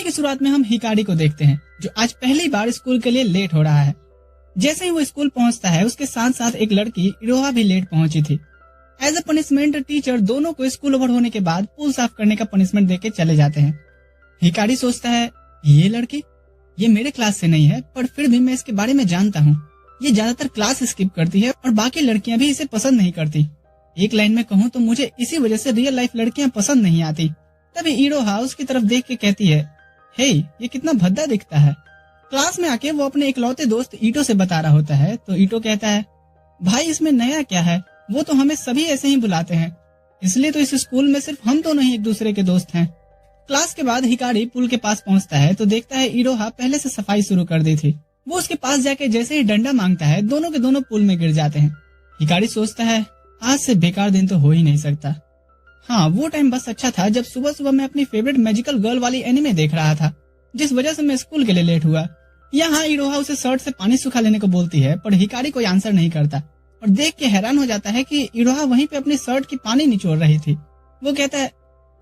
कहानी की शुरुआत में हम हिकारी को देखते हैं, जो आज पहली बार स्कूल के लिए लेट हो रहा है। जैसे ही वो स्कूल पहुंचता है, उसके साथ साथ एक लड़की इरोहा भी लेट पहुंची थी। एज अ पनिशमेंट टीचर दोनों को स्कूल ओवर होने के बाद पूल साफ करने का पनिशमेंट देके चले जाते हैं। हिकारी सोचता है, ये लड़की ये मेरे क्लास से नहीं है, पर फिर भी मैं इसके बारे में जानता हूँ। ये ज्यादातर क्लास स्किप करती है और बाकी लड़कियां भी इसे पसंद नहीं करती। एक लाइन में कहूँ तो मुझे इसी वजह से रियल लाइफ लड़कियां पसंद नहीं आती। तभी इरोहा उसकी तरफ देख के कहती है, हे, ये कितना भद्दा दिखता है। क्लास में आके वो अपने इकलौते दोस्त ईटो से बता रहा होता है, तो ईटो कहता है, भाई इसमें नया क्या है, वो तो हमें सभी ऐसे ही बुलाते हैं, इसलिए तो इस स्कूल में सिर्फ हम दोनों ही एक दूसरे के दोस्त हैं। क्लास के बाद हिकारी पुल के पास पहुंचता है तो देखता है इरोहा पहले से सफाई शुरू कर दी थी। वो उसके पास जाके जैसे ही डंडा मांगता है, दोनों के दोनों पुल में गिर जाते हैं। हिकारी सोचता है, आज से बेकार दिन तो हो ही नहीं सकता। हाँ, वो टाइम बस अच्छा था जब सुबह सुबह मैं अपनी फेवरेट मैजिकल गर्ल वाली एनिमे देख रहा था, जिस वजह से मैं स्कूल के लिए लेट हुआ। यहाँ इरोहा उसे शर्ट से पानी सुखा लेने को बोलती है, पर हिकारी कोई आंसर नहीं करता और देख के हैरान हो जाता है कि इरोहा वहीं पे अपनी शर्ट की पानी निचोड़ रही थी। वो कहता है,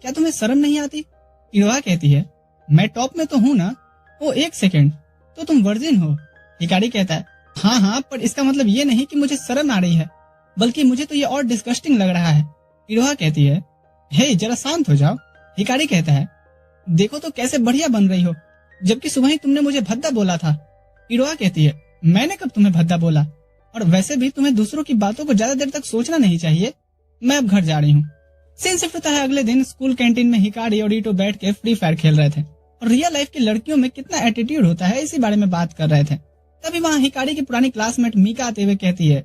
क्या तुम्हें शर्म नहीं आती? इरोहा कहती है, मैं टॉप में तो हूँ ना। ओ एक सेकेंड, तो तुम वर्जिन हो? हिकारी कहता है, हाँ, पर इसका मतलब ये नहीं कि मुझे शर्म आ रही है, बल्कि मुझे तो ये और डिस्गस्टिंग लग रहा है। इरोहा कहती है, हे जरा शांत हो जाओ। हिकारी कहता है, देखो तो कैसे बढ़िया बन रही हो, जबकि सुबह ही तुमने मुझे भद्दा बोला था। इरोहा कहती है, मैंने कब तुम्हें भद्दा बोला? और वैसे भी तुम्हें दूसरों की बातों को ज्यादा देर तक सोचना नहीं चाहिए। मैं अब घर जा रही हूँ। सीन शिफ्ट होता है अगले दिन। स्कूल कैंटीन में हिकारी और ईटो बैठ के फ्री फायर खेल रहे थे और रियल लाइफ की लड़कियों में कितना एटीट्यूड होता है इसी बारे में बात कर रहे थे। तभी वहाँ हिकारी की पुरानी क्लासमेट मीका आते हुए कहती है,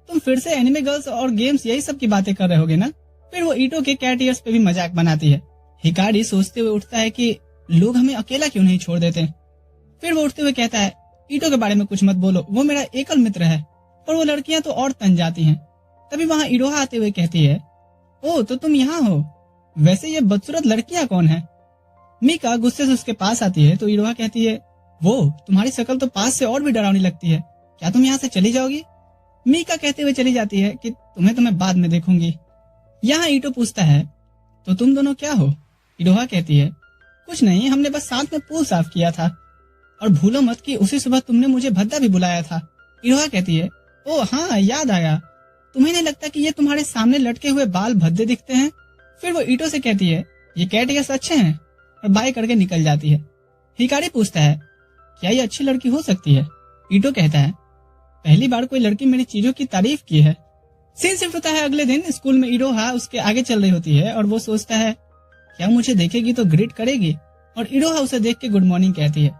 तुम फिर से एनिमे गर्ल्स और गेम्स यही सब की बातें कर रहे होगे ना? फिर वो ईटो के कैट ईयर्स पे भी मजाक बनाती है। हिकारी सोचते हुए उठता है कि लोग हमें अकेला क्यों नहीं छोड़ देते। फिर वो उठते हुए कहता है, ईटो के बारे में कुछ मत बोलो, वो मेरा एकल मित्र है। पर वो लड़कियां तो और तन जाती हैं। तभी वहाँ इरोहा आते हुए कहती है, ओ तो तुम यहाँ हो, वैसे ये बदसूरत लड़कियां कौन है? मीका गुस्से से उसके पास आती है तो इरोहा कहती है, वो तुम्हारी शक्ल तो पास से और भी डरावनी लगती है, क्या तुम यहाँ से चली जाओगी? मीका कहते हुए चली जाती है कि तुम्हें तो मैं बाद में देखूंगी। यहाँ ईटो पूछता है, तो तुम दोनों क्या हो? इरोहा कहती है, कुछ नहीं, हमने बस साथ में पूल साफ किया था। और भूलो मत कि उसी सुबह तुमने मुझे भद्दा भी बुलाया था। इरोहा कहती है, ओ हाँ याद आया, तुम्हें नहीं लगता कि ये तुम्हारे सामने लटके हुए बाल भद्दे दिखते हैं? फिर वो ईटो से कहती है, ये कैट ईयर्स अच्छे हैं, और बाय करके निकल जाती है। हिकारी पूछता है, क्या ये अच्छी लड़की हो सकती है? ईटो कहता है, पहली बार कोई लड़की मेरी चीजों की तारीफ की है। सीन शिफ्ट होता है अगले दिन। स्कूल में इरोहा उसके आगे चल रही होती है और वो सोचता है, क्या मुझे देखेगी तो ग्रीट करेगी? और इरोहा उसे देख के गुड मॉर्निंग कहती है।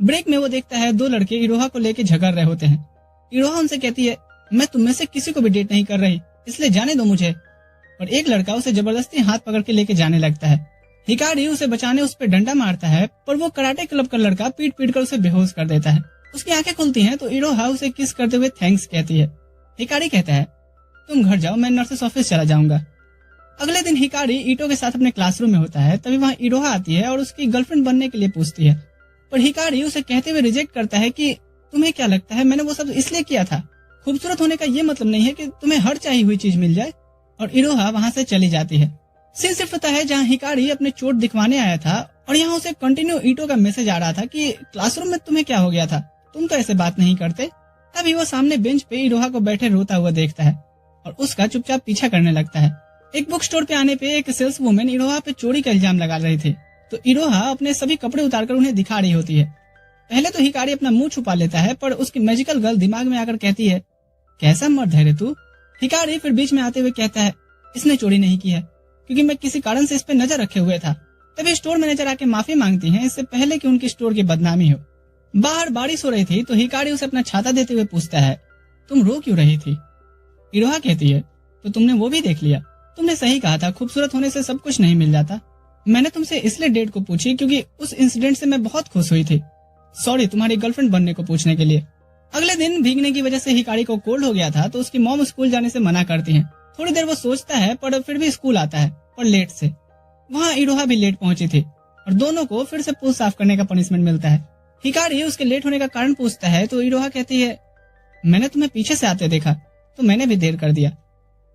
ब्रेक में वो देखता है दो लड़के इरोहा को लेके झगड़ रहे होते हैं। इरोहा उनसे कहती है, मैं तुम में से किसी को भी डेट नहीं कर रही, इसलिए जाने दो मुझे। और एक लड़का उसे जबरदस्ती हाथ पकड़ के लेके जाने लगता है। हिकारी उसे बचाने उस पर डंडा मारता है, पर वो कराटे क्लब का लड़का पीट पीट कर उसे बेहोश कर देता है। उसकी आंखें खुलती हैं तो इरोहा उसे किस करते हुए थैंक्स कहती है। हिकारी कहता है, तुम घर जाओ, मैं नर्सेस ऑफिस चला जाऊंगा। अगले दिन हिकारी ईटो के साथ अपने क्लासरूम में होता है। तभी वहाँ इरोहा आती है और उसकी गर्लफ्रेंड बनने के लिए पूछती है, पर हिकारी उसे कहते हुए रिजेक्ट करता है कि तुम्हें क्या लगता है मैंने वो सब इसलिए किया था? खूबसूरत होने का ये मतलब नहीं है कि तुम्हें हर चाहिए हुई चीज मिल जाए। और इरोहा वहाँ से चली जाती है। सीन शिफ्ट होता है जहाँ हिकारी अपने चोट दिखवाने आया था और यहाँ उसे कंटिन्यू ईटो का मैसेज आ रहा था कि क्लासरूम में तुम्हें क्या हो गया था, तुम तो ऐसे बात नहीं करते। तभी वो सामने बेंच पे इरोहा को बैठे रोता हुआ देखता है और उसका चुपचाप पीछा करने लगता है। एक बुक स्टोर पे आने पे एक सेल्स वुमेन इरोहा पे चोरी का इल्जाम लगा रही थी, तो इरोहा अपने सभी कपड़े उतारकर उन्हें दिखा रही होती है। पहले तो हिकारी अपना मुंह छुपा लेता है, पर उसकी मैजिकल गर्ल दिमाग में आकर कहती है, कैसा मर्द है रे तू? हिकारी फिर बीच में आते हुए कहता है, इसने चोरी नहीं की है, क्योंकि मैं किसी कारण से इस पे नजर रखे हुए था। तभी स्टोर मैनेजर आके माफी मांगती है, इससे पहले कि उनकी स्टोर की बदनामी हो। बाहर बारिश हो रही थी तो हिकारी उसे अपना छाता देते हुए पूछता है, तुम रो क्यों रही थी? इरोहा कहती है, तो तुमने वो भी देख लिया, तुमने सही कहा था, खूबसूरत होने से सब कुछ नहीं मिल जाता। मैंने तुमसे इसलिए डेट को पूछी क्योंकि उस इंसिडेंट से मैं बहुत खुश हुई थी। सॉरी, तुम्हारी गर्लफ्रेंड बनने को पूछने के लिए। अगले दिन भीगने की वजह से हिकारी को कोल्ड हो गया था तो उसकी मॉम स्कूल जाने से मना करती है। थोड़ी देर वो सोचता है पर फिर भी स्कूल आता है, पर लेट से। वहाँ इरोहा भी लेट पहुंची थी और दोनों को फिर से पूल साफ करने का पनिशमेंट मिलता है। हिकारी उसके लेट होने का कारण पूछता है तो इरोहा कहती है, मैंने तुम्हें पीछे से आते देखा तो मैंने भी देर कर दिया।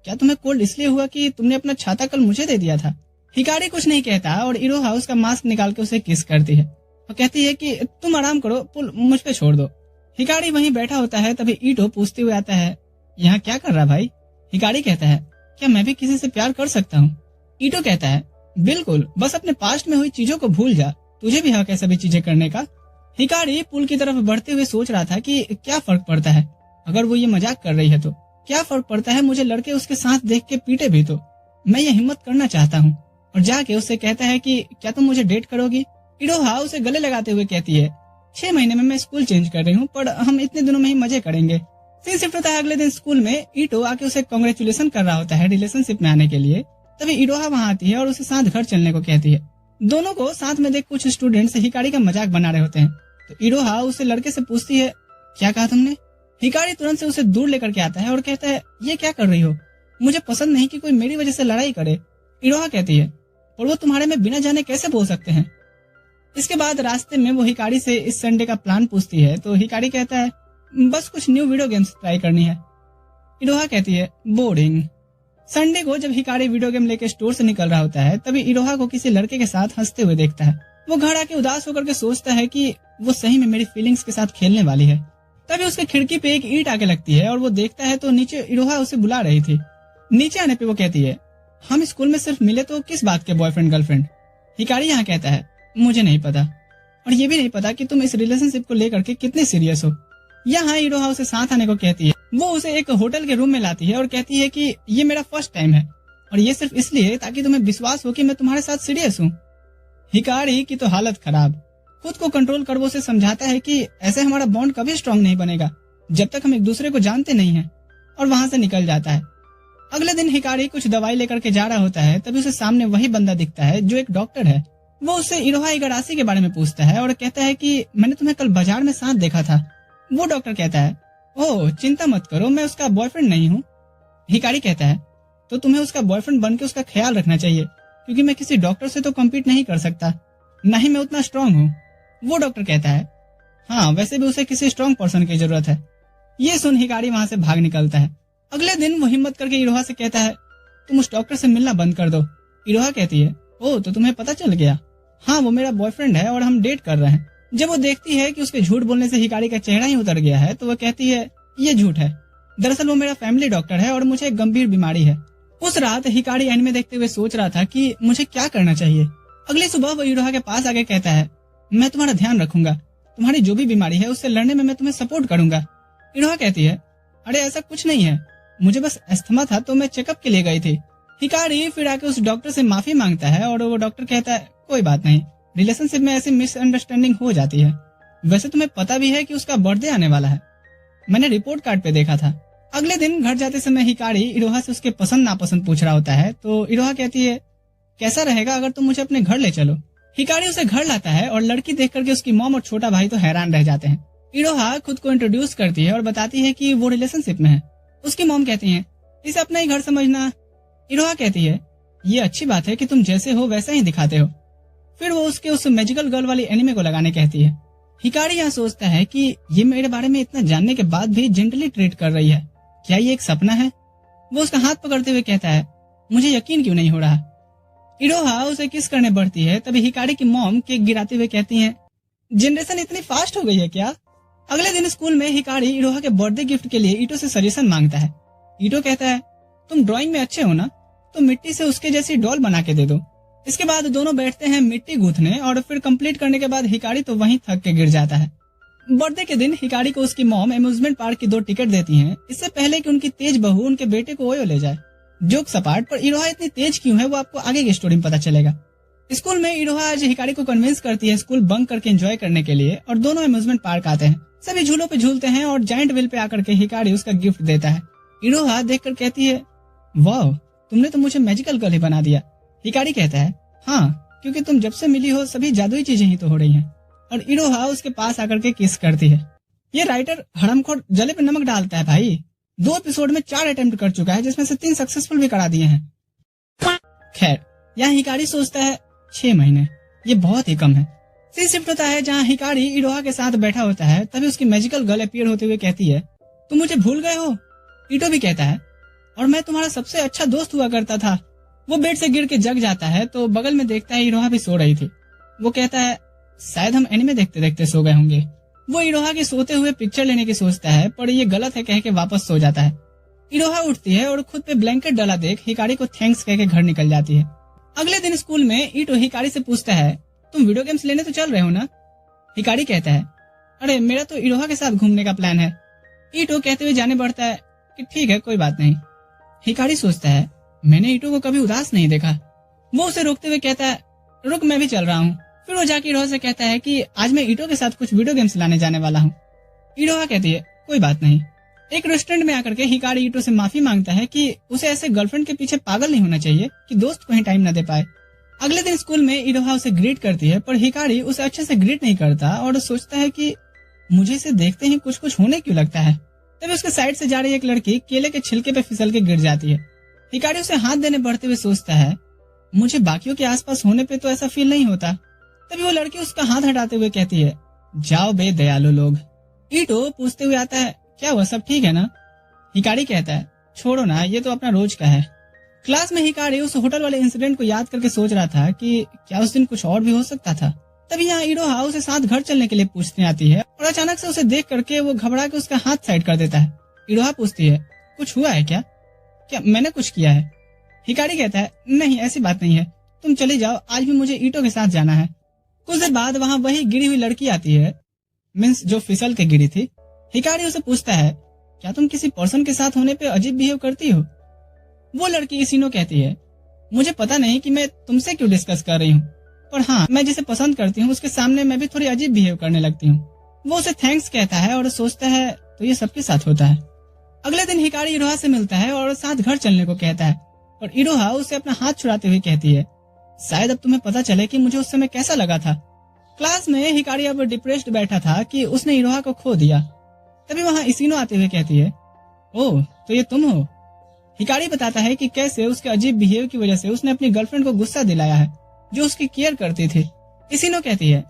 क्या तुम्हें कोल्ड इसलिए हुआ कि तुमने अपना छाता कल मुझे दे दिया था? हिकारी कुछ नहीं कहता और इरोहा उसका मास्क निकाल के उसे किस करती है और कहती है कि तुम आराम करो, पुल मुझ पे छोड़ दो। हिकारी वहीं बैठा होता है, तभी ईटो पूछते हुए आता है, यहाँ क्या कर रहा भाई? हिकारी कहता है, क्या मैं भी किसी से प्यार कर सकता हूँ? ईटो कहता है, बिल्कुल, बस अपने पास्ट में हुई चीजों को भूल जा, तुझे भी हक है सभी चीजें करने का। हिकारी पुल की तरफ बढ़ते हुए सोच रहा था कि क्या फर्क पड़ता है अगर वो ये मजाक कर रही है तो, क्या फर्क पड़ता है मुझे लड़के उसके साथ देख के पीटे भी तो। मैं ये हिम्मत करना चाहता हूँ और जाके उससे कहता है कि क्या तुम मुझे डेट करोगी? इरोहा उसे गले लगाते हुए कहती है, 6 महीने में मैं स्कूल चेंज कर रही हूँ, पर हम इतने दिनों में ही मजे करेंगे। सीन शिफ्ट होता है अगले दिन स्कूल में। ईटो आके उसे कांग्रेचुलेशन कर रहा होता है रिलेशनशिप में आने के लिए। तभी इरोहा वहाँ आती है और उसे साथ घर चलने को कहती है। दोनों को साथ में देख कुछ स्टूडेंट्स हिकारी का मजाक बना रहे होते हैं, तो इरोहा उसे लड़के से पूछती है, क्या कहा तुमने? हिकारी तुरंत से उसे दूर लेकर के आता है और कहता है, ये क्या कर रही हो? मुझे पसंद नहीं कि कोई मेरी वजह से लड़ाई करे। इरोहा कहती है, और वो तुम्हारे में बिना जाने कैसे बोल सकते हैं? इसके बाद रास्ते में वो हिकारी से इस संडे का प्लान पूछती है, तो हिकारी कहता है, बस कुछ न्यू वीडियो गेम्स ट्राई करनी है। इरोहा कहती है, बोरिंग। संडे को जब हिकारी वीडियो गेम लेके स्टोर से निकल रहा होता है, तभी इरोहा को किसी लड़के के साथ हंसते हुए देखता है। वो घर आके उदास होकर के सोचता है कि वो सही में मेरी फीलिंग्स के साथ खेलने वाली है। तभी उसके खिड़की पे एक ईंट आके लगती है और वो देखता है तो नीचे इरोहा उसे बुला रही थी। नीचे आने पे वो कहती है, हम स्कूल में सिर्फ मिले तो किस बात के बॉयफ्रेंड गर्लफ्रेंड? हिकारी यहाँ कहता है, मुझे नहीं पता, और ये भी नहीं पता कि तुम इस रिलेशनशिप को लेकर के कितने सीरियस हो। यहाँ इरोहा उसे साथ आने को कहती है। वो उसे एक होटल के रूम में लाती है और कहती है कि ये मेरा फर्स्ट टाइम है और ये सिर्फ इसलिए ताकि तुम्हें विश्वास हो कि मैं तुम्हारे साथ सीरियस हूँ। हिकारी की तो हालत खराब। खुद को कंट्रोल कर वो उसे समझाता है कि ऐसे हमारा बॉन्ड कभी स्ट्रांग नहीं बनेगा जब तक हम एक दूसरे को जानते नहीं हैं, और वहाँ से निकल जाता है। अगले दिन हिकारी कुछ दवाई लेकर के जा रहा होता है, तभी उसे सामने वही बंदा दिखता है जो एक डॉक्टर है। वो उससे इरोहा इगाराशी के बारे में पूछता है और कहता है कि मैंने तुम्हें कल बाजार में साथ देखा था। वो डॉक्टर कहता है, ओह चिंता मत करो, मैं उसका बॉयफ्रेंड नहीं हूँ। हिकारी कहता है, तो तुम्हें उसका बॉयफ्रेंड बन के उसका ख्याल रखना चाहिए, क्योंकि मैं किसी डॉक्टर से तो कम्पीट नहीं कर सकता, न ही मैं उतना स्ट्रांग हूँ। वो डॉक्टर कहता है, हाँ वैसे भी उसे किसी स्ट्रांग पर्सन की जरूरत है। ये सुन हिकारी वहाँ से भाग निकलता है। अगले दिन वो हिम्मत करके इरोहा से कहता है, तुम उस डॉक्टर से मिलना बंद कर दो। इरोहा कहती है, ओह तो तुम्हें पता चल गया? हाँ वो मेरा बॉयफ्रेंड है और हम डेट कर रहे हैं। जब वो देखती है कि उसके झूठ बोलने से हिकारी का चेहरा ही उतर गया है, तो वो कहती है, ये झूठ है, दरअसल वो मेरा फैमिली डॉक्टर है और मुझे एक गंभीर बीमारी है। उस रात हिकारी एनिमे देखते हुए सोच रहा था कि मुझे क्या करना चाहिए। अगली सुबह वो इरोहा के पास आके कहता है, मैं तुम्हारा ध्यान रखूंगा, तुम्हारी जो भी बीमारी है उससे लड़ने में मैं तुम्हें सपोर्ट करूंगा। इरोहा कहती है, अरे ऐसा कुछ नहीं है, मुझे बस अस्थमा था तो मैं चेकअप के लिए गई थी। हिकारी फिर आके उस डॉक्टर से माफी मांगता है और वो डॉक्टर कहता है, कोई बात नहीं, रिलेशनशिप में ऐसी मिसअंडरस्टैंडिंग हो जाती है। वैसे तुम्हें पता भी है कि उसका बर्थडे आने वाला है, मैंने रिपोर्ट कार्ड पे देखा था। अगले दिन घर जाते समय हिकारी इरोहा से उसके पसंद नापसंद पूछ रहा होता है, तो इरोहा कहती है, कैसा रहेगा अगर तुम मुझे अपने घर ले चलो। हिकारी उसे घर लाता है और लड़की देख करके उसकी मॉम और छोटा भाई तो हैरान रह जाते हैं। इरोहा खुद को इंट्रोड्यूस करती है और बताती है कि वो रिलेशनशिप में है। उसकी मॉम कहती है, इसे अपना ही घर समझना। इरोहा कहती है, ये अच्छी बात है कि तुम जैसे हो वैसा ही दिखाते हो। फिर वो उसके उस मैजिकल गर्ल वाली एनिमे को लगाने कहती है। हिकारी यहाँ सोचता है कि ये मेरे बारे में इतना जानने के बाद भी जेंटली ट्रीट कर रही है, क्या ये एक सपना है? वो उसका हाथ पकड़ते हुए कहता है, मुझे यकीन क्यों नहीं हो रहा। इरोहा उसे किस करने बढ़ती है, तभी हिकारी की मॉम केक गिराते हुए कहती है, जनरेशन इतनी फास्ट हो गई है क्या? अगले दिन स्कूल में हिकारी इरोहा के बर्थडे गिफ्ट के लिए ईटो से सजेशन मांगता है। ईटो कहता है, तुम ड्राइंग में अच्छे हो ना, तो मिट्टी से उसके जैसी डॉल बना के दे दो। इसके बाद दोनों बैठते हैं मिट्टी गूंथने और फिर कंप्लीट करने के बाद हिकारी तो वहीं थक के गिर जाता है। बर्थडे के दिन हिकारी को उसकी मॉम एम्यूजमेंट पार्क की 2 टिकट देती हैं, इससे पहले कि उनकी तेज बहू उनके बेटे को ओयो ले जाए। जोक सपाट, पर इरोहा इतनी तेज क्यों है वो आपको आगे की स्टोरी में पता चलेगा। स्कूल में इरोहा आज हिकारी को कन्विंस करती है स्कूल बंक करके एंजॉय करने के लिए, और दोनों एम्यूजमेंट पार्क आते हैं। सभी झूलों पे झूलते हैं और जाइंट व्हील पे आकर के हिकारी उसका गिफ्ट देता है। इरोहा देखकर कहती है, वाह तुमने तो मुझे मैजिकल गर्ल ही बना दिया। हिकारी कहता है, हाँ क्योंकि तुम जब से मिली हो सभी जादुई चीजें ही तो हो रही हैं। और इरोहा उसके पास आकर के किस करती है। ये राइटर हड़मखोर जले पे नमक डालता है भाई। 2 एपिसोड में 4 अटेम्प्ट कर चुका है, जिसमें से 3 सक्सेसफुल भी करा दिए हैं। खैर यहाँ हिकारी सोचता है 6 महीने ये बहुत ही कम है। सीन शिफ्ट होता है जहाँ हिकारी इरोहा के साथ बैठा होता है, तभी उसकी मैजिकल गर्ल अपीयर होते हुए कहती है, तुम मुझे भूल गए हो? ईटो भी कहता है, और मैं तुम्हारा सबसे अच्छा दोस्त हुआ करता था। वो बेड से गिर के जग जाता है तो बगल में देखता है इरोहा भी सो रही थी। वो कहता है शायद हम एनिमे देखते देखते सो गए होंगे। वो इरोहा के सोते हुए पिक्चर लेने की सोचता है पर ये गलत है कह के वापस सो जाता है। इरोहा उठती है और खुद पे ब्लैंकेट डाला देख हिकारी को थैंक्स कह के घर निकल जाती है। अगले दिन स्कूल में ईटो हिकारी से पूछता है तुम वीडियो गेम्स लेने तो चल रहे हो ना? हिकारी कहता है अरे मेरा तो इरोहा के साथ घूमने का प्लान है। ईटो कहते हुए जाने बढ़ता है कि ठीक है कोई बात नहीं। हिकारी सोचता है मैंने ईटो को कभी उदास नहीं देखा। वो उसे रोकते हुए कहता है रुक मैं भी चल रहा हूँ। फिर वो जाके इरोहा से कहता है कि आज मैं ईटो के साथ कुछ वीडियो गेम्स लाने जाने वाला हूँ। इरोहा कहती है कोई बात नहीं। एक रेस्टोरेंट में आकर के हिकारी ईटो से माफी मांगता है कि उसे ऐसे गर्लफ्रेंड के पीछे पागल नहीं होना चाहिए कि दोस्त को ही टाइम न दे पाए। अगले दिन स्कूल में इरोहा उसे ग्रीट करती है पर हिकारी उसे अच्छे से ग्रीट नहीं करता और सोचता है कि मुझे इसे देखते ही कुछ कुछ होने क्यों लगता है। तभी उसके साइड से जा रही एक लड़की केले के छिलके पे फिसल के गिर जाती है। हिकारी उसे हाथ देने बढ़ते हुए सोचता है मुझे बाकियों के आसपास होने पे तो ऐसा फील नहीं होता। तभी वो लड़की उसका हाथ हटाते हुए कहती है जाओ बे दयालु लोग। ईटो पूछते हुए आता है क्या हुआ सब ठीक है ना? हिकारी कहता है छोड़ो ना ये तो अपना रोज का है। क्लास में हिकारी उस होटल वाले इंसिडेंट को याद करके सोच रहा था कि क्या उस दिन कुछ और भी हो सकता था। तभी यहाँ इरोहा उसे साथ घर चलने के लिए पूछने आती है और अचानक से उसे देख करके वो घबरा के उसका हाथ साइड कर देता है। इरोहा पूछती है कुछ हुआ है क्या? क्या मैंने कुछ किया है? हिकारी कहता है नहीं ऐसी बात नहीं है, तुम चली जाओ, आज भी मुझे ईटो के साथ जाना है। कुछ देर बाद वहाँ वही गिरी हुई लड़की आती है, मीन्स जो फिसल के गिरी थी। हिकारी उसे पूछता है क्या तुम किसी पर्सन के साथ होने पे अजीब बिहेव करती हो? वो लड़की इसिनो कहती है मुझे पता नहीं कि मैं तुमसे क्यों डिस्कस कर रही हूँ, पर हाँ मैं जिसे पसंद करती हूँ उसके सामने मैं भी थोड़ी अजीब बिहेव करने लगती हूँ। वो उसे थैंक्स कहता है और सोचता है तो ये सबके साथ होता है। अगले दिन हिकारी इरोहा से मिलता है और साथ घर चलने को कहता है और इरोहा उसे अपना हाथ छुड़ाते हुए कहती है शायद अब तुम्हें पता चले कि मुझे उस समय कैसा लगा था। क्लास में हिकारी अब डिप्रेस्ड बैठा था कि उसने इरोहा को खो दिया। तभी वहाँ इसिनो आते हुए कहती है ओह तो ये तुम हो। हिकारी बताता है कि कैसे उसके अजीब बिहेव की वजह से उसने अपनी गर्लफ्रेंड को गुस्सा दिलाया है जो उसकी केयर करती थी। इसिनो कहती है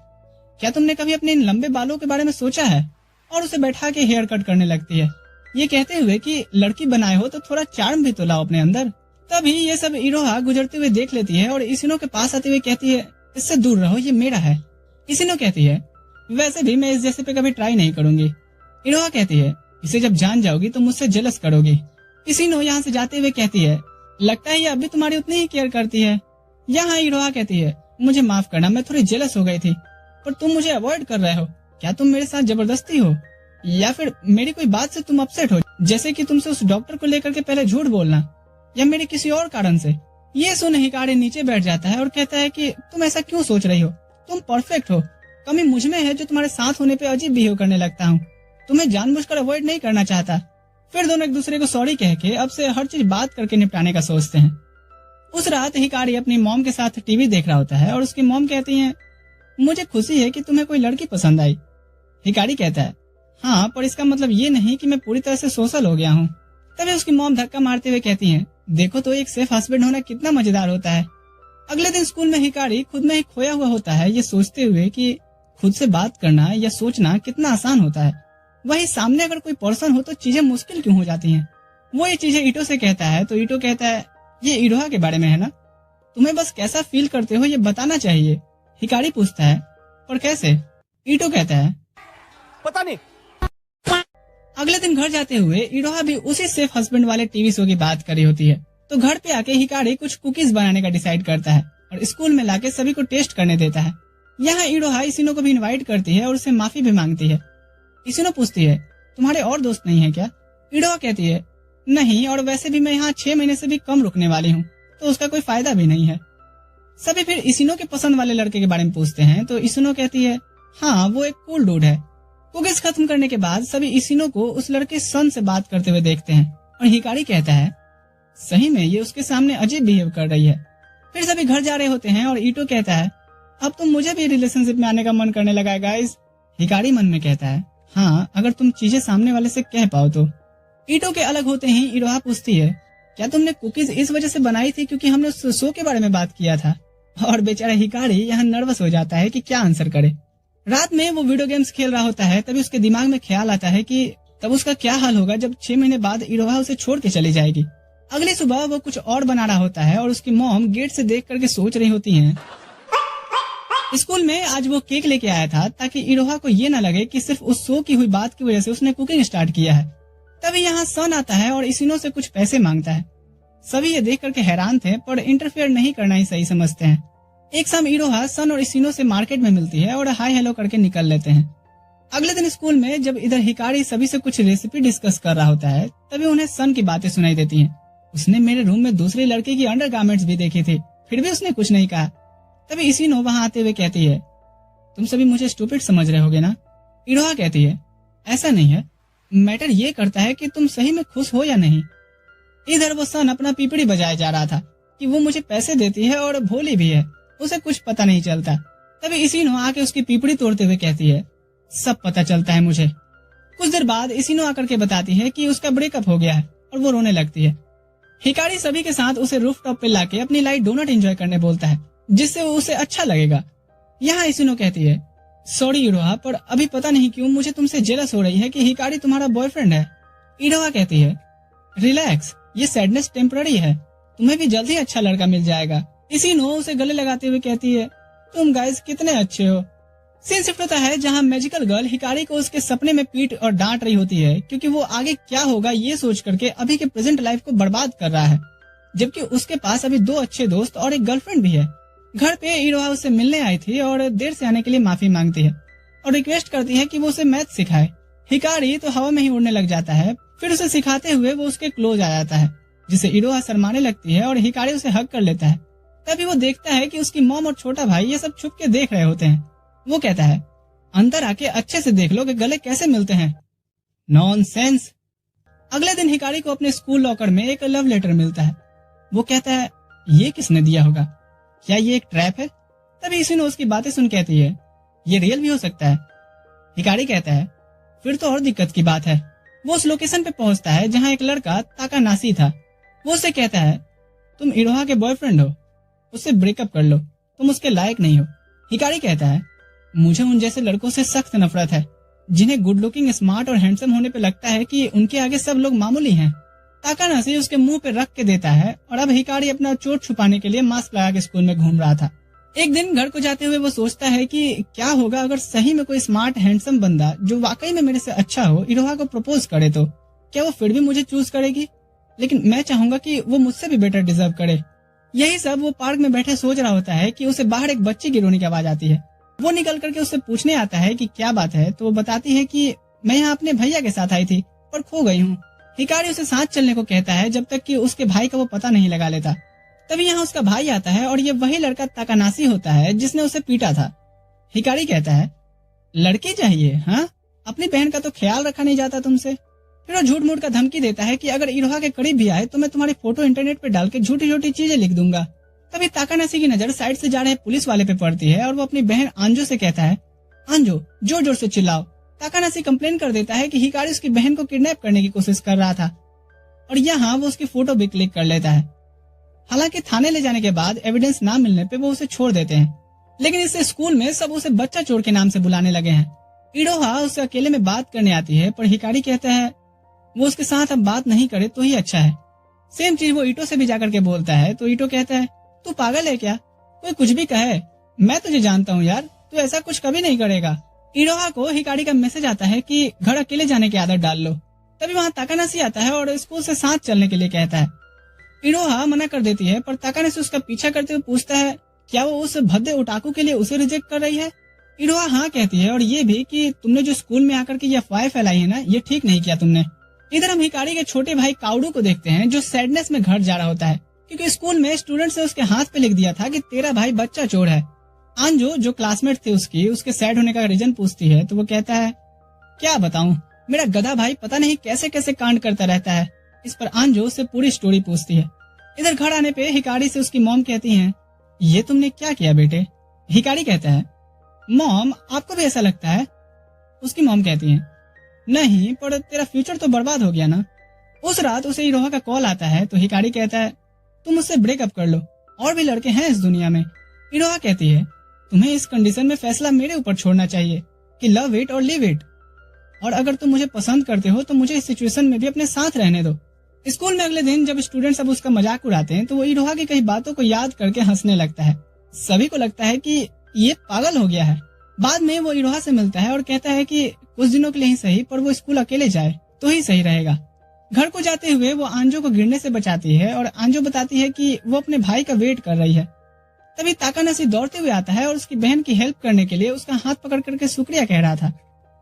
क्या तुमने कभी अपने इन लंबे बालों के बारे में सोचा है, और उसे बैठा के हेयर कट करने लगती है, ये कहते हुए कि लड़की बनाए हो तो थोड़ा चार्म भी तो लाओ अपने अंदर। तभी ये सब इरोहा गुजरते हुए देख लेती है और इसिनो के पास आते हुए कहती है इससे दूर रहो ये मेरा है। इसिनो कहती है वैसे भी मैं इस जैसे पे कभी ट्राई नहीं करूंगी। इरोहा कहती है इसे जब जान जाओगी तो मुझसे जेलस करोगी। इसिनो यहाँ से जाते हुए कहती है लगता है ये अभी तुम्हारी उतनी ही केयर करती है। यहाँ इरोहा कहती है मुझे माफ करना मैं थोड़ी जेलस हो गई थी, पर तुम मुझे अवॉइड कर रहे हो, क्या तुम मेरे साथ जबरदस्ती हो या फिर मेरी कोई बात से तुम अपसेट हो, जैसे कि तुमसे उस डॉक्टर को लेकर के पहले झूठ बोलना, या मेरे किसी और कारण से। ये सुन हिकारी नीचे बैठ जाता है और कहता है कि तुम ऐसा क्यों सोच रही हो, तुम परफेक्ट हो, कमी मुझ में है जो तुम्हारे साथ होने पे अजीब बिहेव करने लगता हूँ, तुम्हें जानबूझकर अवॉइड नहीं करना चाहता। फिर दोनों एक दूसरे को सॉरी कह के अब से हर चीज बात करके निपटाने का सोचते हैं। उस रात हिकारी अपनी मॉम के साथ टीवी देख रहा होता है और उसकी मॉम कहती है मुझे खुशी है कि तुम्हें कोई लड़की पसंद आई। हिकारी कहता है हाँ पर इसका मतलब ये नहीं कि मैं पूरी तरह से सोशल हो गया हूँ। तभी उसकी मॉम धक्का मारते हुए कहती है देखो तो एक सेफ हस्बैंड होना कितना मजेदार होता है। अगले दिन स्कूल में हिकारी खुद में ही खोया हुआ होता है, ये सोचते हुए कि खुद से बात करना या सोचना कितना आसान होता है, वही सामने अगर कोई पर्सन हो तो चीजें मुश्किल क्यों हो जाती हैं। वो ये चीजें ईटो से कहता है तो ईटो कहता है ये इरोहा के बारे में है ना, तुम्हें बस कैसा फील करते हो ये बताना चाहिए। हिकारी पूछता है पर कैसे? ईटो कहता है पता नहीं। अगले दिन घर जाते हुए इरोहा भी उसी सेफ हस्बैंड वाले टीवी शो की बात कर रही होती है, तो घर पे आके हिकारी कुछ कुकीज बनाने का डिसाइड करता है और स्कूल में लाके सभी को टेस्ट करने देता है। यहाँ इरोहा इसिनो को भी इनवाइट करती है और उससे माफी भी मांगती है। इसिनो पूछती है तुम्हारे और दोस्त नहीं है क्या? इरोहा कहती है नहीं, और वैसे भी मैं यहाँ 6 महीने से भी कम रुकने वाली हूँ तो उसका कोई फायदा भी नहीं है। सभी फिर इसिनो के पसंद वाले लड़के के बारे में पूछते हैं तो इसिनो कहती है हाँ वो एक कूल डूड है। कुकीज खत्म करने के बाद सभी इसिनो को उस लड़के सन से बात करते हुए देखते हैं और हिकारी कहता है सही में ये उसके सामने अजीब बिहेव कर रही है। फिर सभी घर जा रहे होते हैं और ईटो कहता है अब तो मुझे भी रिलेशनशिप में आने का मन करने लगा है गाइस। हिकारी मन में कहता है हाँ अगर तुम चीजें सामने वाले से कह पाओ तो। ईटो के अलग होते ही इरोहा पूछती है क्या तुमने कुकीज इस वजह से बनाई थी क्योंकि हमने उस शो के बारे में बात किया था? और बेचारा हिकारी यहाँ नर्वस हो जाता है कि क्या आंसर करे। रात में वो वीडियो गेम्स खेल रहा होता है, तभी उसके दिमाग में ख्याल आता है कि तब उसका क्या हाल होगा जब 6 महीने बाद इरोहा उसे छोड़ के चली जाएगी। अगली सुबह वो कुछ और बना रहा होता है और उसकी मॉम गेट से देख करके सोच रही होती हैं। स्कूल में आज वो केक लेके आया था ताकि इरोहा को ये न लगे कि सिर्फ उस शो की हुई बात की वजह से उसने कुकिंग स्टार्ट किया है। तभी यहाँ सन आता है और इसिनो से कुछ पैसे मांगता है। सभी ये देख करके हैरान थे, पर इंटरफेयर नहीं करना ही सही समझते हैं। एक शाम इरोहा सन और इसिनो से मार्केट में मिलती है और हाय हेलो करके निकल लेते हैं। अगले दिन स्कूल में जब इधर हिकारी सभी से कुछ रेसिपी डिस्कस कर रहा होता है, तभी उन्हें सन की बातें सुनाई देती हैं। उसने मेरे रूम में दूसरे लड़के की अंडरगारमेंट्स भी देखी थी, फिर भी उसने कुछ नहीं कहा। तभी इसिनो वहाँ आते हुए कहती है, तुम सभी मुझे स्टूपिड समझ रहे होगे ना। इरोहा कहती है, ऐसा नहीं है, मैटर ये करता है कि तुम सही में खुश हो या नहीं। इधर वो सन अपना पीपड़ी बजाए जा रहा था कि वो मुझे पैसे देती है और भोली भी है, उसे कुछ पता नहीं चलता। तभी इसिनो आके उसकी पीपड़ी तोड़ते हुए कहती है, सब पता चलता है मुझे। कुछ देर बाद इसिनो आकर के बताती है कि उसका ब्रेकअप हो गया है और वो रोने लगती है। हिकारी सभी के साथ उसे रूफ टॉप पे लाके अपनी लाइट डोनट एंजॉय करने बोलता है, जिससे उसे अच्छा लगेगा। यहाँ इसिनो कहती है, सॉरी इरोहा, पर अभी पता नहीं क्यों मुझे तुमसे जेलस हो रही है कि हिकारी तुम्हारा बॉयफ्रेंड है। इरोहा कहती है, रिलैक्स, ये सैडनेस टेम्पररी है, तुम्हें भी जल्दी अच्छा लड़का मिल जाएगा। इसिनो उसे गले लगाते हुए कहती है, तुम गाइस कितने अच्छे हो। सीन शिफ्ट होता है जहाँ मैजिकल गर्ल हिकारी को उसके सपने में पीट और डांट रही होती है, क्योंकि वो आगे क्या होगा ये सोच करके अभी के प्रेजेंट लाइफ को बर्बाद कर रहा है, जबकि उसके पास अभी 2 अच्छे दोस्त और एक गर्लफ्रेंड भी है। घर पे इरोहा उससे मिलने आई थी और देर से आने के लिए माफी मांगती है और रिक्वेस्ट करती है कि वो उसे मैथ सिखाए। हिकारी तो हवा में ही उड़ने लग जाता है, फिर उसे सिखाते हुए वो उसके क्लोज आ जाता है, जिसे इरोहा शर्माने लगती है और हिकारी उसे हग कर लेता है। तभी वो देखता है कि उसकी मॉम और छोटा भाई ये सब छुप के देख रहे होते हैं। वो कहता है, अंदर आके अच्छे से देख लो कि गले कैसे मिलते हैं। नॉनसेंस। अगले दिन हिकारी को अपने स्कूल लॉकर में एक लव लेटर मिलता है। वो कहता है, ये किसने दिया होगा, क्या ये एक ट्रैप है। तभी इसिनो उसकी बातें सुन कहती है, ये रियल भी हो सकता है। हिकारी कहता है, फिर तो और दिक्कत की बात है। वो उस लोकेशन पे पहुंचता है जहां एक लड़का ताकानाशी था। वो उससे कहता है, तुम इरोहा के बॉयफ्रेंड हो, उससे ब्रेकअप कर लो, तुम उसके लायक नहीं हो। हिकारी कहता है, मुझे उन जैसे लड़कों से सख्त नफरत है, जिन्हें गुड लुकिंग, स्मार्ट और हैंडसम होने पे लगता है कि उनके आगे सब लोग मामूली हैं। ताकानाशी उसके मुंह पे रख के देता है और अब हिकारी अपना चोट छुपाने के लिए मास्क लगा के स्कूल में घूम रहा था। एक दिन घर को जाते हुए वो सोचता है कि क्या होगा अगर सही में कोई स्मार्ट हैंडसम बंदा जो वाकई में मेरे से अच्छा हो इरोहा को प्रपोज करे, तो क्या वो फिर भी मुझे चूज करेगी। लेकिन मैं चाहूंगा कि वो मुझसे भी बेटर डिजर्व करे। यही सब वो पार्क में बैठे सोच रहा होता है कि उसे बाहर एक बच्ची की रोने की आवाज आती है। वो निकल करके उससे पूछने आता है कि क्या बात है, तो वो बताती है कि मैं यहाँ अपने भैया के साथ आई थी पर खो गई हूँ। हिकारी उसे साथ चलने को कहता है जब तक कि उसके भाई का वो पता नहीं लगा लेता। तभी यहाँ उसका भाई आता है और ये वही लड़का ताकानाशी होता है जिसने उसे पीटा था। हिकारी कहता है, लड़की चाहिए, हाँ, अपनी बहन का तो ख्याल रखा नहीं जाता तुमसे। फिर वो झूठ मूठ का धमकी देता है कि अगर इरोहा के करीब भी आए तो मैं तुम्हारी फोटो इंटरनेट पे डाल के झूठी झूठी चीजें लिख दूंगा। तभी ताकानाशी की नजर साइड से जा रहे पुलिस वाले पे पड़ती है और वो अपनी बहन आंजो से कहता है, आंजो जोर जोर से चिल्लाओ। ताकानाशी कंप्लेन कर देता है कि हिकारी उसकी बहन को किडनैप करने की कोशिश कर रहा था और यहाँ वो उसकी फोटो भी क्लिक कर लेता है। हालांकि थाने ले जाने के बाद एविडेंस ना मिलने पे वो उसे छोड़ देते हैं, लेकिन इससे स्कूल में सब उसे बच्चा चोर के नाम से बुलाने लगे हैं। इरोहा उससे अकेले में बात करने आती है पर हिकारी कहता है वो उसके साथ अब बात नहीं करे तो ही अच्छा है। सेम चीज वो ईटो से भी जाकर के बोलता है तो ईटो कहता है, तू पागल है क्या, कोई कुछ भी कहे, मैं तुझे जानता हूँ यार, तू ऐसा कुछ कभी नहीं करेगा। इरोहा को हिकारी का मैसेज आता है कि घर अकेले जाने की आदत डाल लो। तभी वहाँ ताकानाशी आता है और स्कूल से साथ चलने के लिए कहता है। इरोहा मना कर देती है पर ताकानाशी उसका पीछा करते हुए पूछता है क्या वो उस भद्दे ओटाकू के लिए उसे रिजेक्ट कर रही है। इरोहा हाँ कहती है और ये भी कि तुमने जो स्कूल में आकर के ये अफवाह फैलाई है ना, ये ठीक नहीं किया तुमने। इधर हम हिकारी के छोटे भाई काउडू को देखते हैं जो सैडनेस में घर जा रहा होता है क्योंकि स्कूल में स्टूडेंट ने उसके हाथ पे लिख दिया था कि तेरा भाई बच्चा चोर है। आंजो जो क्लासमेट थी उसके सैड होने का रीजन पूछती है तो वो कहता है, क्या बताऊं, मेरा गधा भाई पता नहीं कैसे कैसे कांड करता रहता है। इस पर आंजो उससे पूरी स्टोरी पूछती है। इधर घर आने पे हिकारी से उसकी मॉम कहती है, ये तुमने क्या किया बेटे। हिकारी कहता है, मॉम आपको भी ऐसा लगता है। उसकी मॉम कहती है, नहीं पर तेरा फ्यूचर तो बर्बाद हो गया ना। उस रात उसे इरोहा का कॉल आता है तो हिकारी कहता है, तुम मुझसे ब्रेकअप कर लो, और भी लड़के हैं इस दुनिया में। इरोहा कहती है, तुम्हें इस कंडीशन में फैसला मेरे ऊपर छोड़ना चाहिए कि लव इट और लिव इट, और अगर तुम मुझे पसंद करते हो तो मुझे इस सिचुएशन में भी अपने साथ रहने दो। स्कूल में अगले दिन जब स्टूडेंट्स अब उसका मजाक उड़ाते हैं तो वो इरोहा की कई बातों को याद करके हंसने लगता है। सभी को लगता है कि ये पागल हो गया है। बाद में वो इरोहा से मिलता है और कहता है कि कुछ दिनों के लिए ही सही पर वो स्कूल अकेले जाए तो ही सही रहेगा। घर को जाते हुए वो आंजो को गिरने से बचाती है और आंजो बताती है कि वो अपने भाई का वेट कर रही है। तभी ताकानाशी दौड़ते हुए आता है और उसकी बहन की हेल्प करने के लिए उसका हाथ पकड़ करके शुक्रिया कह रहा था।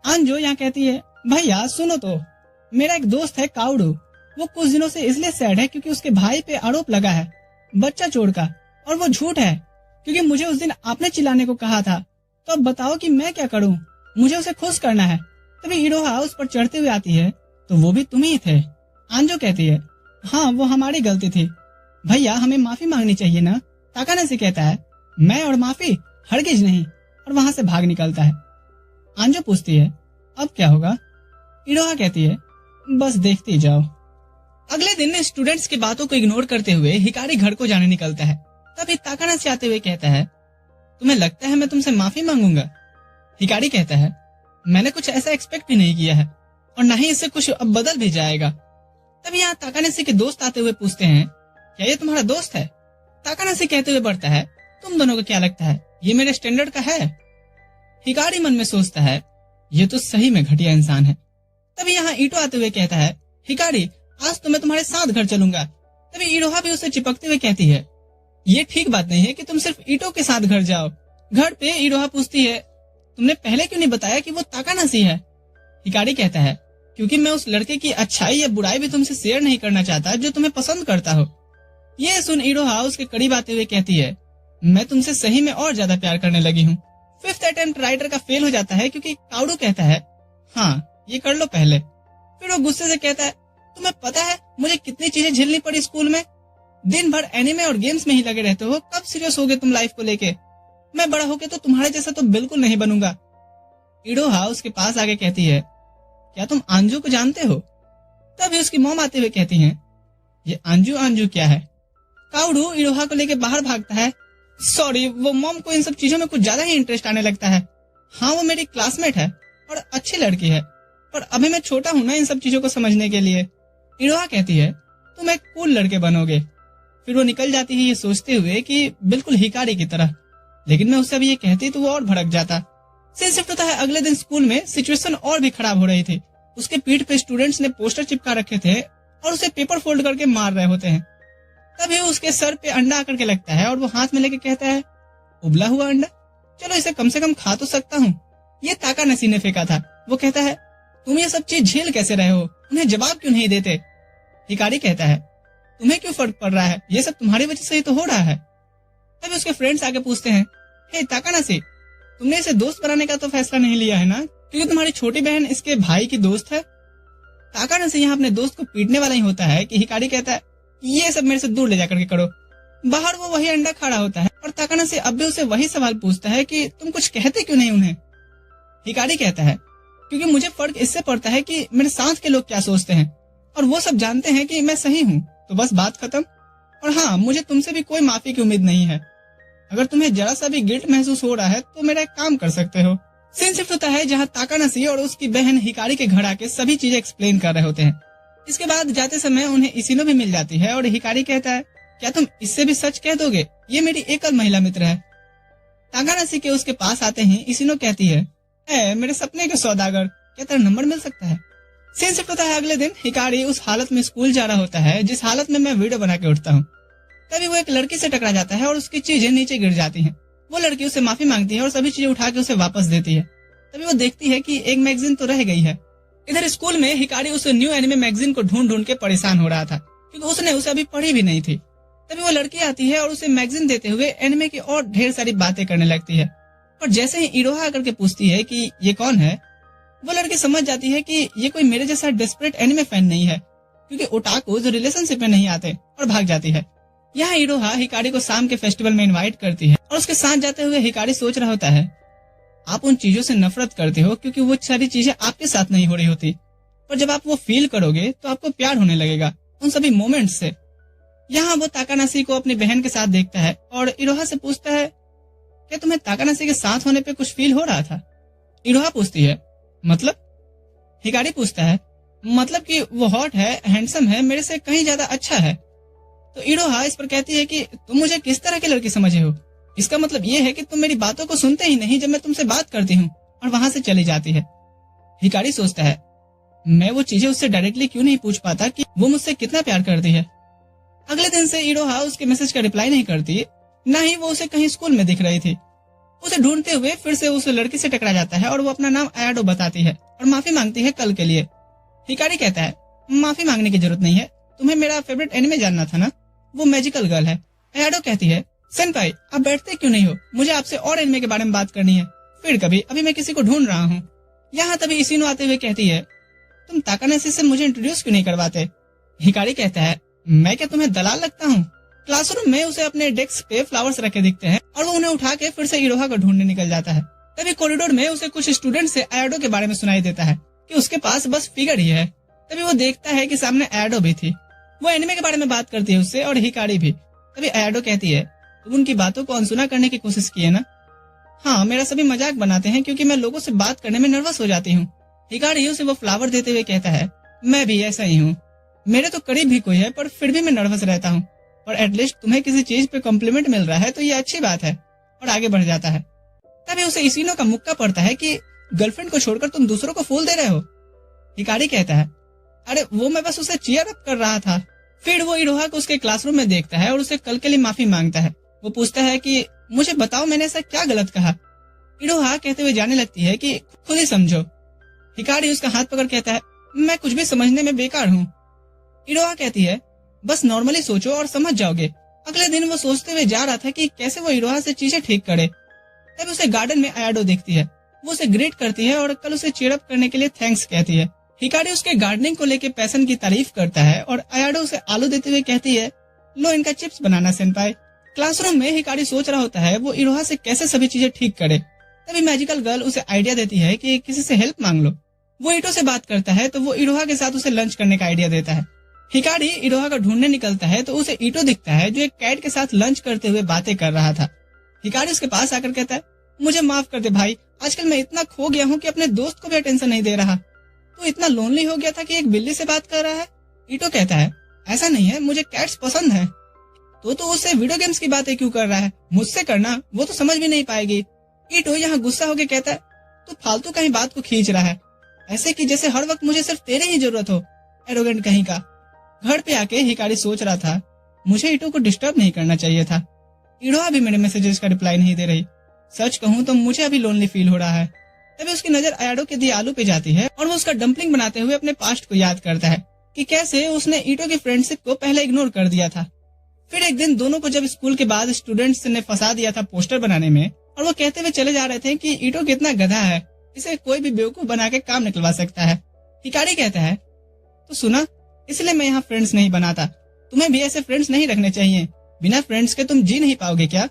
आंजो यहाँ कहती है, भैया सुनो तो, मेरा एक दोस्त है काउडू, वो कुछ दिनों से इसलिए सैड है क्योंकि उसके भाई पे आरोप लगा है बच्चा चोर का, और वो झूठ है क्योंकि मुझे उस दिन आपने चिल्लाने को कहा था। तो अब बताओ कि मैं क्या करूं, मुझे उसे खुश करना है। तभी इरोहा उस पर चढ़ते हुए आती है, तो वो भी तुम ही थे। आंजो कहती है, हाँ वो हमारी गलती थी भैया, हमें माफी मांगनी चाहिए ना। ताकानाशी कहता है, मैं और माफी, हरगिज नहीं, और वहाँ से भाग निकलता है। आंजो पूछती है, अब क्या होगा? इरोहा कहती है, बस देखते जाओ। अगले दिन स्टूडेंट्स की बातों को इग्नोर करते हुए हिकारी घर को जाने निकलता है। तभी ताकानाशी आते हुए कहता है, तुम्हें लगता है मैं तुमसे माफी मांगूंगा? हिकारी कहता है, मैंने कुछ ऐसा एक्सपेक्ट भी नहीं किया है और न ही इससे कुछ अब बदल भी जाएगा। तभी यहाँ ताकानाशी के दोस्त आते हुए पूछते हैं, क्या ये तुम्हारा दोस्त है? ताकानाशी कहते हुए बढ़ता है, तुम दोनों को क्या लगता है ये मेरे स्टैंडर्ड का है? हिकारी मन में सोचता है, ये तो सही में घटिया इंसान है। तभी यहाँ ईटो आते हुए कहता है, हिकारी आज तो मैं तुम्हारे साथ घर चलूंगा। तभी इरोहा भी उसे चिपकते हुए कहती है, ये ठीक बात नहीं है कि तुम सिर्फ ईटो के साथ घर जाओ। घर पे इरोहा पूछती है, तुमने पहले क्यों नहीं बताया कि वो ताकानाशी है? हिकारी कहता है, क्योंकि मैं उस लड़के की अच्छाई या बुराई भी तुमसे शेयर नहीं करना चाहता जो तुम्हें पसंद करता हो। ये सुन इरोहा उसके करीब आते हुए कहती है, मैं तुमसे सही में और ज्यादा प्यार करने लगी हूँ। 5th अटेम्प्ट राइटर का फेल हो जाता है क्योंकि काउडू कहता है, हाँ ये कर लो पहले। फिर वो गुस्से से कहता है, तुम्हें पता है मुझे कितनी चीजें झेलनी पड़ी स्कूल में? दिन भर एनिमे और गेम्स में ही लगे रहते हो, कब सीरियस होगे तुम लाइफ को लेके? मैं बड़ा होके तो तुम्हारे जैसा तो बिल्कुल नहीं बनूंगा। इरोहा उसके पास आके कहती है, क्या तुम आंजू को जानते हो? तभी उसकी मॉम आते हुए कहती हैं, ये आंजू क्या है? काउडू इरोहा को लेके बाहर भागता है। सॉरी, वो मॉम को इन सब चीजों में कुछ ज्यादा ही इंटरेस्ट आने लगता है। हाँ वो मेरी क्लासमेट है और अच्छी लड़की है, पर अभी मैं छोटा हूँ ना इन सब चीजों को समझने के लिए। इरोहा कहती है, तुम एक कूल लड़के बनोगे। फिर वो निकल जाती है ये सोचते हुए कि बिल्कुल हिकारी की तरह, लेकिन मैं उससे अभी ये कहती तो वो और भड़क जाता। सीन शिफ्ट होता है अगले दिन स्कूल में। सिचुएशन और भी खराब हो रही थी। उसके पीठ पे स्टूडेंट्स ने पोस्टर चिपका रखे थे और उसे पेपर फोल्ड करके मार रहे होते हैं। तभी उसके सर पे अंडा आकर के लगता है और वो हाथ में लेके कहता है, उबला हुआ अंडा, चलो इसे कम से कम खा तो सकता हूँ। ये ताकानाशी ने फेंका था। वो कहता है, तुम ये सब चीज झेल कैसे रहे हो, उन्हें जवाब क्यों नहीं देते? हिकारी कहता है, तुम्हें क्यों फर्क पड़ रहा है, ये सब तुम्हारी वजह से ही तो हो रहा है। तभी उसके फ्रेंड्स आके पूछते हैं, हे ताकानाशी, तुमने इसे दोस्त बनाने का तो फैसला नहीं लिया है ना, क्योंकि तुम्हारी छोटी बहन इसके भाई की दोस्त है? ताकानाशी यहाँ अपने दोस्त को पीटने वाला ही होता है कि हिकारी कहता है, ये सब मेरे से दूर ले जाकर के करो। बाहर वो वही अंडा खड़ा होता है और ताकानाशी अब भी उसे वही सवाल पूछता है कि तुम कुछ कहते क्यों नहीं उन्हें? हिकारी कहता है, क्योंकि मुझे फर्क इससे पड़ता है कि मेरे साथ के लोग क्या सोचते हैं और वो सब जानते हैं कि मैं सही हूँ, तो बस बात खत्म। और हाँ, मुझे तुमसे भी कोई माफी की उम्मीद नहीं है। अगर तुम्हें जरा सा भी गिल्ट महसूस हो रहा है तो मेरा एक काम कर सकते हो। सीन शिफ्ट होता है जहाँ ताकानाशी और उसकी बहन हिकारी के घर आके सभी चीजें एक्सप्लेन कर रहे होते हैं। इसके बाद जाते समय उन्हें इसिनो भी मिल जाती है और हिकारी कहता है, क्या तुम इससे भी सच कह दोगे, ये मेरी एकल महिला मित्र है। ताकानाशी के उसके पास आते ही इसिनो कहती है, मेरे सपने के सौदागर, क्या तेरा नंबर मिल सकता है? सीन शिफ्ट होता है अगले दिन। हिकारी उस हालत में स्कूल जा रहा होता है जिस हालत में मैं वीडियो बना के उठता हूँ। तभी वो एक लड़की से टकरा जाता है और उसकी चीजें नीचे गिर जाती हैं। वो लड़की उसे माफी मांगती है और सभी चीजें उठा के उसे वापस देती है। तभी वो देखती है कि एक मैगजीन तो रह गई है। इधर स्कूल में हिकारी उस न्यू एनिमे मैगजीन को ढूंढ ढूंढ के परेशान हो रहा था क्योंकि उसने उसे अभी पढ़ी भी नहीं थी। तभी वो लड़की आती है और उसे मैगजीन देते हुए एनिमे की और ढेर सारी बातें करने लगती है। और जैसे ही इरोहा आकर के पूछती है कि ये कौन है, वो लड़की समझ जाती है कि ये कोई मेरे जैसा डेस्परेट एनिमे फैन नहीं है, क्योंकि ओटाकू जो रिलेशनशिप में नहीं आते, और भाग जाती है। यहाँ इरोहा हिकारी को शाम के फेस्टिवल में इनवाइट करती है और उसके साथ जाते हुए हिकारी सोच रहा होता है, आप उन चीजों से नफरत करते हो क्योंकि वो सारी चीजें आपके साथ नहीं हो रही होती, और जब आप वो फील करोगे तो आपको प्यार होने लगेगा उन सभी मोमेंट्स से। यहाँ वो ताकानाशी को अपनी बहन के साथ देखता है और इरोहा से पूछता है, क्या तुम्हें ताकानाशी के साथ होने पे कुछ फील हो रहा था? इरोहा पूछती है, मतलब? हिकारी पूछता है, मतलब कि वो हॉट है, हैंडसम है, मेरे से कहीं ज्यादा अच्छा है। तो इरोहा इस पर कहती है कि तुम मुझे किस तरह की लड़की समझे हो? इसका मतलब ये है कि तुम मेरी बातों को सुनते ही नहीं जब मैं तुमसे बात करती हूँ, और वहां से चली जाती है। हिकारी सोचता है, मैं वो चीजें उससे डायरेक्टली क्यों नहीं पूछ पाता कि वो मुझसे कितना प्यार करती है। अगले दिन से इरोहा उसके मैसेज का रिप्लाई नहीं करती, न ही वो उसे कहीं स्कूल में दिख रही थी। उसे ढूंढते हुए फिर से उस लड़की से टकरा जाता है और वो अपना नाम आयाडो बताती है और माफी मांगती है कल के लिए। हिकारी कहता है, माफी मांगने की जरूरत नहीं है, तुम्हें मेरा फेवरेट एनिमे जानना था ना, वो मैजिकल गर्ल है। आयाडो कहती है, सेनपाई आप बैठते क्यों नहीं हो, मुझे आपसे और एनिमे के बारे में बात करनी है, फिर कभी, अभी मैं किसी को ढूंढ रहा हूँ। यहाँ तभी इसिनो आते हुए कहती है, तुम ताकानेशी से मुझे इंट्रोड्यूस क्यों नहीं करवाते? हिकारी कहता है, मैं क्या तुम्हें दलाल लगता हूँ? क्लासरूम में उसे अपने डेस्क पे फ्लावर्स रखे दिखते हैं और वो उन्हें उठा के फिर से इरोहा को ढूंढने निकल जाता है। तभी कॉरिडोर में उसे कुछ स्टूडेंट से आयाडो के बारे में सुनाई देता है कि उसके पास बस फिगर ही है। तभी वो देखता है कि सामने आयाडो भी थी। वो एनिमे के बारे में बात करती है उससे और हिकारी भी। तभी आयाडो कहती है, तुम उनकी बातों को अनसुना करने की कोशिश की है ना? हाँ, मेरा सभी मजाक बनाते हैं क्योंकि मैं लोगों से बात करने में नर्वस हो जाती हूँ। हिकारी उसे वो फ्लावर देते हुए कहता है, मैं भी ऐसा ही हूँ, मेरे तो करीब भी कोई है पर फिर भी मैं नर्वस रहता हूँ, और एटलीस्ट तुम्हें किसी चीज पे कॉम्प्लीमेंट मिल रहा है तो ये अच्छी बात है, और आगे बढ़ जाता है। तभी उसे इसिनो का मुक्का पड़ता है कि गर्लफ्रेंड को छोड़कर तुम दूसरों को फूल दे रहे हो। हिकारी कहता है, अरे वो मैं बस उसे चीयर अप कर रहा था। फिर वो इरोहा को उसके क्लासरूम में देखता है और उसे कल के लिए माफी मांगता है। वो पूछता है कि मुझे बताओ मैंने ऐसा क्या गलत कहा। इरोहा कहते हुए जाने लगती है कि खुद ही समझो। हिकारी उसका हाथ पकड़ कहता है, मैं कुछ भी समझने में बेकार हूँ। इरोहा कहती है, बस नॉर्मली सोचो और समझ जाओगे। अगले दिन वो सोचते हुए जा रहा था कि कैसे वो इरोहा से चीजें ठीक करे। तब उसे गार्डन में आयाडो देखती है। वो उसे ग्रीट करती है और कल उसे चीयरअप करने के लिए थैंक्स कहती है। हिकारी उसके गार्डनिंग को लेकर पैशन की तारीफ करता है और आयाडो उसे आलू देते हुए कहती है, लो इनका चिप्स बनाना सेनपाई। क्लासरूम में हिकारी सोच रहा होता है वो इरोहा से कैसे सभी चीजें ठीक करे। तभी मैजिकल गर्ल उसे आइडिया देती है कि किसी से हेल्प मांग लो। वो ईटो से बात करता है तो वो इरोहा के साथ उसे लंच करने का आइडिया देता है। हिकारी इरोहा का ढूंढने निकलता है तो उसे ईटो दिखता है जो एक कैट के साथ लंच करते हुए बातें कर रहा था। हिकारी उसके पास आकर कहता है, मुझे माफ कर दे भाई, आजकल मैं इतना खो गया हूँ कि अपने दोस्त को भी अटेंशन नहीं दे रहा। तो इतना लोनली हो गया था कि एक बिल्ली से बात कर रहा है। ईटो कहता है, ऐसा नहीं है, मुझे कैट्स पसंद है। तो उससे वीडियो गेम्स की बातें क्यों कर रहा है, मुझसे करना, वो तो समझ भी नहीं पाएगी। ईटो यहाँ गुस्सा होकर कहता है, तू फालतू कहीं बात को खींच रहा है, ऐसे कि जैसे हर वक्त मुझे सिर्फ तेरे ही जरूरत हो, एरोगेंट कहीं का। घर पे आके हिकारी सोच रहा था, मुझे ईटो को डिस्टर्ब नहीं करना चाहिए था। इरोहा भी मेरे मैसेजेस का रिप्लाई नहीं दे रही। सच कहूँ तो मुझे अभी लोनली फील हो रहा है। तभी उसकी नजर आयाडो के दिए आलू पे जाती है और वो उसका डंपलिंग बनाते हुए अपने पास्ट को याद करता है कि कैसे उसने ईटो की फ्रेंडशिप को पहले इग्नोर कर दिया था। फिर एक दिन दोनों को जब स्कूल के बाद स्टूडेंट्स ने फंसा दिया था पोस्टर बनाने में, और वो कहते हुए चले जा रहे थे कि ईटो कितना गधा है, इसे कोई भी बेवकूफ बना के काम निकलवा सकता है। हिकारी कहता है, तो सुना, इसलिए मैं यहाँ फ्रेंड्स नहीं बनाता, तुम्हें भी ऐसे फ्रेंड्स नहीं रखने चाहिए, बिना फ्रेंड्स के तुम जी नहीं पाओगे क्या?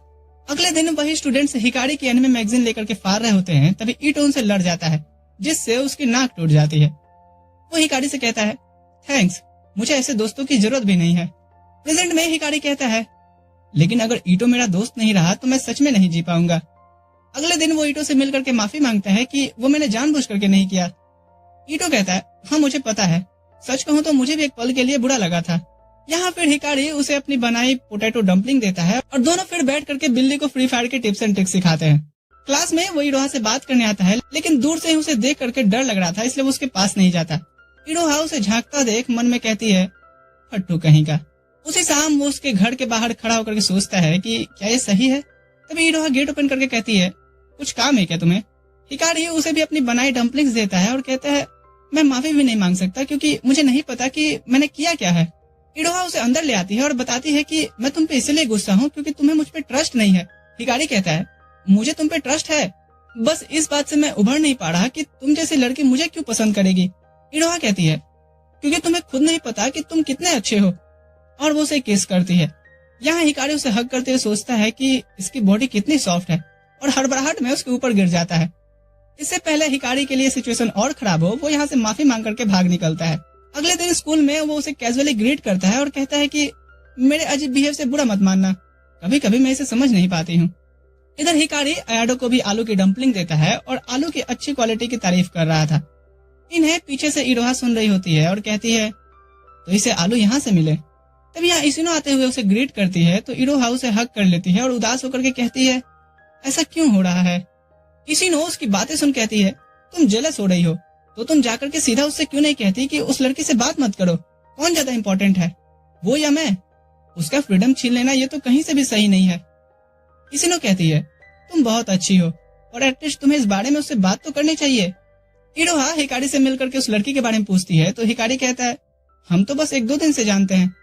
अगले दिन वही स्टूडेंट्स हिकारी की एनिमे मैगजीन लेकर के फाड़ रहे होते हैं। तभी ईटो उनसे लड़ जाता है जिससे उसकी नाक टूट जाती है। वो हिकारी से कहता है, थैंक्स, मुझे ऐसे दोस्तों की जरूरत भी नहीं है। प्रेजेंट में हिकारी कहता है, लेकिन अगर ईटो मेरा दोस्त नहीं रहा तो मैं सच में नहीं जी पाऊंगा। अगले दिन वो ईटो से मिलकर के माफी मांगता है कि वो मैंने जानबूझ करके नहीं किया। ईटो कहता है, हाँ मुझे पता है, सच कहूँ तो मुझे भी एक पल के लिए बुरा लगा था। यहाँ फिर हिकारी उसे अपनी बनाई पोटैटो डंपलिंग देता है और दोनों फिर बैठ करके बिल्ली को फ्री फायर के टिप्स एंड ट्रिक्स सिखाते हैं। क्लास में वो इरोहा से बात करने आता है, लेकिन दूर से ही उसे देख करके डर लग रहा था, इसलिए वो उसके पास नहीं जाता। इरोहा उसे झांकता देख मन में कहती है, फट्टू कहीं का। उसी शाम वो उसके घर के बाहर खड़ा होकर के सोचता है कि क्या ये सही है। तभी इरोहा गेट ओपन करके कहती है, कुछ काम है क्या तुम्हें? हिकारी उसे भी अपनी बनाई डंपलिंग्स देता है और कहता है, मैं माफी भी नहीं मांग सकता क्योंकि मुझे नहीं पता कि मैंने किया क्या है। इरोहा उसे अंदर ले आती है और बताती है कि मैं तुम पे इसलिए गुस्सा हूँ क्योंकि तुम्हें मुझ पे ट्रस्ट नहीं है। हिकारी कहता है, मुझे तुम पे ट्रस्ट है, बस इस बात से मैं उभर नहीं पा रहा कि तुम जैसी लड़की मुझे क्यों पसंद करेगी। इरोहा कहती है, क्योंकि तुम्हें खुद नहीं पता कि तुम कितने अच्छे हो, और वो उसे किस करती है। यहाँ हिकारी उसे हग करते हुए सोचता है कि इसकी बॉडी कितनी सॉफ्ट है, और हड़बड़ाहट में उसके ऊपर गिर जाता है। इससे पहले हिकारी के लिए सिचुएशन और खराब हो, वो यहाँ से माफी मांग करके भाग निकलता है। अगले दिन स्कूल में वो उसे कैजुअली ग्रीट करता है और कहता है कि मेरे अजीब बिहेव से बुरा मत मानना, कभी कभी मैं इसे समझ नहीं पाती हूँ। इधर हिकारी आयाडो को भी आलू की डंपलिंग देता है और आलू की अच्छी क्वालिटी की तारीफ कर रहा था। इन्हें पीछे से इरोहा सुन रही होती है और कहती है, तो इसे आलू यहाँ से मिले। तब यहाँ इसिनो आते हुए उसे ग्रीट करती है तो इरोहा उसे हक कर लेती है और उदास होकर के कहती है, ऐसा क्यों हो रहा है? इसिनो उसकी बातें सुन कहती है, तुम जेलस हो रही हो तो तुम जाकर के सीधा उससे क्यों नहीं कहती कि उस लड़की से बात मत करो, कौन ज्यादा इम्पोर्टेंट है, वो या मैं? उसका फ्रीडम छीन लेना ये तो कहीं से भी सही नहीं है। इसिनो कहती है, तुम बहुत अच्छी हो और एटलीस्ट तुम्हें इस बारे में उससे बात तो करनी चाहिए। इरोहा हिकारी से मिलकर के उस लड़की के बारे में पूछती है तो हिकारी कहता है, हम तो बस 1-2 दिन से जानते हैं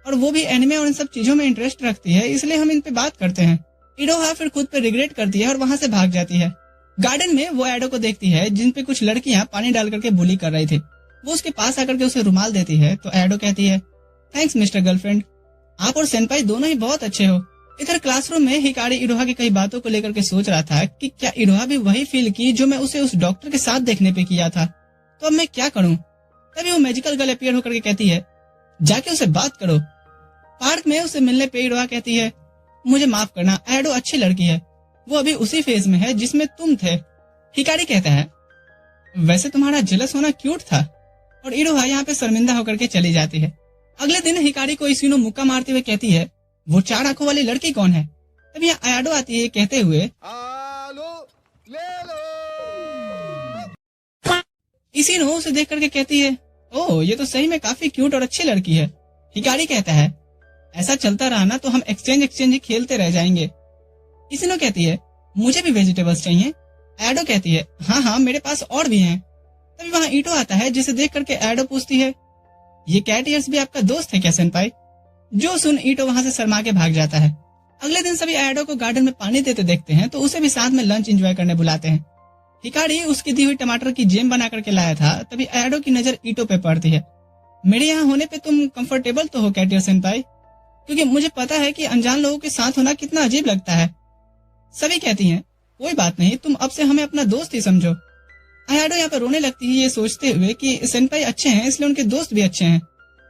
और वो भी एनिमे और इन सब चीजों में इंटरेस्ट रखती है, इसलिए हम इन पे बात करते हैं। इरोहा फिर खुद पे रिग्रेट करती है और वहाँ से भाग जाती है। गार्डन में वो एडो को देखती है जिन पे कुछ लड़कियां पानी डाल करके बुली कर रही थी। वो उसके पास आकर के उसे रुमाल देती है तो एडो कहती है, थैंक्स मिस्टर गर्लफ्रेंड, आप और सेनपाई दोनों ही बहुत अच्छे हो। इधर क्लासरूम में हिकारी इरोहा की कई बातों को लेकर के सोच रहा था कि क्या इरोहा भी वही फील की जो मैं उसे उस डॉक्टर के साथ देखने पे किया था, तो अब मैं क्या करूं? तभी वो मैजिकल गर्ल अपीयर होकर के कहती है, जाके उसे बात करो। पार्क में उसे मिलने पे इरोहा कहती है, मुझे माफ करना, एडो अच्छी लड़की है, वो अभी उसी फेज में है जिसमें तुम थे। हिकारी कहता है, वैसे तुम्हारा जेलस होना क्यूट था, और इरोहा यहाँ पे शर्मिंदा होकर के चली जाती है। अगले दिन हिकारी को इसिनो मुक्का मारते हुए कहती है, वो 4 आंखों वाली लड़की कौन है? तब यहाँ आयाडो आती है कहते हुए, ले लो। इसिनो उसे देख करके कहती है, ओह ये तो सही में काफी क्यूट और अच्छी लड़की है। हिकारी कहता है, ऐसा चलता रहा ना तो हम एक्सचेंज ही खेलते रह जाएंगे। इसिनो कहती है, मुझे भी वेजिटेबल्स चाहिए। एडो कहती है, हाँ हाँ मेरे पास और भी हैं। तभी वहाँ ईटो आता है जिसे देख करके एडो पूछती है, ये कैट ईयर्स भी आपका दोस्त है क्या सेनपाई? जो सुन ईटो वहाँ से शर्मा के भाग जाता है। अगले दिन सभी एडो को गार्डन में पानी देते देखते हैं तो उसे भी साथ में लंच एंजॉय करने बुलाते हैं। हिकारी उसकी दी हुई टमाटर की जेम बना करके लाया था। तभी एडो की नजर ईटो पे पड़ती है। मेरे यहाँ होने पे तुम कंफर्टेबल तो हो कैट ईयर सेनपाई? क्योंकि मुझे पता है कि अनजान लोगों के साथ होना कितना अजीब लगता है। सभी कहती हैं, कोई बात नहीं, तुम अब से हमें अपना दोस्त ही समझो। आयाडो यहाँ पर रोने लगती है ये सोचते हुए कि सेनपाई अच्छे हैं इसलिए उनके दोस्त भी अच्छे हैं।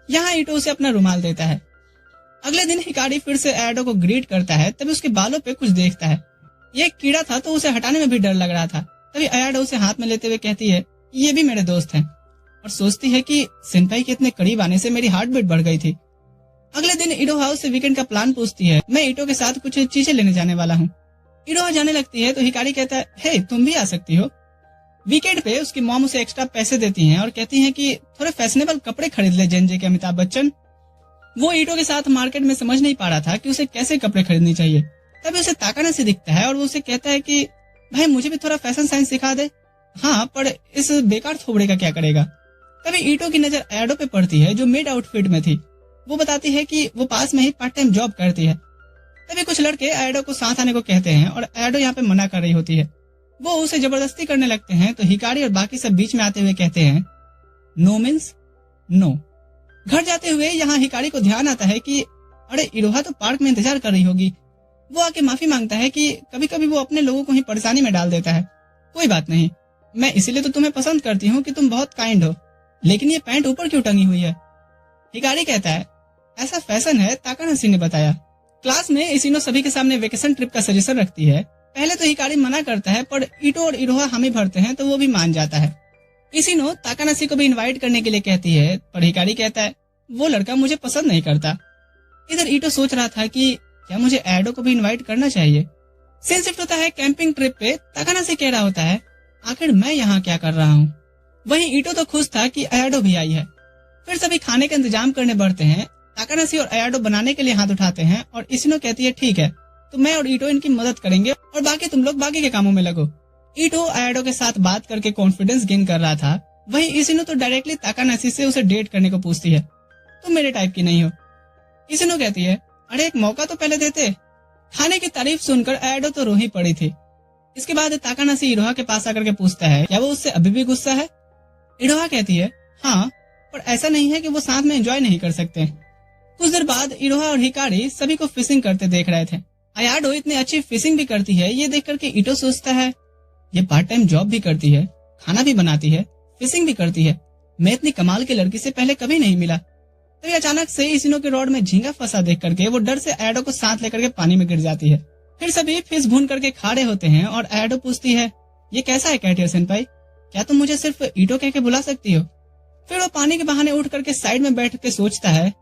यहाँ ईटो उसे अपना रुमाल देता है। अगले दिन हिकारी फिर से आयाडो को ग्रीट करता है। तभी उसके बालों पे कुछ देखता है। ये एक कीड़ा था तो उसे हटाने में भी डर लग रहा था। तभी आयाडो उसे हाथ में लेते हुए कहती है, ये भी मेरे दोस्त हैं, और सोचती है कि सेनपाई के इतने करीब आने से मेरी हार्ट बीट बढ़ गई थी। अगले दिन इडो हाउस से वीकेंड का प्लान पूछती है। मैं ईटो के साथ कुछ चीजें लेने जाने वाला हूँ। इडो जाने लगती है तो हिकारी कहता है, हे तुम भी आ सकती हो। वीकेंड पे उसकी मॉम उसे एक्स्ट्रा पैसे देती हैं और कहती हैं कि थोड़े फैशनेबल कपड़े खरीद ले जेनजे के अमिताभ बच्चन। वो ईटो के साथ मार्केट में समझ नहीं पा रहा था कि उसे कैसे कपड़े खरीदनी चाहिए। तभी उसे ताकाना से दिखता है और वो उसे कहता है कि भाई मुझे भी थोड़ा फैशन साइंस सिखा दे। हाँ पर इस बेकार थोबड़े का क्या करेगा। तभी ईटो की नजर एडो पे पड़ती है जो मेड आउटफिट में थी। वो बताती है कि वो पास में ही पार्ट टाइम जॉब करती है। तभी कुछ लड़के एडो को साथ आने को कहते हैं और एडो यहाँ पे मना कर रही होती है। वो उसे जबरदस्ती करने लगते हैं तो हिकारी और बाकी सब बीच में आते हुए कहते हैं, नो मीन्स नो। घर जाते हुए यहाँ हिकारी को ध्यान आता है कि अरे इरोहा तो पार्क में इंतजार कर रही होगी। वो आके माफी मांगता है कि कभी कभी वो अपने लोगों को ही परेशानी में डाल देता है। कोई बात नहीं, मैं इसीलिए तो तुम्हें पसंद करती हूँ कि तुम बहुत काइंड हो, लेकिन ये पैंट ऊपर क्यों टंगी हुई है? हिकारी कहता है, ऐसा फैशन है, ताकाहाशी ने बताया। क्लास में इसिनो सभी के सामने वेकेशन ट्रिप का सजेशन रखती है। पहले तो हिकारी मना करता है पर ईटो और इरोहा हामी भरते हैं तो वो भी मान जाता है। इसिनो ताकाहाशी को भी इनवाइट करने के लिए कहती है पर हिकारी कहता है, वो लड़का मुझे पसंद नहीं करता। इधर ईटो सोच रहा था कि क्या मुझे एडो को भी इनवाइट करना चाहिए। सीन शिफ्ट होता है कैंपिंग ट्रिप पे। ताकाहाशी कह रहा होता है, आखिर मैं यहाँ क्या कर रहा हूँ। वहीं ईटो तो खुश था कि एडो भी आई है। फिर सभी खाने का इंतजाम करने बढ़ते हैं। ताकाहाशी और एडो बनाने के लिए हाथ उठाते हैं और इसिनो कहती है, ठीक है तो मैं और ईटो इनकी मदद करेंगे और बाकी तुम लोग बाकी के कामों में लगो। ईटो एडो के साथ बात करके कॉन्फिडेंस गेन कर रहा था। वहीं इसिनो तो डायरेक्टली ताकाहाशी से उसे डेट करने को पूछती है, तुम मेरे टाइप की नहीं हो। इसिनो कहती है, अरे एक मौका तो पहले देते। खाने की तारीफ सुनकर एडो तो रो ही पड़ी थी। इसके बाद ताकाहाशी इरोहा के पास आकर के पूछता है, क्या वो उससे अभी भी गुस्सा है? इरोहा कहती है, हाँ पर ऐसा नहीं है कि वो साथ में एंजॉय नहीं कर सकते। कुछ देर बाद इरोहा और हिकारी सभी को फिशिंग करते देख रहे थे। आयाडो इतनी अच्छी फिशिंग भी करती है ये देख करके ईटो सोचता है, ये पार्ट टाइम जॉब भी करती है, खाना भी बनाती है, फिशिंग भी करती है। मैं इतनी कमाल की लड़की से पहले कभी नहीं मिला। तभी अचानक से इसिनो के रॉड में झींगा फंसा देख करके वो डर से एडो को साथ लेकर के पानी में गिर जाती है। फिर सभी फिश भून करके खा रहे होते हैं और एडो पूछती है, ये कैसा है कैटियर सेनपाई? क्या तुम मुझे सिर्फ ईटो कह के बुला सकती हो? फिर वो पानी के बहाने उठ करके साइड में बैठ के सोचता है,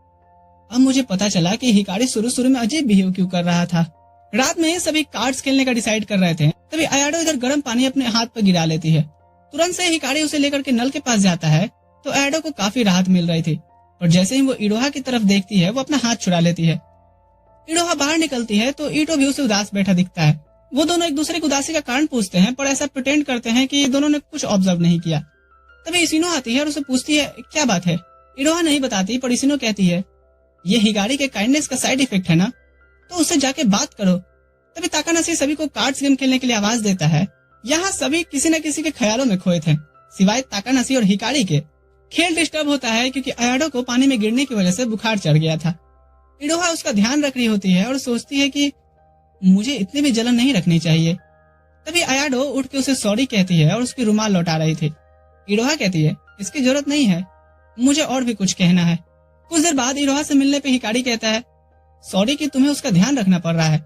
अब मुझे पता चला कि हिकारी शुरू में अजीब बिहेव क्यों कर रहा था। रात में सभी कार्ड्स खेलने का डिसाइड कर रहे थे, तभी अयाडो इधर गर्म पानी अपने हाथ पर गिरा लेती है। तुरंत से हिकारी उसे लेकर के नल के पास जाता है तो अयाडो को काफी राहत मिल रही थी, और जैसे ही वो इरोहा की तरफ देखती है वो अपना हाथ छुड़ा लेती है। इरोहा बाहर निकलती है तो ईटो भी उसे उदास बैठा दिखता है। वो दोनों एक दूसरे की उदासी का कारण पूछते हैं, पर ऐसा प्रिटेंड करते हैं कि दोनों ने कुछ ऑब्जर्व नहीं किया। तभी इसिनो आती है और उसे पूछती है क्या बात है। इरोहा नहीं बताती, पर इसिनो कहती है ये हिगारी के काइंडनेस का साइड इफेक्ट है ना, तो उससे जाके बात करो। तभी ताकानाशी सभी को कार्ड्स गेम खेलने के लिए आवाज देता है। यहाँ सभी किसी न किसी के ख्यालों में खोए थे, सिवाय ताकानाशी और हिकारी के। खेल डिस्टर्ब होता है क्योंकि अयाडो को पानी में गिरने की वजह से बुखार चढ़ गया था। इरोहा उसका ध्यान रख रही होती है और सोचती है कि मुझे इतनी भी जलन नहीं रखनी चाहिए। तभी अयाडो उठ के उसे सॉरी कहती है और उसकी रुमाल लौटा रही थी। इरोहा कहती है इसकी जरूरत नहीं है, मुझे और भी कुछ कहना है। कुछ देर बाद इरोहा से मिलने पे हिकारी कहता है सॉरी कि तुम्हें उसका ध्यान रखना पड़ रहा है।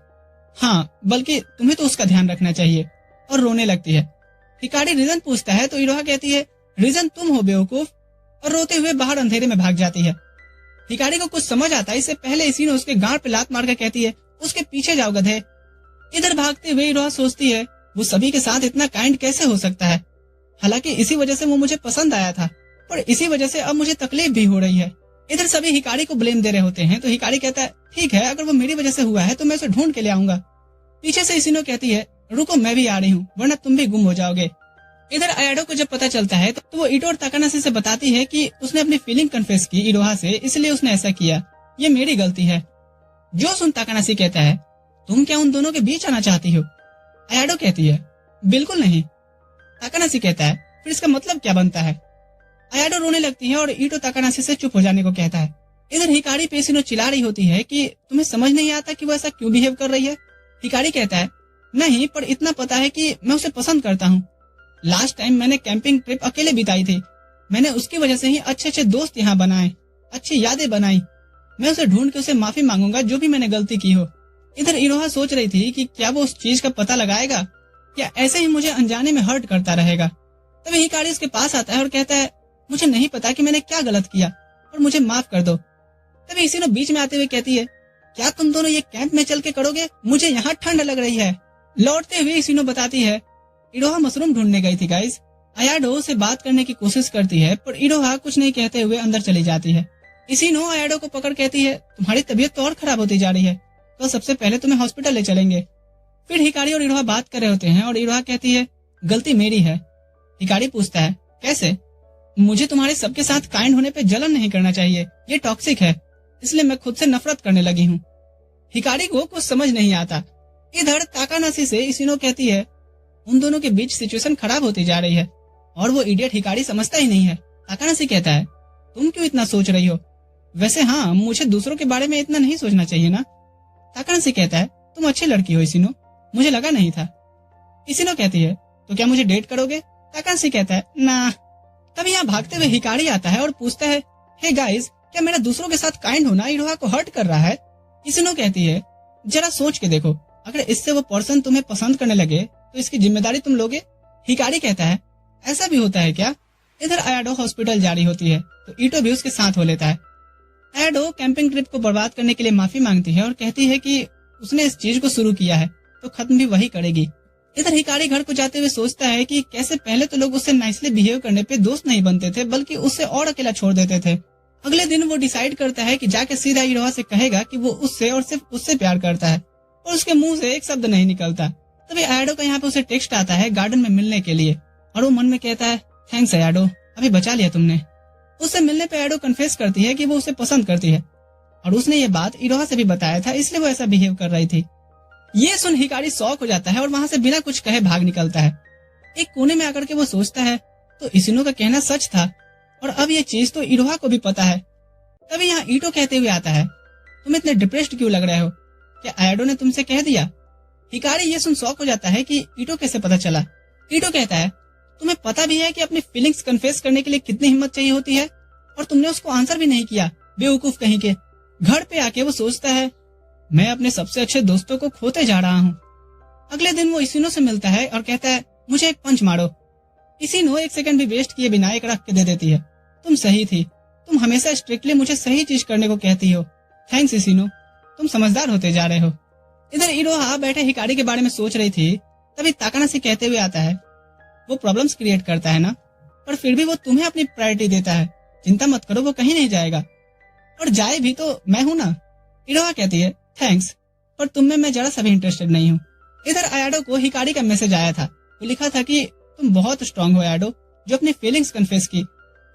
हाँ, बल्कि तुम्हें तो उसका ध्यान रखना चाहिए, और रोने लगती है। हिकारी रीजन पूछता है तो इरोहा कहती है रीजन तुम हो बेवकूफ, और रोते हुए बाहर अंधेरे में भाग जाती है। हिकारी को कुछ समझ आता है, इससे पहले इसी ने उसके गांड पे लात मार कर कहती है उसके पीछे जाओ गधे। इधर भागते हुए इरोहा सोचती है वो सभी के साथ इतना काइंड कैसे हो सकता है। हालांकि इसी वजह से वो मुझे पसंद आया था, पर इसी वजह से अब मुझे तकलीफ भी हो रही है। इधर सभी हिकारी को ब्लेम दे रहे होते हैं तो हिकारी कहता है ठीक है, अगर वो मेरी वजह से हुआ है तो मैं उसे ढूंढ के ले आऊंगा। पीछे से इसिनो कहती है रुको, मैं भी आ रही हूँ, वरना तुम भी गुम हो जाओगे। इधर अयाडो को जब पता चलता है तो वो ईटो और ताकानाशी से बताती है कि उसने अपनी फीलिंग कन्फेस की इरोहा से, इसलिए उसने ऐसा किया, ये मेरी गलती है। जो सुन ताकानाशी कहता है तुम क्या उन दोनों के बीच आना चाहती हो? अयाडो कहती है बिल्कुल नहीं। ताकानाशी कहता है फिर इसका मतलब क्या बनता है? अयाडो रोने लगती है और ईटो ताकानाशी से चुप हो जाने को कहता है। इधर हिकारी पे इसिनो चिल्ला रही होती है कि तुम्हें समझ नहीं आता कि वो ऐसा क्यों बिहेव कर रही है। हिकारी कहता है नहीं, पर इतना पता है कि मैं उसे पसंद करता हूँ। लास्ट टाइम मैंने कैंपिंग ट्रिप अकेले बिताई थी, मैंने उसकी वजह से ही अच्छे दोस्त यहाँ बनाए, अच्छी यादें बनाई। मैं उसे ढूंढ के उसे माफी मांगूंगा जो भी मैंने गलती की हो। इधर इरोहा सोच रही थी कि क्या वो उस चीज का पता लगाएगा या ऐसे ही मुझे अनजाने में हर्ट करता रहेगा। तभी हिकारी उसके पास आता है और कहता है मुझे नहीं पता कि मैंने क्या गलत किया और मुझे माफ कर दो। तभी इसिनो बीच में आते हुए कहती है क्या तुम दोनों ये कैंप में चल के करोगे? मुझे यहाँ ठंड लग रही है। लौटते हुए इसिनो बताती है इरोहा मशरूम ढूंढने गई थी गाइस। अयाडो से बात करने की कोशिश करती है, पर इरोहा कुछ नहीं कहते हुए अंदर चली जाती है। इसिनो अयाडो को पकड़ कहती है तुम्हारी तबीयत तो और खराब होती जा रही है, तो सबसे पहले तुम्हें हॉस्पिटल ले चलेंगे। फिर हिकारी और इरोहा बात कर रहे होते हैं और इरोहा कहती है गलती मेरी है। हिकारी पूछता है कैसे? मुझे तुम्हारे सबके साथ काइंड होने पे जलन नहीं करना चाहिए, ये टॉक्सिक है, इसलिए मैं खुद से नफरत करने लगी हूँ। हिकारी को कुछ समझ नहीं आता। इधर ताकानाशी से इसिनो कहती है उन दोनों के बीच सिचुएशन खराब होती जा रही है और वो इडियट हिकारी समझता ही नहीं है। ताकानाशी कहता है तुम क्यों इतना सोच रही हो? वैसे हाँ, मुझे दूसरों के बारे में इतना नहीं सोचना चाहिए ना। ताकानाशी कहता है तुम अच्छी लड़की हो इसिनो, मुझे लगा नहीं था। इसिनो कहती है तो क्या मुझे डेट करोगे? ताकानाशी कहता है ना। तभी यहाँ भागते हुए हिकारी आता है और पूछता है हे गाइस, क्या मेरा दूसरों के साथ काइंड होना इरोहा को हर्ट कर रहा है? इसिनो कहती है जरा सोच के देखो, अगर इससे वो पर्सन तुम्हें पसंद करने लगे तो इसकी जिम्मेदारी तुम लोगे? हिकारी कहता है ऐसा भी होता है क्या? इधर अयाडो हॉस्पिटल जा रही होती है तो ईटो भी उसके साथ हो लेता है। अयाडो कैंपिंग ट्रिप को बर्बाद करने के लिए माफी मांगती है और कहती है कि उसने इस चीज को शुरू किया है तो खत्म भी वही करेगी। इधर हिकारी घर को जाते हुए सोचता है कि कैसे पहले तो लोग उससे नाइसली बिहेव करने पे दोस्त नहीं बनते थे, बल्कि उससे और अकेला छोड़ देते थे। अगले दिन वो डिसाइड करता है कि जाके सीधा इरोहा से कहेगा कि वो उससे और सिर्फ उससे प्यार करता है, और उसके मुंह से एक शब्द नहीं निकलता। तभी अयाडो का यहाँ पे उसे टेक्स्ट आता है गार्डन में मिलने के लिए, और वो मन में कहता है थैंक्स अयाडो, अभी बचा लिया तुमने। उससे मिलने पे अयाडो कन्फेस करती है कि वो उसे पसंद करती है और उसने ये बात इरोहा से भी बताया था, इसलिए वो ऐसा बिहेव कर रही थी। ये सुन हिकारी शॉक हो जाता है और वहाँ से बिना कुछ कहे भाग निकलता है। एक कोने में आकर के वो सोचता है तो इसिनो का कहना सच था और अब ये चीज तो इरोहा को भी पता है। तभी यहाँ ईटो कहते हुए आता है तुम इतने डिप्रेस्ड क्यों लग रहे हो, क्या अयाडो ने तुमसे कह दिया? हिकारी ये सुन शॉक हो जाता है कि ईटो कैसे पता चला। ईटो कहता है तुम्हें पता भी है कि अपनी फीलिंग्स कन्फेस करने के लिए कितनी हिम्मत चाहिए होती है, और तुमने उसको आंसर भी नहीं किया, बेवकूफ कहीं के। घर पे आके वो सोचता है मैं अपने सबसे अच्छे दोस्तों को खोते जा रहा हूँ। अगले दिन वो इसिनो से मिलता है और कहता है मुझे एक पंच मारो। इसिनो एक सेकंड भी वेस्ट किए बिना एक रख के दे देती है। तुम सही थी, तुम हमेशा स्ट्रिक्टली मुझे सही चीज करने को कहती हो। थैंक्स इसिनो, तुम समझदार होते जा रहे हो। इधर इरोहा बैठे हिकारी के बारे में सोच रही थी, तभी ताकानाशी कहते हुए आता है, वो प्रॉब्लम्स क्रिएट करता है ना, पर फिर भी वो तुम्हें अपनी प्रायोरिटी देता है। चिंता मत करो, वो कहीं नहीं जाएगा, और जाए भी तो मैं हूं ना। इरोहा कहती है, थैंक्स, पर तुम में मैं जरा सा भी इंटरेस्टेड नहीं हूँ। इधर आयाडो को हिकारी का मैसेज आया था। वो लिखा था कि तुम बहुत स्ट्रांग हो आयाडो, जो अपनी फीलिंग्स कन्फेस की।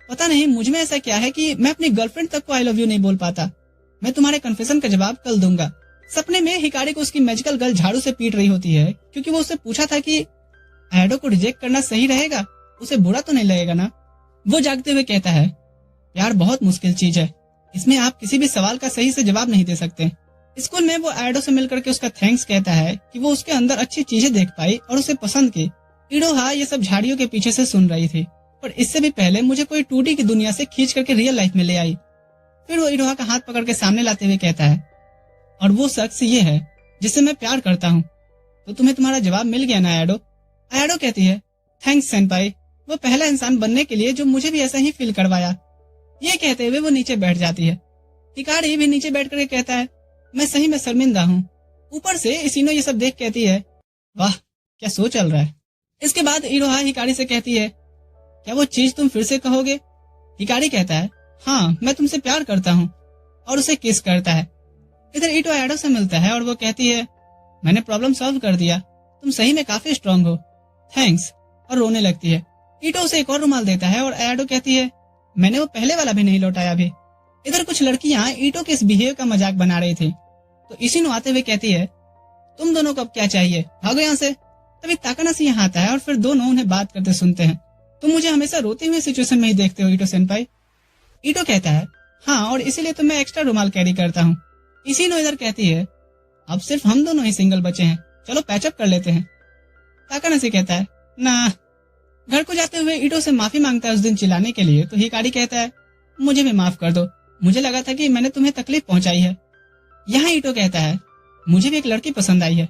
पता नहीं मुझ में ऐसा क्या है कि मैं अपनी गर्लफ्रेंड तक को आई लव यू नहीं बोल पाता। मैं तुम्हारे कन्फेशन का जवाब कल दूंगा। सपने में हिकारी को उसकी मैजिकल गर्ल झाड़ू से पीट रही होती है, क्योंकि वो उससे पूछा था कि आयाडो को रिजेक्ट करना सही रहेगा, उसे बुरा तो नहीं लगेगा ना। वो जागते हुए कहता है, प्यार बहुत मुश्किल चीज है, इसमें आप किसी भी सवाल का सही से जवाब नहीं दे सकते। स्कूल में वो आयाडो से मिलकर के उसका थैंक्स कहता है कि वो उसके अंदर अच्छी चीजें देख पाई और उसे पसंद की। इरोहा ये सब झाड़ियों के पीछे से सुन रही थी, पर इससे भी पहले मुझे कोई 2D की दुनिया से खींच करके रियल लाइफ में ले आई। फिर वो इरोहा का हाथ पकड़ के सामने लाते हुए कहता है, और वो शख्स ये है जिससे मैं प्यार करता हूँ। तो तुम्हें तुम्हारा जवाब मिल गया ना आयाडो? आयाडो कहती है, थैंक्स सेनपाई, वो पहला इंसान बनने के लिए जो मुझे भी ऐसा ही फील करवाया। ये कहते हुए वो नीचे बैठ जाती है। हिकारी भी नीचे बैठ करके कहता है, मैं सही में शर्मिंदा हूँ। ऊपर से इसिनो ये सब देख कहती है, वाह क्या सो चल रहा है। इसके बाद इरोहा हिकारी से कहती है, क्या वो चीज तुम फिर से कहोगे? हिकारी कहता है, हाँ मैं तुमसे प्यार करता हूँ, और उसे किस करता है। इधर इटो आयाडो से मिलता है और वो कहती है, मैंने प्रॉब्लम सॉल्व कर दिया, तुम सही में काफी स्ट्रांग हो, थैंक्स, और रोने लगती है। इटो उसे एक और रुमाल देता है और आयाडो कहती है, मैंने वो पहले वाला भी नहीं लौटाया अभी। इधर कुछ लड़कियां इटो के इस बिहेव का मजाक बना रही थी, तो इसिनो आते हुए कहती है, तुम दोनों को अब क्या चाहिए, भागो यहाँ से। तभी ताकानाशी यहाँ आता है और फिर दोनों उन्हें बात करते सुनते हैं। तुम मुझे हमेशा रोते हुए सिचुएशन में ही देखते हो इटो सेनपाई। इटो कहता है, हाँ और इसीलिए तो मैं एक्स्ट्रा रुमाल कैरी करता हूँ। इसिनो इधर कहती है, अब सिर्फ हम दोनों ही सिंगल बचे हैं, चलो पैचअप कर लेते हैं। ताकानाशी कहता है, ना। घर को जाते हुए इटो से माफी मांगता है उस दिन चिल्लाने के लिए, तो हिकारी कहता है, मुझे भी माफ कर दो, मुझे लगा था कि मैंने तुम्हें तकलीफ पहुंचाई है। यहाँ इटो कहता है, मुझे भी एक लड़की पसंद आई है।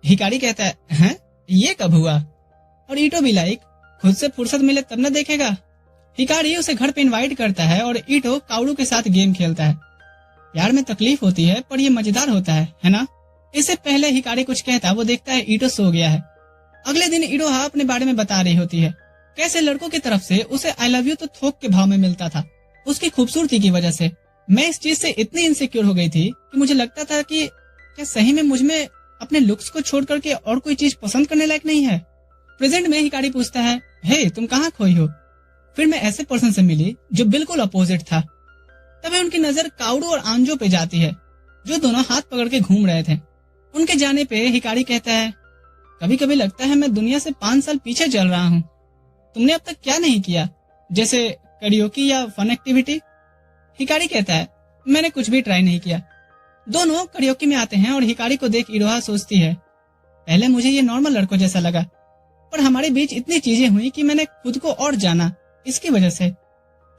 हिकारी कहता है, हैं? ये कब हुआ? और इटो भी लाइक, खुद से फुर्सत मिले तब न देखेगा। हिकारी उसे घर पे इनवाइट करता है और इटो काउडू के साथ गेम खेलता है। प्यार में तकलीफ होती है पर ये मजेदार होता है ना? इससे पहले हिकारी कुछ कहता, वो देखता है इटो सो गया है। अगले दिन इरोहा अपने बारे में बता रही होती है, कैसे लड़कों की तरफ से उसे आई लव यू तो थोक के भाव में मिलता था, उसकी खूबसूरती की वजह से। मैं इस चीज से इतनी इनसिक्योर हो गई थी कि मुझे लगता था कि क्या सही में मुझ में अपने लुक्स को छोड़ करके और कोई चीज पसंद करने लायक नहीं है। प्रेजेंट में हिकारी पूछता है, हे तुम कहाँ खोई हो? फिर मैं ऐसे पर्सन से मिली जो बिल्कुल अपोजिट था। तभी उनकी नजर काउडू और आंजो पे जाती है, जो दोनों हाथ पकड़ के घूम रहे थे। उनके जाने पे हिकारी कहता है, कभी कभी लगता है मैं दुनिया से 5 साल पीछे चल रहा हूँ। तुमने अब तक क्या नहीं किया, जैसे कैरियोकी या फन एक्टिविटी? हिकारी कहता है, मैंने कुछ भी ट्राई नहीं किया। दोनों कैरियोकी में आते हैं और हिकारी को देख इरोहा सोचती है, पहले मुझे ये नॉर्मल लड़कों जैसा लगा, पर हमारे बीच इतनी चीजें हुई कि मैंने खुद को और जाना इसकी वजह से,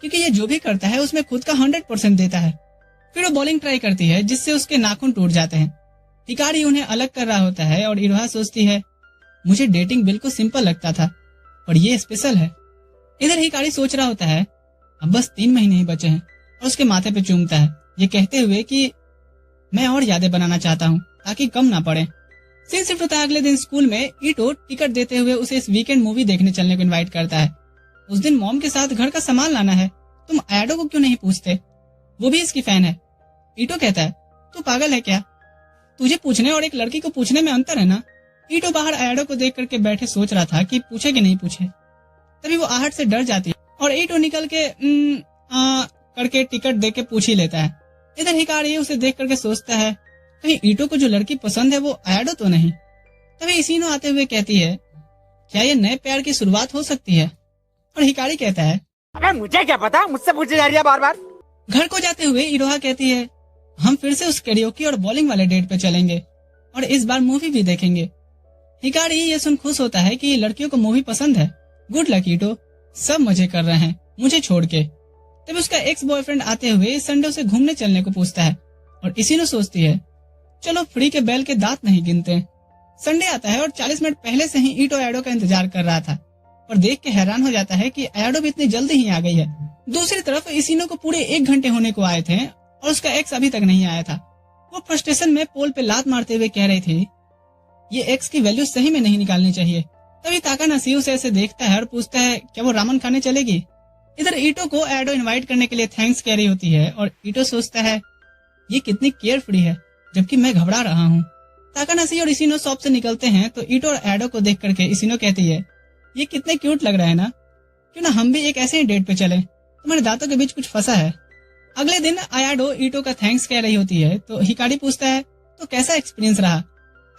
क्योंकि ये जो भी करता है उसमें खुद का 100% देता है। फिर वो बॉलिंग ट्राई करती है जिससे उसके नाखून टूट जाते हैं। हिकारी उन्हें अलग कर रहा होता है और इरोहा सोचती है, मुझे डेटिंग बिल्कुल सिंपल लगता था, पर ये स्पेशल है। इधर हिकारी सोच रहा होता है, अब बस 3 महीने ही बचे हैं, और उसके माथे पे चूमता है, ये कहते हुए कि मैं और यादें बनाना चाहता हूँ ताकि कम ना पड़े। सीन शिफ्ट होता है अगले दिन स्कूल में। इटो टिकट देते हुए उसे इस वीकेंड मूवी देखने चलने को इनवाइट करता है। उस दिन मॉम के साथ घर का सामान लाना है, तुम आयाडो को क्यों नहीं पूछते, वो भी इसकी फैन है। इटो कहता है, तू पागल है क्या, तुझे पूछने और एक लड़की को पूछने में अंतर है ना। इटो बाहर आयाडो को देख करके बैठे सोच रहा था कि पूछे कि नहीं पूछे, तभी वो आहट से डर जाती है और इटो निकल के करके टिकट दे के पूछ ही लेता है। इधर हिकारी उसे देख करके सोचता है, कहीं इटो को जो लड़की पसंद है वो आयाडो तो नहीं। तभी इसिनो आते हुए कहती है, क्या ये नए प्यार की शुरुआत हो सकती है? और हिकारी कहता है, अबे मुझे क्या पता, मुझसे पूछे जा रही है बार बार। घर को जाते हुए इरोहा कहती है, हम फिर से उस कैरियोकी और बॉलिंग वाले डेट पे चलेंगे और इस बार मूवी भी देखेंगे। हिकारी ये सुन खुश होता है कि लड़कियों को मूवी पसंद है। गुड लक इटो, सब मजे कर रहे हैं मुझे छोड़ के। तब उसका एक्स बॉयफ्रेंड आते हुए संडे से घूमने चलने को पूछता है और इसिनो सोचती है, चलो फ्री के बैल के दांत नहीं गिनते। संडे आता है और 40 मिनट पहले से ही इटो आयाडो का इंतजार कर रहा था। और देख के हैरान हो जाता है कि आयाडो भी इतनी जल्दी ही आ गई है। दूसरी तरफ इसिनो को पूरे 1 घंटे होने को आए थे और उसका एक्स अभी तक नहीं आया था। वो फ्रस्ट्रेशन में पोल पे लात मारते हुए कह रही थी, ये एक्स की वैल्यू सही में नहीं निकालनी चाहिए। तभी ताकाहाशी उसे ऐसे देखता है और पूछता है, क्या वो रामन खाने चलेगी? इधर ईटो को आयाडो इनवाइट करने के लिए थैंक्स कह रही होती है और ईटो सोचता है, ये कितनी केयर फ्री है, जबकि मैं घबरा रहा हूँ। ताकाहाशी और इसिनो शॉप से निकलते हैं तो ईटो और आयाडो को देख करके इसिनो कहती है, ये कितने क्यूट लग रहा है ना, क्यों ना हम भी एक ऐसे ही डेट पे चलें, तुम्हारे दांतों के बीच कुछ फंसा है। अगले दिन आयाडो ईटो का थैंक्स कह रही होती है तो हिकारी पूछता है, तो कैसा एक्सपीरियंस रहा?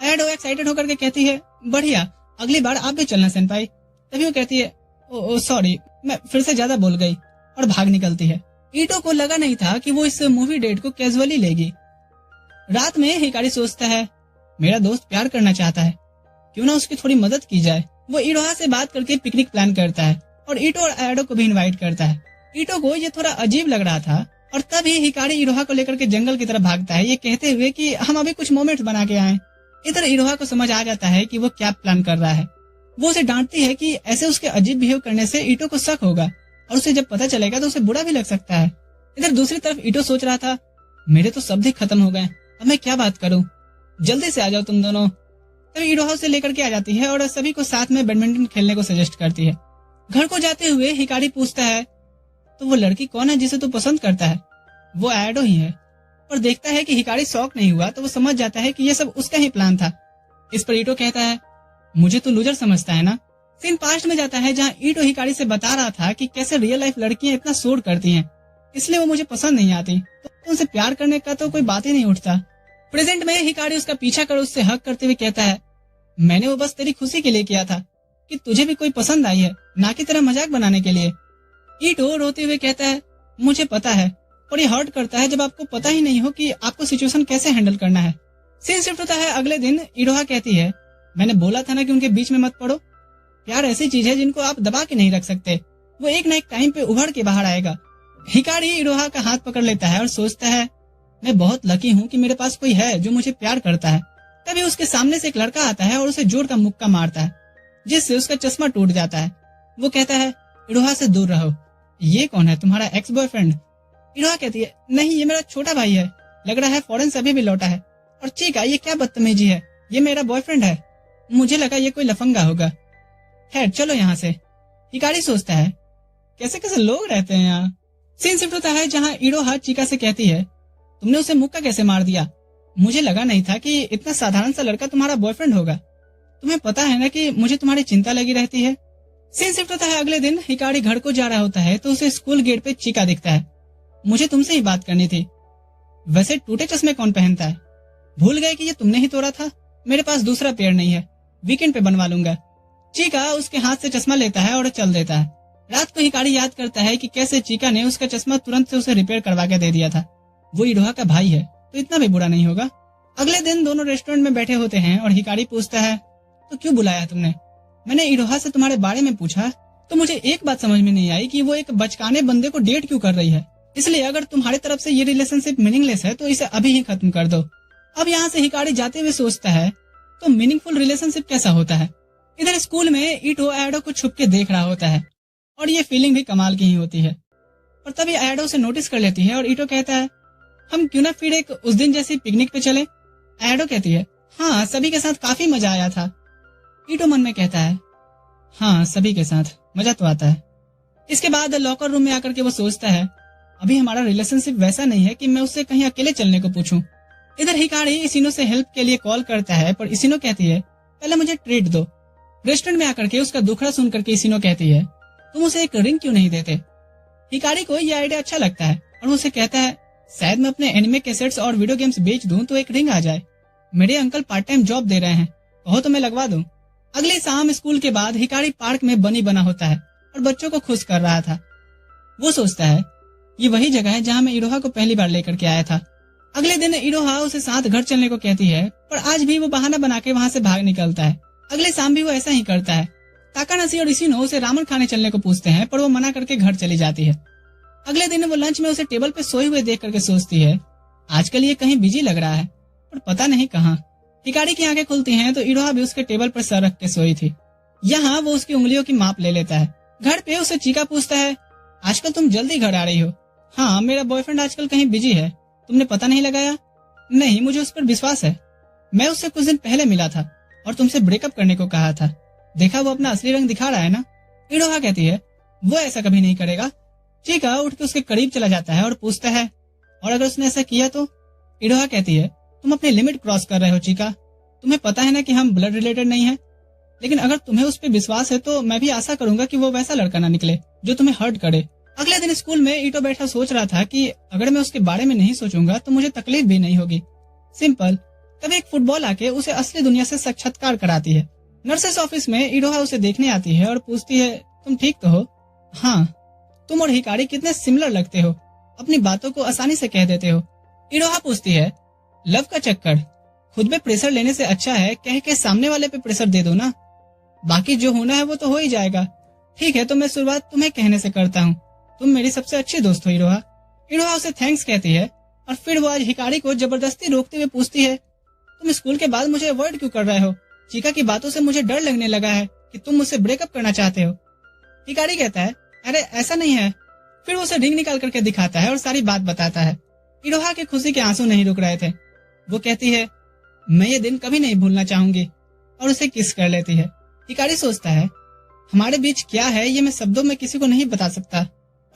आयाडो एक्साइटेड होकर के कहती है, बढ़िया, अगली बार आप भी चलना सेनपाई। तभी वो कहती है, ओ सॉरी, मैं फिर से ज्यादा बोल गई, और भाग निकलती है। ईटो को लगा नहीं था कि वो इस मूवी डेट को कैजुअली लेगी। रात में हिकारी सोचता है, मेरा दोस्त प्यार करना चाहता है, क्यों ना उसकी थोड़ी मदद की जाए। वो इरोहा से बात करके पिकनिक प्लान करता है और ईटो और आयाडो को भी इनवाइट करता है। ईटो को ये थोड़ा अजीब लग रहा था और तभी हिकारी इरोहा को लेकर के जंगल की तरफ भागता है, ये कहते हुए कि हम अभी कुछ मोमेंट्स बना के आए। इधर इरोहा को समझ आ जाता है कि वो क्या प्लान कर रहा है। वो उसे डांटती है कि ऐसे उसके अजीब बिहेव करने से ईटो को शक होगा और उसे जब पता चलेगा तो उसे बुरा भी लग सकता है। इधर दूसरी तरफ ईटो सोच रहा था, मेरे तो शब्द ही खत्म हो गए, अब मैं क्या बात करूं, जल्दी से आ जाओ तुम दोनों। तभी इरोहा उसे लेकर के आ जाती है और सभी को साथ में बैडमिंटन खेलने को सजेस्ट करती है। घर को जाते हुए हिकारी पूछता है, तो वो लड़की कौन है जिसे तू पसंद करता है? वो आयाडो ही है। और देखता है कि हिकारी शॉक नहीं हुआ तो वो समझ जाता है कि ये सब उसका ही प्लान था। इस पर ईटो कहता है, मुझे तो लूजर समझता है ना। सीन पास्ट में जाता है जहाँ ईटो हिकारी से बता रहा था कि कैसे रियल लाइफ लड़कियां इतना शोर करती हैं, इसलिए वो मुझे पसंद नहीं आती, तो उनसे प्यार करने का तो कोई बात ही नहीं उठता। प्रेजेंट में हिकारी उसका पीछा कर उससे हक करते हुए कहता है, मैंने वो बस तेरी खुशी के लिए किया था कि तुझे भी कोई पसंद आई है, ना कि तेरा मजाक बनाने के लिए। ईटो रोते हुए कहता है, मुझे पता है, और ये हर्ट करता है जब आपको पता ही नहीं हो कि आपको सिचुएशन कैसे हैंडल करना है। सीन शिफ्ट होता है अगले दिन। इरोहा कहती है, मैंने बोला था ना कि उनके बीच में मत पड़ो। प्यार ऐसी चीज है जिनको आप दबा के नहीं रख सकते, वो एक ना एक टाइम पे उभर के बाहर आएगा। हिकारी इरोहा का हाथ पकड़ लेता है और सोचता है, मैं बहुत लकी हूँ कि मेरे पास कोई है जो मुझे प्यार करता है। तभी उसके सामने से एक लड़का आता है और उसे जोर का मुक्का मारता है, जिससे उसका चश्मा टूट जाता है। वो कहता है, इरोहा से दूर रहो। ये कौन है, तुम्हारा एक्स बॉयफ्रेंड? इरोहा कहती है, नहीं, ये मेरा छोटा भाई है, लग रहा है फॉरेन से अभी भी लौटा है। और चीका, ये क्या बदतमीजी है, ये मेरा बॉयफ्रेंड है, मुझे लगा ये कोई लफंगा होगा। खैर चलो यहाँ से। हिकारी सोचता है, कैसे कैसे लोग रहते हैं यहाँ। सीन शिफ्ट होता है जहाँ इरोहा चीका से कहती है, तुमने उसे मुक्का कैसे मार दिया? मुझे लगा नहीं था कि इतना साधारण सा लड़का तुम्हारा बॉयफ्रेंड होगा। तुम्हें पता है ना कि मुझे तुम्हारी चिंता लगी रहती है। सीन शिफ्ट होता है अगले दिन। हिकारी घर को जा रहा होता है तो उसे स्कूल गेट पे चीका दिखता है। मुझे तुमसे ही बात करनी थी। वैसे टूटे चश्मे कौन पहनता है? भूल गए कि ये तुमने ही तोड़ा था? मेरे पास दूसरा पेयर नहीं है, वीकेंड पे बनवा लूंगा। चीका उसके हाथ से चश्मा लेता है और चल देता है। रात को हिकारी याद करता है कि कैसे चीका ने उसका चश्मा तुरंत से उसे रिपेयर करवा के दे दिया था। वो इरोहा का भाई है तो इतना भी बुरा नहीं होगा। अगले दिन दोनों रेस्टोरेंट में बैठे होते हैं और हिकारी पूछता है, तो क्यों बुलाया तुमने? मैंने इरोहा से तुम्हारे बारे में पूछा तो मुझे एक बात समझ में नहीं आई कि वो एक बचकाने बंदे को डेट क्यों कर रही है। इसलिए अगर तुम्हारी तरफ से ये रिलेशनशिप मीनिंगलेस है तो इसे अभी ही खत्म कर दो। अब यहाँ से हिकारी जाते हुए सोचता है, तो मीनिंगफुल रिलेशनशिप कैसा होता है? इधर स्कूल में ईटो आयाडो को छुप के देख रहा होता है और ये फीलिंग भी कमाल की ही होती है। और तभी आयाडो उसे नोटिस कर लेती है और ईटो कहता है, हम क्यों ना फिर एक उस दिन जैसी पिकनिक पे चले? आयाडो कहती है, हाँ, सभी के साथ काफी मजा आया था। ईटो मन में कहता है, हाँ, सभी के साथ मजा तो आता है। इसके बाद लॉकर रूम में आकर के वो सोचता है, अभी हमारा रिलेशनशिप वैसा नहीं है कि मैं उससे कहीं अकेले चलने को पूछूं। इधर हिकारी इसिनो से हेल्प के लिए कॉल करता है पर इसिनो कहती है, पहले मुझे ट्रीट दो। रेस्टोरेंट में आकर के उसका दुखड़ा सुन करके इसिनो कहती है, तुम उसे एक रिंग क्यों नहीं देते? हिकारी को ये आइडिया अच्छा लगता है और उसे कहता है, शायद मैं अपने एनिमे कैसेट्स और वीडियो गेम्स बेच दूं तो एक रिंग आ जाए। मेरे अंकल पार्ट टाइम जॉब दे रहे हैं, कहो तो मैं लगवा दूं। अगली शाम स्कूल के बाद हिकारी पार्क में बनी बना होता है और बच्चों को खुश कर रहा था। वो सोचता है, ये वही जगह है जहाँ मैं इरोहा को पहली बार लेकर के आया था। अगले दिन इरोहा उसे साथ घर चलने को कहती है पर आज भी वो बहाना बना के वहाँ से भाग निकलता है। अगले शाम भी वो ऐसा ही करता है। ताकाहाशी और इसिनो उसे रामन खाने चलने को पूछते हैं पर वो मना करके घर चली जाती है। अगले दिन वो लंच में उसे टेबल पे सोए हुए देख करके सोचती है, आजकल ये कहीं बिजी लग रहा है पर पता नहीं कहाँ। हिकारी की आंखें खुलती हैं तो इरोहा भी उसके टेबल पर सर रख के सोई थी। यहाँ वो उसकी उंगलियों की माप ले लेता है। घर पे उसे चीका पूछता है, आजकल तुम जल्दी घर आ रही हो? हाँ, मेरा बॉयफ्रेंड आजकल कहीं बिजी है, तुमने पता नहीं लगाया? नहीं, मुझे उस पर विश्वास है, मैं उससे कुछ दिन पहले मिला था और तुमसे ब्रेकअप करने को कहा था। देखा वो अपना असली रंग दिखा रहा है ना? इरोहा कहती है, वो ऐसा कभी नहीं करेगा। चीका उठ के उसके करीब चला जाता है और पूछता है, और अगर उसने ऐसा किया तो? इरोहा कहती है, तुम अपनी लिमिट क्रॉस कर रहे हो चीका, तुम्हें पता है ना कि हम ब्लड रिलेटेड नहीं है, लेकिन अगर तुम्हें उस पर विश्वास है तो मैं भी आशा करूंगा कि वो वैसा लड़का ना निकले जो तुम्हें हर्ट करे। अगले दिन स्कूल में ईटो बैठा सोच रहा था कि अगर मैं उसके बारे में नहीं सोचूंगा तो मुझे तकलीफ भी नहीं होगी। सिंपल। तभी एक फुटबॉल आके उसे असली दुनिया से साक्षात्कार कराती है। नर्सेस ऑफिस में इरोहा उसे देखने आती है और पूछती है, तुम ठीक तो हो? हाँ, तुम और हिकारी कितने सिमिलर लगते हो, अपनी बातों को आसानी से कह देते हो। इरोहा पूछती है, लव का चक्कर, खुद पे प्रेशर लेने से अच्छा है कह के सामने वाले पे प्रेशर दे दो ना, बाकी जो होना है वो तो हो ही जाएगा। ठीक है, तो मैं शुरुआत तुम्हें कहने से करता हूँ, तुम मेरी सबसे अच्छी दोस्त हो इरोहा। इरोहा उसे थैंक्स कहती है और फिर वो आज हिकारी को जबरदस्ती रोकते हुए पूछती है, तुम स्कूल के बाद मुझे अवॉइड क्यों कर रहे हो? चीका की बातों से मुझे डर लगने लगा है कि तुम मुझसे ब्रेकअप करना चाहते हो। हिकारी कहता है, अरे ऐसा नहीं है। फिर वो उसे रिंग निकाल करके दिखाता है और सारी बात बताता है। इरोहा के खुशी के आंसू नहीं रुक रहे थे। वो कहती है, मैं ये दिन कभी नहीं भूलना चाहूंगी, और उसे किस कर लेती है। हिकारी सोचता है, हमारे बीच क्या है ये मैं शब्दों में किसी को नहीं बता सकता,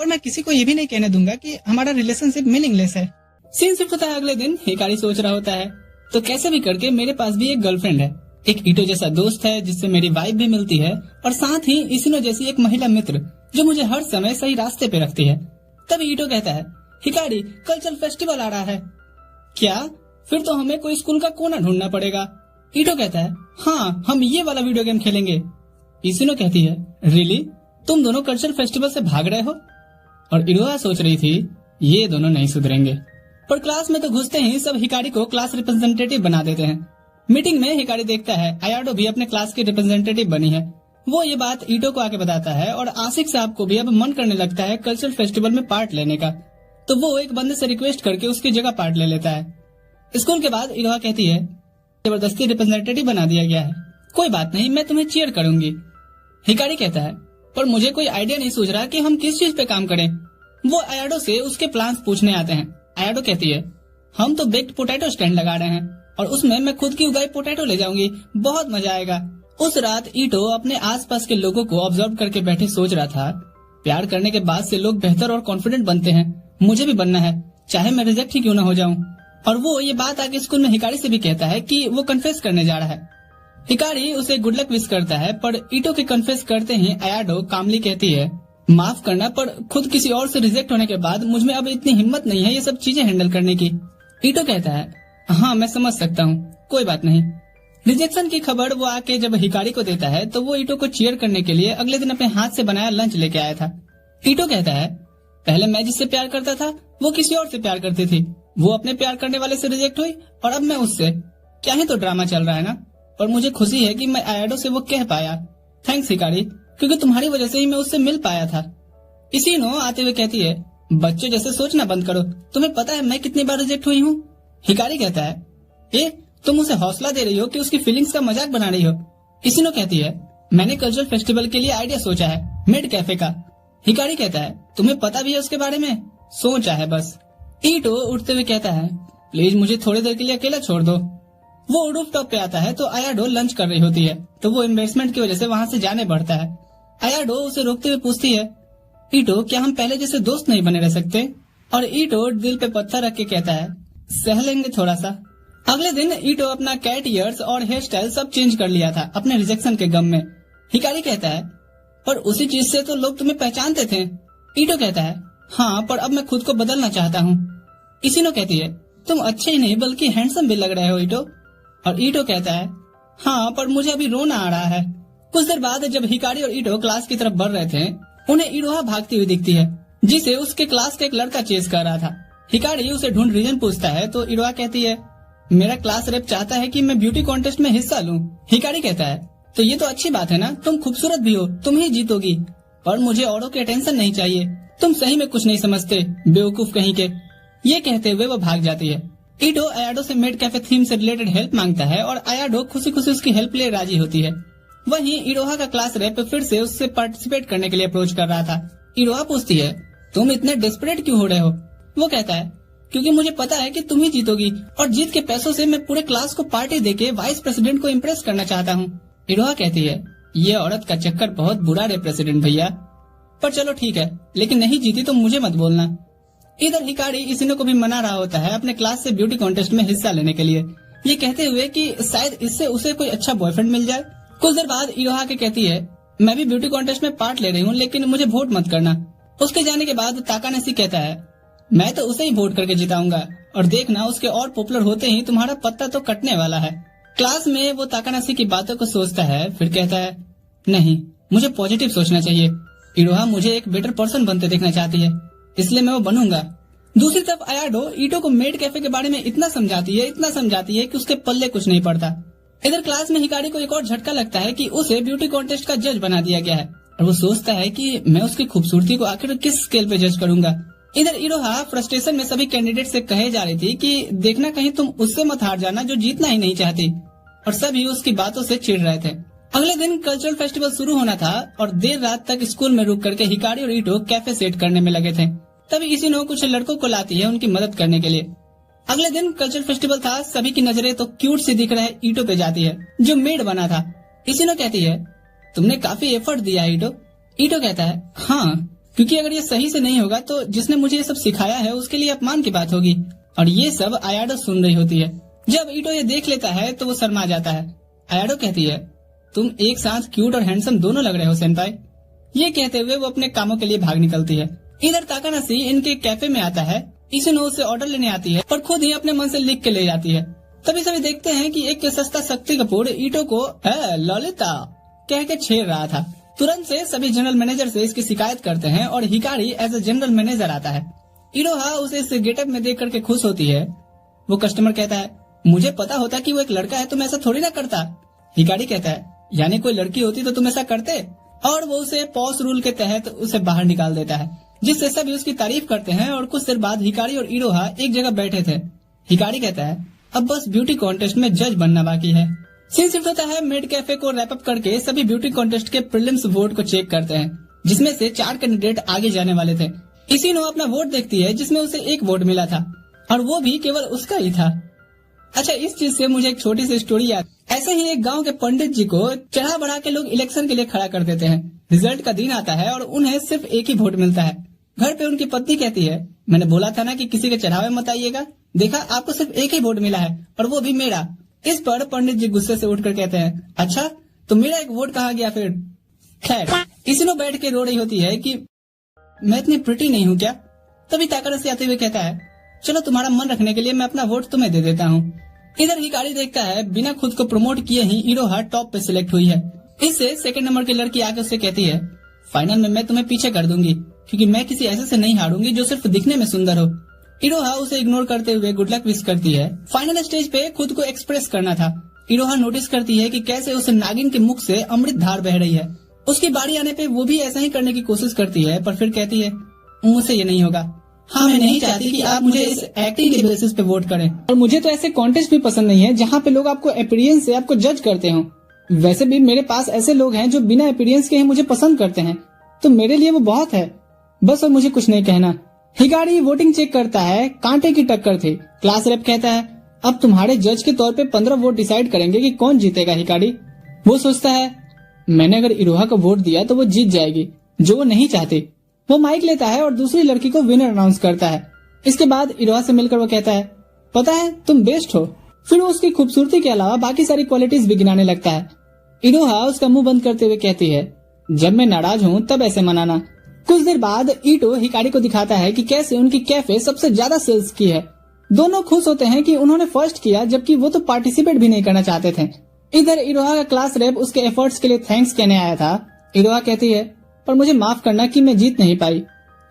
और मैं किसी को ये भी नहीं कहने दूंगा कि हमारा रिलेशनशिप मीनिंगलेस है। सीन शिफ्ट होता है अगले दिन। हिकारी सोच रहा होता है, तो कैसे भी करके मेरे पास भी एक गर्लफ्रेंड है, एक ईटो जैसा दोस्त है जिससे मेरी वाइब भी मिलती है, और साथ ही इसिनो जैसी एक महिला मित्र जो मुझे हर समय सही रास्ते पे रखती है। तभी ईटो कहता है, हिकारी कल्चरल फेस्टिवल आ रहा है। क्या? फिर तो हमें कोई स्कूल का कोना ढूंढना पड़ेगा। ईटो कहता है, हाँ, हम ये वाला वीडियो गेम खेलेंगे। इसिनो कहती है, रियली? तुम दोनों कल्चरल फेस्टिवल से भाग रहे हो? और इरोहा सोच रही थी, ये दोनों नहीं सुधरेंगे। पर क्लास में तो घुसते ही सब हिकारी को क्लास रिप्रेजेंटेटिव बना देते हैं। मीटिंग में हिकारी देखता है आयाडो भी अपने क्लास की रिप्रेजेंटेटिव बनी है। वो ये बात ईटो को आके बताता है और आशिक साहब को भी अब मन करने लगता है कल्चरल फेस्टिवल में पार्ट लेने का, तो वो एक बंदे से रिक्वेस्ट करके उसकी जगह पार्ट ले लेता है। स्कूल के बाद इरोहा कहती है, जबरदस्ती रिप्रेजेंटेटिव बना दिया गया है, कोई बात नहीं, मैं तुम्हें चीयर करूंगी। हिकारी कहता है, पर मुझे कोई आइडिया नहीं सूझ रहा कि हम किस चीज पे काम करें। वो आयाडो से उसके प्लान्स पूछने आते हैं। आयाडो कहती है, हम तो बेक्ड पोटैटो स्टैंड लगा रहे हैं और उसमें मैं खुद की उगाई पोटैटो ले जाऊंगी, बहुत मजा आएगा। उस रात ईटो अपने आसपास के लोगों को ऑब्जर्व करके बैठे सोच रहा था, प्यार करने के बाद से लोग बेहतर और कॉन्फिडेंट बनते हैं, मुझे भी बनना है, चाहे मैं रिजेक्ट ही क्यों न हो जाऊं। और वो ये बात आगे स्कूल में हिकारी से भी कहता है कि वो कन्फेस करने जा रहा है। हिकारी उसे गुड लक विश करता है, पर ईटो के कन्फेस करते ही आयाडो कामली कहती है, माफ करना, पर खुद किसी और से रिजेक्ट होने के बाद मुझमें अब इतनी हिम्मत नहीं है ये सब चीजें हैंडल करने की। ईटो कहता है, हाँ मैं समझ सकता हूँ, कोई बात नहीं। रिजेक्शन की खबर वो आके जब हिकारी को देता है तो वो ईटो को चीयर करने के लिए अगले दिन अपने हाथ से बनाया लंच लेके आया था। ईटो कहता है, पहले मैं जिससे प्यार करता था वो किसी और से प्यार करती थी, वो अपने प्यार करने वाले से रिजेक्ट हुई और अब मैं उससे। क्या ही तो ड्रामा चल रहा है ना, पर मुझे खुशी है कि मैं आयाडो से वो कह पाया। थैंक्स हिकारी, क्योंकि तुम्हारी वजह से ही मैं उससे मिल पाया था। इसिनो आते हुए कहती है, बच्चों जैसे सोचना बंद करो, तुम्हें पता है मैं कितनी बार रिजेक्ट हुई हूँ। हिकारी कहता है, ये तुम उसे हौसला दे रही हो कि उसकी फीलिंग्स का मजाक बना रही हो। इसिनो कहती है, मैंने कल्चरल फेस्टिवल के लिए आइडिया सोचा है, मिड कैफे का। हिकारी कहता है, तुम्हें पता भी है उसके बारे में? सोचा है बस। ईटो उठते हुए कहता है, प्लीज मुझे थोड़ी देर के लिए अकेला छोड़ दो। वो रूफ टॉप पे आता है तो आयाडो लंच कर रही होती है, तो वो इन्वेस्टमेंट की वजह से वहाँ से जाने बढ़ता है। आयाडो उसे रोकते हुए पूछती है, ईटो क्या हम पहले जैसे दोस्त नहीं बने रह सकते? और ईटो दिल पे पत्थर रख के कहता है, सह लेंगे थोड़ा सा। अगले दिन ईटो अपना कैट ईयर्स और हेयर स्टाइल सब चेंज कर लिया था अपने रिजेक्शन के गम में। हिकारी कहता है, पर उसी चीज से तो लोग तुम्हें पहचानते थे। ईटो कहता है, हाँ, पर अब मैं खुद को बदलना चाहता हूँ। इसिनो कहती है, तुम अच्छे ही नहीं बल्कि हैंडसम भी लग रहे हो ईटो। और ईटो कहता है, हाँ, पर मुझे अभी रोना आ रहा है। कुछ देर बाद जब हिकारी और ईटो क्लास की तरफ बढ़ रहे थे, उन्हें इरोहा भागती हुई दिखती है, जिसे उसके क्लास का एक लड़का चेस कर रहा था। हिकारी उसे ढूंढ रीजन पूछता है तो इरोहा कहती है, मेरा क्लास रेप चाहता है कि मैं ब्यूटी कॉन्टेस्ट में हिस्सा लूं। हिकारी कहता है, तो ये तो अच्छी बात है ना, तुम खूबसूरत भी हो, तुम ही जीतोगी, पर मुझे औरों की अटेंशन नहीं चाहिए, तुम सही में कुछ नहीं समझते, बेवकूफ कहीं के। ये कहते हुए वो भाग जाती है। ईटो आयाडो से मेड कैफे थीम से रिलेटेड हेल्प मांगता है और आयाडो खुशी खुशी उसकी हेल्प ले राजी होती है। वहीं इरोहा का क्लास रेप फिर से उससे पार्टिसिपेट करने के लिए अप्रोच कर रहा था। इरोहा पूछती है, तुम इतने डेस्परेट क्यों हो रहे हो? वो कहता है, क्योंकि मुझे पता है कि तुम ही जीतोगी और जीत के पैसों से मैं पूरे क्लास को पार्टी देके वाइस प्रेसिडेंट को इम्प्रेस करना चाहता हूँ। इरोहा कहती है, ये औरत का चक्कर बहुत बुरा रे प्रेसिडेंट भैया, पर चलो ठीक है, लेकिन नहीं जीती तो मुझे मत बोलना। इधर हिकारी इसिनो को भी मना रहा होता है अपने क्लास से ब्यूटी कॉन्टेस्ट में हिस्सा लेने के लिए, ये कहते हुए कि शायद इससे उसे कोई अच्छा बॉयफ्रेंड मिल जाए। कुछ देर बाद इरोहा के कहती है, मैं भी ब्यूटी कॉन्टेस्ट में पार्ट ले रही हूँ, लेकिन मुझे वोट मत करना। उसके जाने के बाद ताकानेशी कहता है, मैं तो उसे ही वोट करके जिताऊंगा और देखना उसके और पॉपुलर होते ही तुम्हारा पत्ता तो कटने वाला है। क्लास में वो ताकानेशी की बातों को सोचता है, फिर कहता है, नहीं, मुझे पॉजिटिव सोचना चाहिए। इरोहा मुझे एक बेटर पर्सन बनते देखना चाहती है, इसलिए मैं वो बनूंगा। दूसरी तरफ आयाडो ईटो को मेड कैफे के बारे में इतना समझाती है कि उसके पल्ले कुछ नहीं पड़ता। इधर क्लास में हिकारी को एक और झटका लगता है कि उसे ब्यूटी कॉन्टेस्ट का जज बना दिया गया है और वो सोचता है कि मैं उसकी खूबसूरती को आखिर किस स्केल पे जज करूंगा। इधर इरोहा फ्रस्ट्रेशन में सभी कैंडिडेट से कहे जा रही थी कि देखना कहीं तुम उससे मत हार जाना जो जीतना ही नहीं चाहती, और सभी उसकी बातों से चिढ़ रहे थे। अगले दिन कल्चरल फेस्टिवल शुरू होना था और देर रात तक स्कूल में रुक करके हिकारी और ईटो कैफे सेट करने में लगे थे। तभी इसिनो कुछ लड़कों को लाती है उनकी मदद करने के लिए। अगले दिन कल्चरल फेस्टिवल था, सभी की नजरें तो क्यूट सी दिख रहे ईटो पे जाती है जो मेड बना था। इसिनो कहती है, तुमने काफी एफर्ट दिया है ईटो। ईटो कहता है, हाँ, क्योंकि अगर ये सही से नहीं होगा तो जिसने मुझे ये सब सिखाया है उसके लिए अपमान की बात होगी। और ये सब आयाडो सुन रही होती है। जब ईटो ये देख लेता है तो वो शर्मा जाता है। आयाडो कहती है, तुम एक साथ क्यूट और हैंडसम दोनों लग रहे हो सेंपाई। ये कहते हुए वो अपने कामों के लिए भाग निकलती है। इधर ताकानेशी इनके कैफे में आता है। इसिनो से ऑर्डर लेने आती है और खुद ही अपने मन से लिख के ले जाती है। तभी सभी देखते हैं कि एक सस्ता शक्ति कपूर ईटो को ललिता कह के छेड़ रहा था। तुरंत से सभी जनरल मैनेजर से इसकी शिकायत करते हैं और Hikari as a general manager आता है। इरोहा उसे इस गेटअप में देख करके खुश होती है। वो कस्टमर कहता है, मुझे पता होता कि वो एक लड़का है तो मैं ऐसा थोड़ी ना करता। हिकारी कहता है, यानी कोई लड़की होती तो तुम ऐसा करते, और वो उसे पॉस रूल के तहत उसे बाहर निकाल देता है, जिससे सभी उसकी तारीफ करते हैं। और कुछ देर बाद हिकारी और इरोहा एक जगह बैठे थे। हिकारी कहता है, अब बस ब्यूटी कॉन्टेस्ट में जज बनना बाकी है। सीन शिफ्ट होता है मेड कैफे को रैप अप करके सभी ब्यूटी कॉन्टेस्ट के प्रीलिम्स वोट को चेक करते हैं, जिसमें से 4 कैंडिडेट आगे जाने वाले थे। इसिनो अपना वोट देखती है जिसमें उसे 1 वोट मिला था और वो भी केवल उसका ही था। अच्छा, इस चीज से मुझे एक छोटी सी स्टोरी याद। ऐसे ही एक गांव के पंडित जी को चढ़ा बढ़ा के लोग इलेक्शन के लिए खड़ा कर देते हैं। रिजल्ट का दिन आता है और उन्हें सिर्फ 1 ही वोट मिलता है। घर पे उनकी पत्नी कहती है, मैंने बोला था ना कि किसी के चढ़ावे मत आइएगा, देखा आपको सिर्फ 1 ही वोट मिला है और वो भी मेरा। इस पर पंडित जी गुस्से से उठकर कहते हैं, अच्छा तो मेरा 1 वोट कहाँ गया फिर? खैर, इसिनो बैठ के रो रही होती है कि मैं इतनी प्रिटी नहीं हूँ क्या? तभी ताकानेशी आते हुए कहता है, चलो तुम्हारा मन रखने के लिए मैं अपना वोट तुम्हें दे देता हूँ। इधर हिकारी देखता है बिना खुद को प्रमोट किए ही इरोहा टॉप पे सिलेक्ट हुई है। इससे सेकंड नंबर की लड़की आके उससे कहती है, फाइनल में मैं तुम्हें पीछे कर दूंगी क्योंकि मैं किसी ऐसे से नहीं हारूंगी जो सिर्फ दिखने में सुंदर हो। इरोहा उसे इग्नोर करते हुए गुड लक विश करती है। फाइनल स्टेज पे खुद को एक्सप्रेस करना था। इरोहा नोटिस करती है कि कैसे उस नागिन के मुख से अमृत धार बह रही है। उसकी बारी आने पे वो भी ऐसा ही करने की कोशिश करती है, पर फिर कहती है, मुझसे ये नहीं होगा। हाँ, मैं नहीं चाहती कि आप मुझे इस एक्टिंग के बेसिस पे वोट करें, और मुझे तो ऐसे कॉन्टेस्ट भी पसंद नहीं है जहाँ पे लोग आपको अपीयरेंस से आपको जज करते हो। वैसे भी मेरे पास ऐसे लोग हैं जो बिना अपीयरेंस के ही मुझे पसंद करते हैं, तो मेरे लिए वो बहुत है बस, और मुझे कुछ नहीं कहना। हिकारी वोटिंग चेक करता है, कांटे की टक्कर थी। क्लास रेप कहता है, अब तुम्हारे जज के तौर पे 15 वोट डिसाइड करेंगे कि कौन जीतेगा। हिकारी वो सोचता है, मैंने अगर इरोहा को वोट दिया तो वो जीत जाएगी, जो वो नहीं चाहती। वो माइक लेता है और दूसरी लड़की को विनर अनाउंस करता है। इसके बाद इरोहा से मिलकर वो कहता है, पता है तुम बेस्ट हो। फिर वो उसकी खूबसूरती के अलावा बाकी सारी क्वालिटीज भी गिनाने लगता है। इरोहा उसका मुंह बंद करते हुए कहती है, जब मैं नाराज हूँ तब ऐसे मनाना। कुछ देर बाद ईटो हिकारी को दिखाता है कि कैसे उनकी कैफे सबसे ज्यादा सेल्स की है। दोनों खुश होते हैं कि उन्होंने फर्स्ट किया, जबकि वो तो पार्टिसिपेट भी नहीं करना चाहते थे। इधर इरोहा का क्लास रेप उसके एफर्ट्स के लिए थैंक्स कहने आया था। इरोहा कहती है, पर मुझे माफ करना कि मैं जीत नहीं पाई।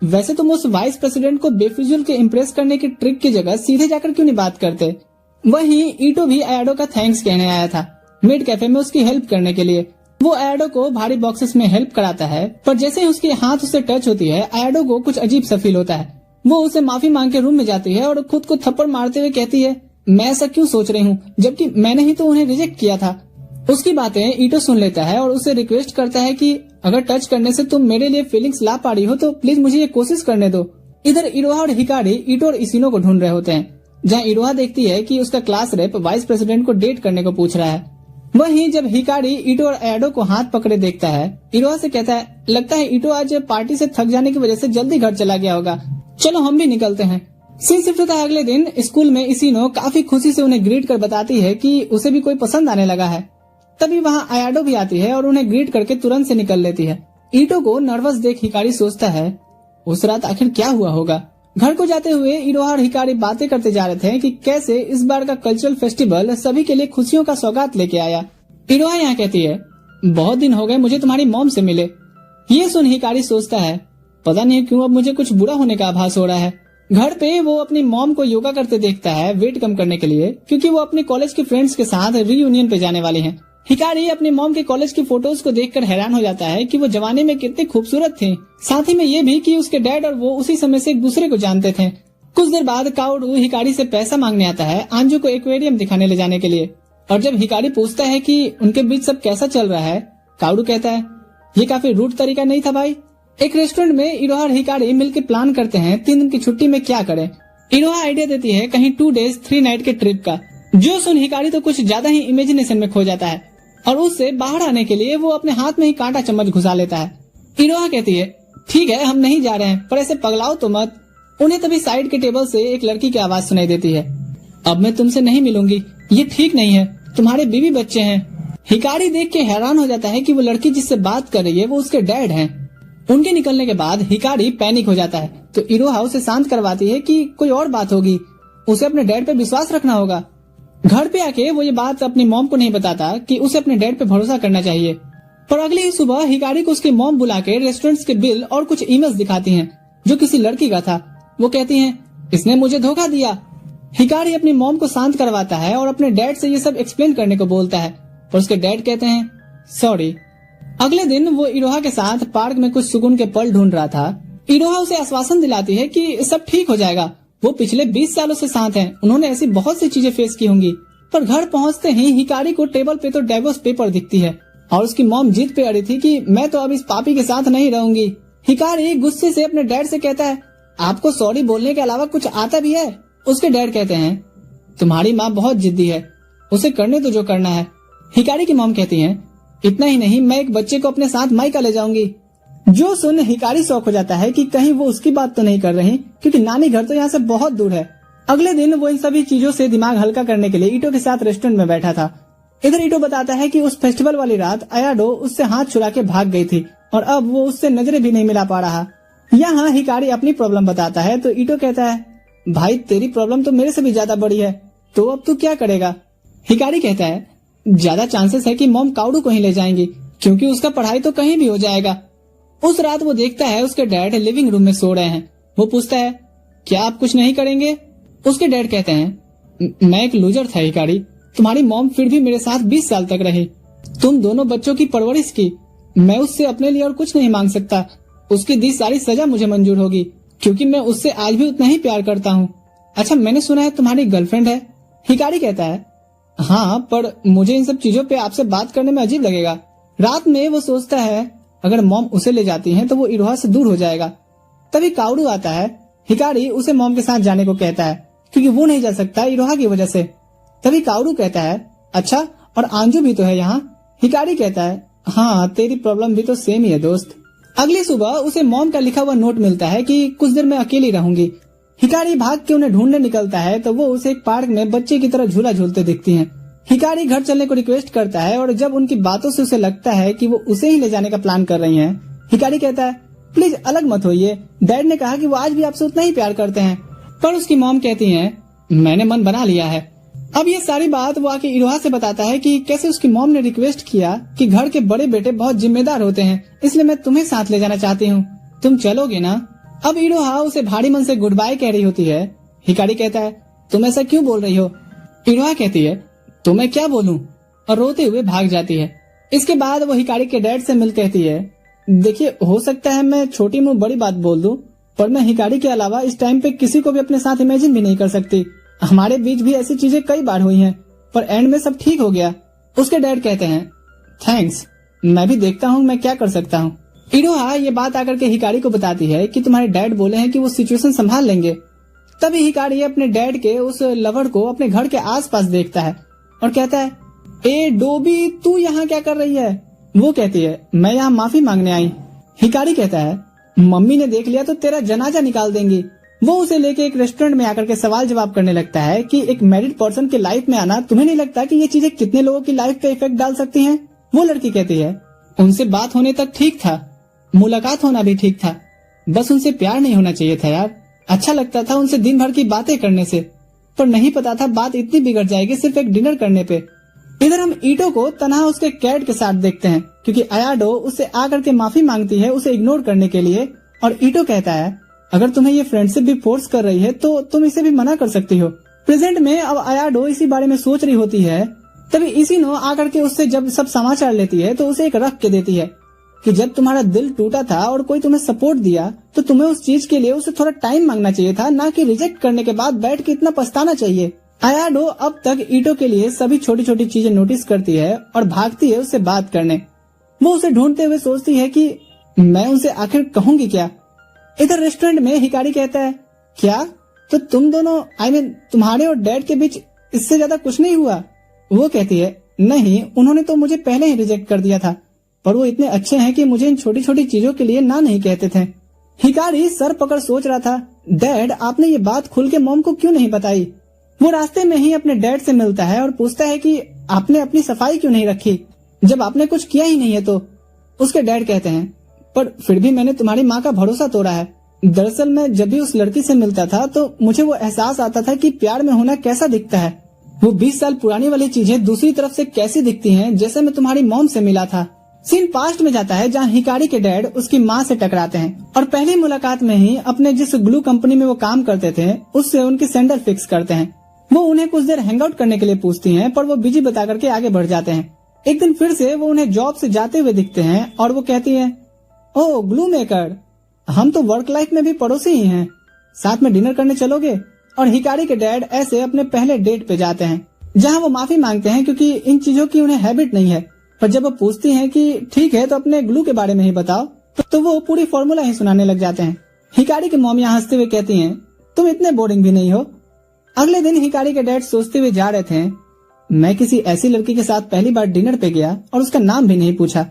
वैसे तुम उस वाइस प्रेसिडेंट को बेफिजूल के इम्प्रेस करने की ट्रिक की जगह सीधे जाकर क्यों नहीं बात करते। वहीं ईटो भी आयाडो का थैंक्स कहने आया था मिड कैफे में उसकी हेल्प करने के लिए। वो आयाडो को भारी बॉक्सेस में हेल्प कराता है, पर जैसे ही उसके हाथ उससे टच होती है आयाडो को कुछ अजीब सा फील होता है। वो उसे माफी मांग के रूम में जाती है और खुद को थप्पड़ मारते हुए कहती है, मैं ऐसा क्यों सोच रही हूँ, जबकि मैंने ही तो उन्हें रिजेक्ट किया था। उसकी बातें ईटो सुन लेता है और उससे रिक्वेस्ट करता है कि अगर टच करने से तुम मेरे लिए फीलिंग्स ला पा रही हो तो प्लीज मुझे ये कोशिश करने दो। इधर इरोहा और हिकारी ईटो और इशिनो को ढूंढ रहे होते हैं, जहाँ इरोहा देखती है कि उसका क्लास रेप वाइस प्रेसिडेंट को डेट करने को पूछ रहा है। वहीं जब हिकारी ईटो और एडो को हाथ पकड़े देखता है, इरोहा से कहता है लगता है ईटो आज पार्टी से थक जाने की वजह से जल्दी घर चला गया होगा, चलो हम भी निकलते हैं। सीन शिफ्ट होता है अगले दिन स्कूल में। इशिनो काफी खुशी से उन्हें ग्रीट कर बताती है कि उसे भी कोई पसंद आने लगा है। तभी वहाँ आयाडो भी आती है और उन्हें ग्रीट करके तुरंत से निकल लेती है। ईटो को नर्वस देख हिकारी सोचता है उस रात आखिर क्या हुआ होगा। घर को जाते हुए इरोहा और हिकारी बातें करते जा रहे थे कि कैसे इस बार का कल्चरल फेस्टिवल सभी के लिए खुशियों का सौगात लेके आया। इरोहा यहाँ कहती है बहुत दिन हो गए मुझे तुम्हारी मॉम से मिले। ये सुन हिकारी सोचता है पता नहीं क्यों अब मुझे कुछ बुरा होने का आभास हो रहा है। घर पे वो अपनी मॉम को योगा करते देखता है वेट कम करने के लिए, क्योंकि वो अपने कॉलेज के फ्रेंड्स के साथ रीयूनियन पे जाने वाली हैं। हिकारी अपनी मॉम के कॉलेज की फोटोज को देखकर हैरान हो जाता है कि वो जवानी में कितनी खूबसूरत थी। साथ ही में ये भी कि उसके डैड और वो उसी समय से एक दूसरे को जानते थे। कुछ देर बाद काओडू हिकारी से पैसा मांगने आता है आंजू को एक्वेरियम दिखाने ले जाने के लिए। और जब हिकारी पूछता है कि उनके बीच सब कैसा चल रहा है, काओडू कहता है ये काफी रूट तरीका नहीं था भाई। एक रेस्टोरेंट में इरोहा और हिकारी मिलकर प्लान करते हैं 3 दिन की छुट्टी में क्या करें। इरोहा आइडिया देती है कहीं 2 days 3 night के ट्रिप का। जो सुन हिकारी तो कुछ ज्यादा ही इमेजिनेशन में खो जाता है और उससे बाहर आने के लिए वो अपने हाथ में ही कांटा चम्मच घुसा लेता है। इरोहा कहती है ठीक है हम नहीं जा रहे हैं, पर ऐसे पगलाओ तो मत। उन्हें तभी साइड के टेबल से एक लड़की की आवाज सुनाई देती है अब मैं तुमसे नहीं मिलूंगी, ये ठीक नहीं है, तुम्हारे बीवी बच्चे हैं। हिकारी देख के हैरान हो जाता है कि वो लड़की जिससे बात कर रही है वो उसके डैड हैं। उनके निकलने के बाद हिकारी पैनिक हो जाता है तो इरोहा उसे शांत करवाती है कि कोई और बात होगी, उसे अपने डैड पे विश्वास रखना होगा। घर पे आके वो ये बात अपनी मॉम को नहीं बताता कि उसे अपने डैड पे भरोसा करना चाहिए। पर अगली ही सुबह हिकारी को उसकी मॉम बुला के रेस्टोरेंट्स के बिल और कुछ ईमेल्स दिखाती हैं जो किसी लड़की का था। वो कहती हैं इसने मुझे धोखा दिया। हिकारी अपनी मॉम को शांत करवाता है और अपने डैड से ये सब एक्सप्लेन करने को बोलता है और उसके डैड कहते हैं सॉरी। अगले दिन वो इरोहा के साथ पार्क में कुछ सुकून के पल ढूंढ रहा था। इरोहा उसे आश्वासन दिलाती है कि सब ठीक हो जाएगा, वो पिछले 20 सालों से साथ हैं, उन्होंने ऐसी बहुत सी चीजें फेस की होंगी। पर घर पहुंचते ही हिकारी को टेबल पे तो डाइवोर्स पेपर दिखती है और उसकी मॉम जिद पे अड़ी थी कि मैं तो अब इस पापी के साथ नहीं रहूंगी। हिकारी गुस्से से अपने डैड से कहता है आपको सॉरी बोलने के अलावा कुछ आता भी है। उसके डैड कहते हैं तुम्हारी माँ बहुत जिद्दी है, उसे करने तो जो करना है। हिकारी की मॉम कहती है इतना ही नहीं मैं एक बच्चे को अपने साथ मायका ले जाऊंगी। जो सुन हिकारी शौक हो जाता है कि कहीं वो उसकी बात तो नहीं कर रही, क्योंकि नानी घर तो यहाँ से बहुत दूर है। अगले दिन वो इन सभी चीजों से दिमाग हल्का करने के लिए ईटो के साथ रेस्टोरेंट में बैठा था। इधर ईटो बताता है कि उस फेस्टिवल वाली रात आयाडो उससे हाथ छुड़ा के भाग गई थी और अब वो उससे नजरें भी नहीं मिला पा रहा। यहाँ हिकारी अपनी प्रॉब्लम बताता है तो ईटो कहता है भाई तेरी प्रॉब्लम तो मेरे से भी ज्यादा बड़ी है, तो अब तू क्या करेगा। हिकारी कहता है ज्यादा चांसेस है कि मॉम काउडू को ही ले जाएंगी, क्योंकि उसका पढ़ाई तो कहीं भी हो जाएगा। उस रात वो देखता है उसके डैड लिविंग रूम में सो रहे हैं। वो पूछता है क्या आप कुछ नहीं करेंगे। उसके डैड कहते हैं मैं एक लूजर था हिकारी, तुम्हारी मॉम फिर भी मेरे साथ 20 साल तक रही, तुम दोनों बच्चों की परवरिश की, मैं उससे अपने लिए और कुछ नहीं मांग सकता। उसकी दी सारी सजा मुझे मंजूर होगी, क्योंकि मैं उससे आज भी उतना ही प्यार करता हूँ। अच्छा मैंने सुना है तुम्हारी गर्लफ्रेंड है। हिकारी कहता है हाँ, पर मुझे इन सब चीजों पे आपसे बात करने में अजीब लगेगा। रात में वो सोचता है अगर मॉम उसे ले जाती हैं तो वो इरोहा से दूर हो जाएगा। तभी काउडू आता है। हिकारी उसे मॉम के साथ जाने को कहता है क्योंकि वो नहीं जा सकता इरोहा की वजह से। तभी काउडू कहता है अच्छा और आंजू भी तो है यहाँ। हिकारी कहता है हाँ तेरी प्रॉब्लम भी तो सेम ही है दोस्त। अगली सुबह उसे मॉम का लिखा हुआ नोट मिलता है कि कुछ देर में अकेली रहूंगी। हिकारी भाग के उन्हें ढूंढने निकलता है तो वो उसे एक पार्क में बच्चे की तरह झूला झूलते दिखती हैं। हिकारी घर चलने को रिक्वेस्ट करता है और जब उनकी बातों से उसे लगता है कि वो उसे ही ले जाने का प्लान कर रही हैं, हिकारी कहता है प्लीज अलग मत होइए, डैड ने कहा कि वो आज भी आपसे उतना ही प्यार करते हैं। पर उसकी मॉम कहती है मैंने मन बना लिया है। अब ये सारी बात वो आके इरोहा से बताता है कि कैसे उसकी मॉम ने रिक्वेस्ट किया कि घर के बड़े बेटे बहुत जिम्मेदार होते हैं, इसलिए मैं तुम्हें साथ ले जाना चाहती हूँ, तुम चलोगे ना। अब इरोहा उसे भारी मन से गुड बाय कह रही होती है। हिकारी कहता है तुम ऐसा क्यों बोल रही हो। इरोहा कहती है तो मैं क्या बोलूं, और रोते हुए भाग जाती है। इसके बाद वो हिकारी के डैड से मिल कहती है देखिए हो सकता है मैं छोटी मुंह बड़ी बात बोल दूं, पर मैं हिकारी के अलावा इस टाइम पे किसी को भी अपने साथ इमेजिन भी नहीं कर सकती। हमारे बीच भी ऐसी चीजें कई बार हुई हैं, पर एंड में सब ठीक हो गया। उसके डैड कहते हैं थैंक्स, मैं भी देखता हूँ मैं क्या कर सकता हूँ। इरोहा ये बात आकर के हिकारी को बताती है कि तुम्हारे डैड बोले हैं कि वो सिचुएशन संभाल लेंगे। तभी हिकारी अपने डैड के उस लवर को अपने घर के आसपास देखता है और कहता है ए डोबी, तू यहाँ क्या कर रही है? वो कहती है मैं यहाँ माफी मांगने आई। हिकारी कहता है मम्मी ने देख लिया तो तेरा जनाजा निकाल देंगी। वो उसे लेके एक रेस्टोरेंट में आकर के सवाल जवाब करने लगता है कि एक मैरिड पर्सन के लाइफ में आना, तुम्हें नहीं लगता कि ये चीजें कितने लोगों की लाइफ पे इफेक्ट डाल सकती हैं? वो लड़की कहती है उनसे बात होने तक ठीक था, मुलाकात होना भी ठीक था, बस उनसे प्यार नहीं होना चाहिए था यार। अच्छा लगता था उनसे दिन भर की बातें करने से, पर नहीं पता था बात इतनी बिगड़ जाएगी सिर्फ एक डिनर करने पे। इधर हम ईटो को तनहा उसके कैट के साथ देखते हैं क्योंकि अयाडो उससे आकर के माफी मांगती है उसे इग्नोर करने के लिए, और ईटो कहता है अगर तुम्हें ये फ्रेंडशिप भी फोर्स कर रही है तो तुम इसे भी मना कर सकती हो। प्रेजेंट में अब अयाडो इसी बारे में सोच रही होती है, तभी इसिनो आकर के उससे जब सब समाचार लेती है तो उसे एक रख के देती है कि जब तुम्हारा दिल टूटा था और कोई तुम्हें सपोर्ट दिया तो तुम्हें उस चीज के लिए उसे थोड़ा टाइम मांगना चाहिए था, ना कि रिजेक्ट करने के बाद बैठ के इतना पछताना चाहिए। अयाडो अब तक ईटो के लिए सभी छोटी छोटी चीजें नोटिस करती है और भागती है उससे बात करने। वो उसे ढूंढते हुए सोचती है कि मैं उनसे आखिर कहूंगी क्या। इधर रेस्टोरेंट में हिकारी कहता है क्या तो तुम दोनों तुम्हारे और डैड के बीच इससे ज्यादा कुछ नहीं हुआ? वो कहती है नहीं, उन्होंने तो मुझे पहले ही रिजेक्ट कर दिया था, पर वो इतने अच्छे हैं कि मुझे इन छोटी छोटी चीजों के लिए ना नहीं कहते थे। हिकारी सर पकड़ सोच रहा था डैड आपने ये बात खुल के मॉम को क्यों नहीं बताई। वो रास्ते में ही अपने डैड से मिलता है और पूछता है कि आपने अपनी सफाई क्यों नहीं रखी जब आपने कुछ किया ही नहीं है तो। उसके डैड कहते हैं पर फिर भी मैंने तुम्हारी माँ का भरोसा तोड़ा है। दरअसल मैं जब भी उस लड़की से मिलता था तो मुझे वो एहसास आता था कि प्यार में होना कैसा दिखता है। वो 20 साल पुरानी वाली चीजें दूसरी तरफ से कैसी दिखती हैं, जैसे मैं तुम्हारी मॉम से मिला था। सीन पास्ट में जाता है जहाँ हिकारी के डैड उसकी माँ से टकराते हैं और पहली मुलाकात में ही अपने जिस ग्लू कंपनी में वो काम करते थे उससे उनकी सैंडल फिक्स करते हैं। वो उन्हें कुछ देर हैंग आउट करने के लिए पूछती हैं, पर वो बिजी बता करके आगे बढ़ जाते हैं। एक दिन फिर से वो उन्हें जॉब से जाते हुए दिखते हैं और वो कहती है ओह ग्लू मेकर, हम तो वर्क लाइफ में भी पड़ोसी ही हैं, साथ में डिनर करने चलोगे? और हिकारी के डैड ऐसे अपने पहले डेट पे जाते हैं जहाँ वो माफी मांगते हैं क्योंकि इन चीजों की उन्हें हैबिट नहीं है। पर जब वो पूछती हैं कि ठीक है तो अपने ग्लू के बारे में ही बताओ तो वो पूरी फॉर्मूला ही सुनाने लग जाते हैं। हिकारी की मॉम यहाँ हंसते हुए कहती हैं तुम इतने बोरिंग भी नहीं हो। अगले दिन हिकारी के डैड सोचते हुए जा रहे थे मैं किसी ऐसी लड़की के साथ पहली बार डिनर पे गया और उसका नाम भी नहीं पूछा।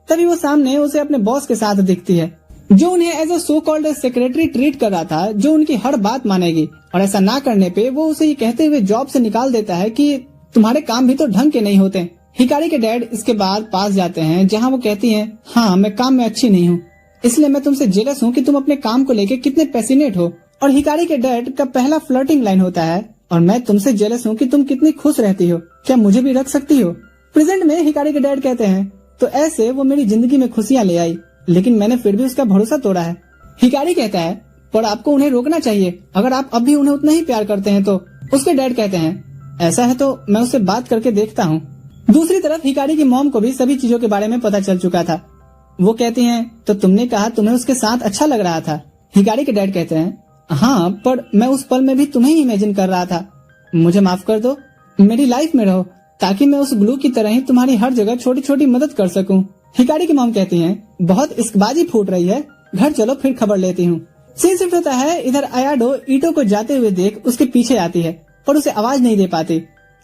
तभी वो सामने उसे अपने बॉस के साथ दिखती है जो उन्हें as a so called secretary treat कर रहा था, जो उनकी हर बात मानेगी, और ऐसा ना करने पे वो उसे ये कहते हुए जॉब से निकाल देता है कि तुम्हारे काम भी तो ढंग के नहीं होते। हिकारी के डैड इसके बाद पास जाते हैं जहाँ वो कहती है हाँ मैं काम में अच्छी नहीं हूँ, इसलिए मैं तुमसे जेलस हूँ कि तुम अपने काम को लेके कितने पैसिनेट हो। और हिकारी के डैड का पहला फ्लर्टिंग लाइन होता है और मैं तुमसे जेलस हूँ कि तुम कितनी खुश रहती हो, क्या मुझे भी रख सकती हो? प्रेजेंट में हिकारी के डैड कहते हैं तो ऐसे वो मेरी जिंदगी में खुशियाँ ले आई, लेकिन मैंने फिर भी उसका भरोसा तोड़ा है। हिकारी कहता है पर आपको उन्हें रोकना चाहिए अगर आप अब भी उन्हें उतना ही प्यार करते हैं तो। उसके डैड कहते हैं ऐसा है तो मैं उससे बात करके देखता हूँ। दूसरी तरफ हिकारी की मॉम को भी सभी चीजों के बारे में पता चल चुका था। वो कहती हैं तो तुमने कहा तुम्हें उसके साथ अच्छा लग रहा था। हिकारी के डैड कहते हैं हाँ पर मैं उस पल में भी तुम्हें ही इमेजिन कर रहा था, मुझे माफ कर दो, मेरी लाइफ में रहो ताकि मैं उस ग्लू की तरह ही तुम्हारी हर जगह छोटी छोटी मदद कर सकूं। हिकारी की मॉम कहती हैं बहुत इश्कबाजी फूट रही है, घर चलो फिर खबर लेती हूँ। सीन शिफ्ट होता है इधर अयाडो ईटो को जाते हुए देख उसके पीछे आती है पर उसे आवाज नहीं दे पाती।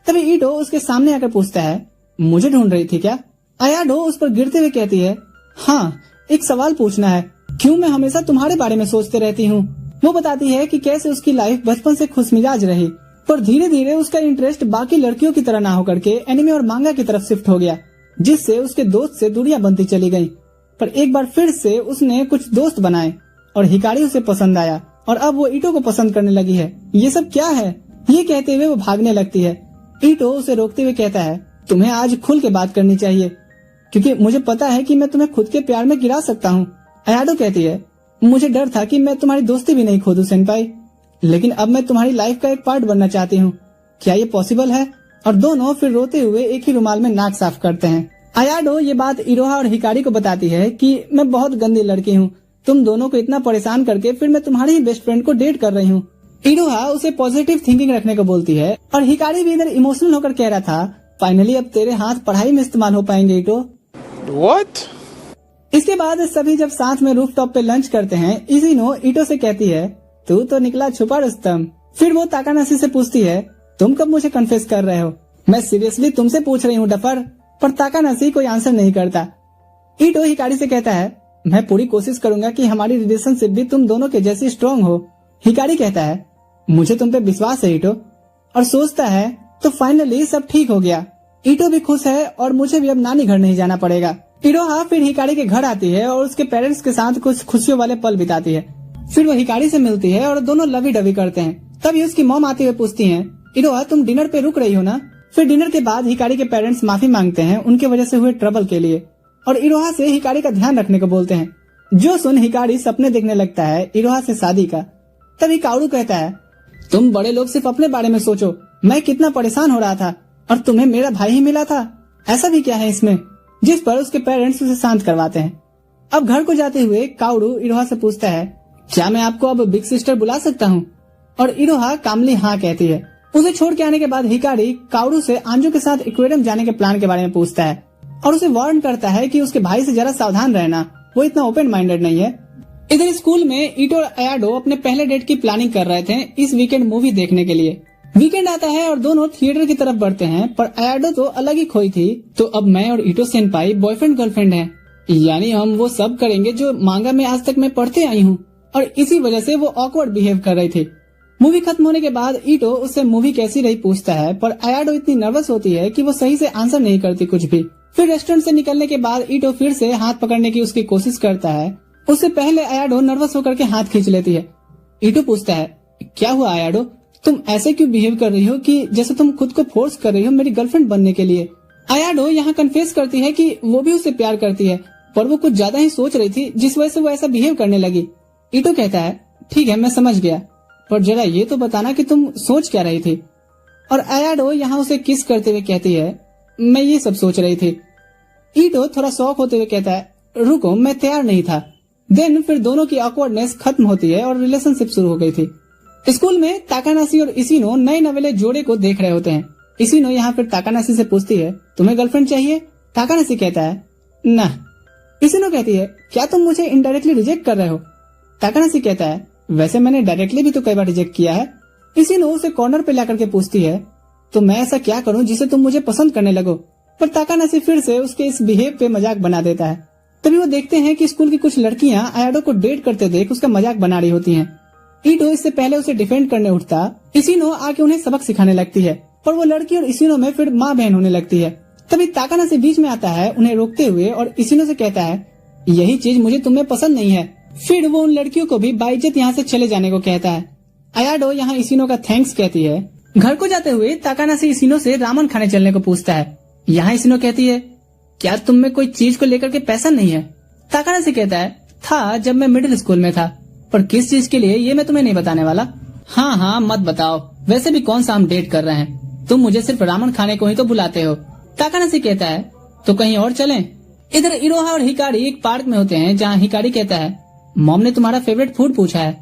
तभी ईटो उसके सामने आकर पूछता है मुझे ढूंढ रही थी क्या? अयाडो उस पर गिरते हुए कहती है हाँ एक सवाल पूछना है, क्यों मैं हमेशा तुम्हारे बारे में सोचते रहती हूँ। वो बताती है कि कैसे उसकी लाइफ बचपन से खुशमिजाज रही पर धीरे धीरे उसका इंटरेस्ट बाकी लड़कियों की तरह ना होकर के एनिमे और मांगा की तरफ शिफ्ट हो गया, जिससे उसके दोस्त से दूरियां बनती चली गईं। पर एक बार फिर से उसने कुछ दोस्त बनाए और हिकारी उसे पसंद आया और अब वो ईटो को पसंद करने लगी है। ये सब क्या है? ये कहते हुए वो भागने लगती है। ईटो उसे रोकते हुए कहता है तुम्हें आज खुल के बात करनी चाहिए क्योंकि मुझे पता है कि मैं तुम्हें खुद के प्यार में गिरा सकता हूँ। अयाडो कहती है मुझे डर था कि मैं तुम्हारी दोस्ती भी नहीं खो दूं सेनपाई, लेकिन अब मैं तुम्हारी लाइफ का एक पार्ट बनना चाहती हूँ, क्या ये पॉसिबल है? और दोनों फिर रोते हुए एक ही रुमाल में नाक साफ करते हैं। अयाडो ये बात इरोहा और हिकारी को बताती है कि मैं बहुत गंदी लड़की हूँ, तुम दोनों को इतना परेशान करके फिर मैं तुम्हारी ही बेस्ट फ्रेंड को डेट कर रही हूँ। इरोहा उसे पॉजिटिव थिंकिंग रखने को बोलती है और हिकारी भी इधर इमोशनल होकर कह रहा था फाइनली अब तेरे हाथ पढ़ाई में इस्तेमाल हो पाएंगे ईटो। What? इसके बाद सभी जब साथ में रूफटॉप पे लंच करते हैं, इशिनो ईटो से कहती है, तू तो निकला छुपा रुस्तम। फिर वो ताकानाशी से पूछती है, तुम कब मुझे कन्फेस कर रहे हो? मैं सीरियसली तुमसे पूछ रही हूँ डफर। पर ताकानाशी कोई आंसर नहीं करता। ईटो हिकारी से कहता है, मैं पूरी कोशिश करूंगा कि हमारी रिलेशनशिप भी तुम दोनों के जैसी स्ट्रांग हो। हिकारी कहता है, मुझे तुम पे विश्वास है ईटो। और सोचता है तो फाइनली सब ठीक हो गया। ईटो भी खुश है और मुझे भी अब नानी घर नहीं जाना पड़ेगा। इरोहा फिर हिकारी के घर आती है और उसके पेरेंट्स के साथ कुछ खुशियों वाले पल बिताती है। फिर वो हिकारी से मिलती है और दोनों लवी डवी करते हैं। तभी उसकी मॉम आते हुए पूछती है, इरोहा तुम डिनर पे रुक रही हो ना? फिर डिनर के बाद हिकारी के पेरेंट्स माफी मांगते हैं उनके वजह से हुए ट्रबल के लिए और इरोहा से हिकारी का ध्यान रखने को बोलते हैं। जो सुन हिकारी सपने देखने लगता है इरोहा से शादी का। तभी काउरू कहता है, तुम बड़े लोग सिर्फ अपने बारे में सोचो, मैं कितना परेशान हो रहा था और तुम्हें मेरा भाई ही मिला था, ऐसा भी क्या है इसमें? जिस पर उसके पेरेंट्स उसे शांत करवाते हैं। अब घर को जाते हुए काउरू इरोहा से पूछता है, क्या मैं आपको अब बिग सिस्टर बुला सकता हूँ? और इरोहा कामली हाँ कहती है। उसे छोड़ के आने के बाद हिकारी काउरू से आंजू के साथ एक्वेरियम जाने के प्लान के बारे में पूछता है और उसे वार्न करता है कि उसके भाई से जरा सावधान रहना, वो इतना ओपन माइंडेड नहीं है। इधर स्कूल में ईटो और अयाडो अपने पहले डेट की प्लानिंग कर रहे थे इस वीकेंड मूवी देखने के लिए। वीकेंड आता है और दोनों थिएटर की तरफ बढ़ते हैं, पर अयाडो तो अलग ही खोई थी। तो अब मैं और ईटो सेनपाई बॉयफ्रेंड गर्लफ्रेंड हैं, यानी हम वो सब करेंगे जो मांगा में आज तक मैं पढ़ते आई हूँ। और इसी वजह से वो ऑकवर्ड बिहेव कर रही थी। मूवी खत्म होने के बाद ईटो उससे मूवी कैसी रही पूछता है, पर अयाडो इतनी नर्वस होती है कि वो सही से आंसर नहीं करती कुछ भी। फिर रेस्टोरेंट से निकलने के बाद ईटो फिर से हाथ पकड़ने की उसकी कोशिश करता है। उससे पहले अयाडो नर्वस होकर के हाथ खींच लेती है। ईटो पूछता है, क्या हुआ अयाडो, तुम ऐसे क्यों बिहेव कर रही हो कि जैसे तुम खुद को फोर्स कर रही हो मेरी गर्लफ्रेंड बनने के लिए? अयाडो यहाँ कन्फेस करती है कि वो भी उससे प्यार करती है, पर वो कुछ ज्यादा ही सोच रही थी जिस वजह से वो ऐसा बिहेव करने लगी। ईटो कहता है, ठीक है मैं समझ गया, पर जरा ये तो बताना कि तुम सोच क्या रही थी? और अयाडो यहाँ उसे किस करते हुए कहती है, मैं ये सब सोच रही थी। ईटो थोड़ा शॉक होते हुए कहता है, रुको मैं तैयार नहीं था। देन फिर दोनों की ऑकवर्डनेस खत्म होती है और रिलेशनशिप शुरू हो गई थी। स्कूल में ताकानाशी और इशिनो नए नवेले जोड़े को देख रहे होते हैं। इशिनो यहाँ फिर ताकानाशी से पूछती है, तुम्हें गर्लफ्रेंड चाहिए? ताकानाशी कहता है, ना। इशिनो कहती है, क्या तुम मुझे इनडायरेक्टली रिजेक्ट कर रहे हो? ताकानाशी कहता है, वैसे मैंने डायरेक्टली भी तो कई बार रिजेक्ट किया है। इशिनो उसे कॉर्नर पे लाकर के पूछती है, तो मैं ऐसा क्या करूं जिसे तुम मुझे पसंद करने लगो? पर ताकानाशी फिर से उसके इस बिहेव पे मजाक बना देता है। तभी वो देखते हैं कि स्कूल की कुछ लड़कियां अयाडो को डेट करते देख उसका मजाक बना रही होती हैं। ईटो इससे पहले उसे डिफेंड करने उठता, इशिनो आके उन्हें सबक सिखाने लगती है, पर वो लड़की और इशिनो में फिर माँ बहन होने लगती है। तभी ताकानाशी बीच में आता है उन्हें रोकते हुए और इशिनो से कहता है, यही चीज मुझे तुम्हें पसंद नहीं है। फिर वो उन लड़कियों को भी बाइज्जत यहाँ से चले जाने को कहता है। अयाडो यहाँ इशिनो का थैंक्स कहती है। घर को जाते हुए ताकानाशी इशिनो से रामन खाने चलने को पूछता है। यहाँ इशिनो कहती है, क्या तुम में कोई चीज को लेकर के पैसा नहीं है? ताकानाशी कहता है, था जब मैं मिडिल स्कूल में था, पर किस चीज के लिए ये मैं तुम्हें नहीं बताने वाला। हाँ हाँ मत बताओ, वैसे भी कौन सा हम डेट कर रहे हैं, तुम मुझे सिर्फ रामन खाने को ही तो बुलाते हो। ताकानाशी कहता है, तो कहीं और चलें? इधर इरोहा और हिकारी एक पार्क में होते हैं जहाँ हिकारी कहता है, मॉम ने तुम्हारा फेवरेट फूड पूछा है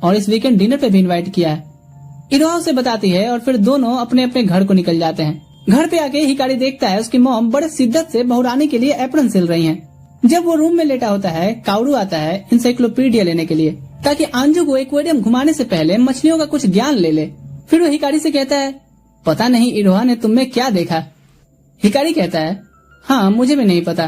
और इस वीकेंड डिनर पे भी इनवाइट किया है। इरोहा उसे बताती है और फिर दोनों अपने अपने घर को निकल जाते हैं। घर पे आके हिकारी देखता है उसकी मॉम बड़े शिद्दत से बहुरानी के लिए एप्रन सिल रही हैं। जब वो रूम में लेटा होता है, काउरू आता है इंसाइक्लोपीडिया लेने के लिए ताकि आंजू को एक्वेरियम घुमाने से पहले मछलियों का कुछ ज्ञान ले ले। फिर वो हिकारी से कहता है, पता नहीं इरोहा ने तुम में क्या देखा? हिकारी कहता है, हाँ मुझे भी नहीं पता,